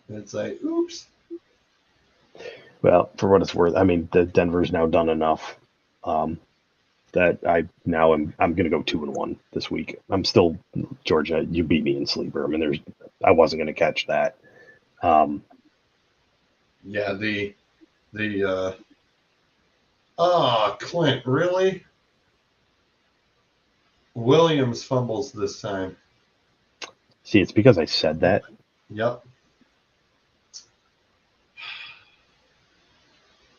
And it's like, oops. Well, for what it's worth, I mean, the Denver's now done enough that I'm going to go 2-1 this week. I'm still Georgia. You beat me in sleeper. I mean, I wasn't going to catch that. Yeah, Clint, really? Williams fumbles this time. See, it's because I said that. Yep.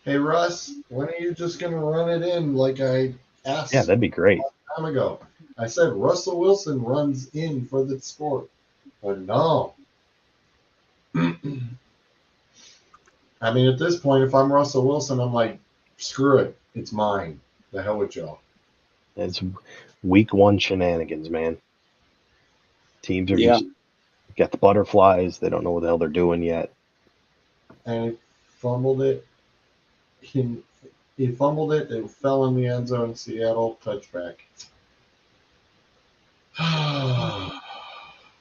Hey, Russ, when are you just going to run it in like I asked? Yeah, that'd be great. A long time ago. I said Russell Wilson runs in for the score. But no. I mean, at this point, if I'm Russell Wilson, I'm like, screw it. It's mine. The hell with y'all. It's week one shenanigans, man. Teams are Yeah. just got the butterflies. They don't know what the hell they're doing yet. And he fumbled it. He fumbled it. It fell in the end zone. Seattle touchback.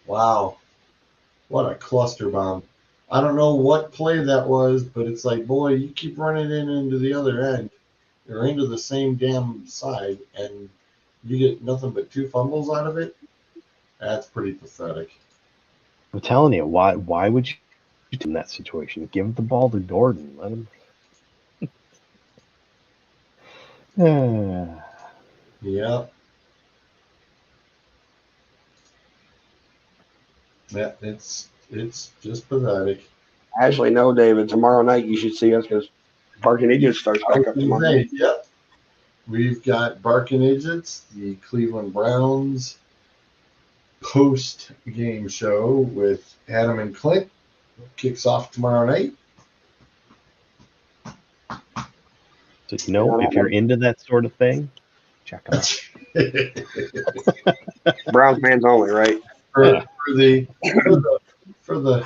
Wow. What a cluster bomb. I don't know what play that was, but it's like, boy, you keep running into the other end or into the same damn side, and you get nothing but 2 fumbles out of it. That's pretty pathetic. I'm telling you, why would you do in that situation? Give the ball to Gordon. Let him. Yeah. Yeah, it's just pathetic. Actually, no, David. Tomorrow night you should see us because Barking Idiots starts I was back up gonna tomorrow say, night. yep. We've got Barking Agents, the Cleveland Browns post-game show with Adam and Clint. Kicks off tomorrow night. So, if you're into that sort of thing, check them out. Browns fans only, right? for the for the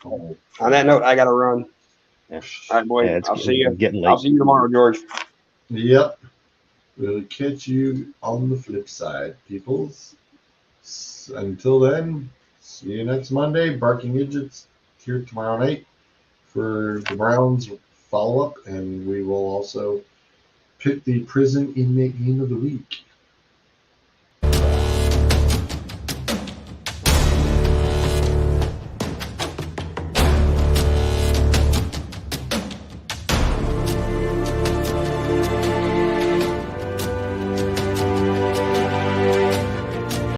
oh, On that note, I got to run. Yeah. All right, boy. Yeah, it's I'll see you. getting late. I'll see you tomorrow, George. yep. We'll catch you on the flip side, peoples. Until then, see you next Monday. Barking Idiots here tomorrow night for the Browns follow up, and we will also pick the prison inmate game of the week.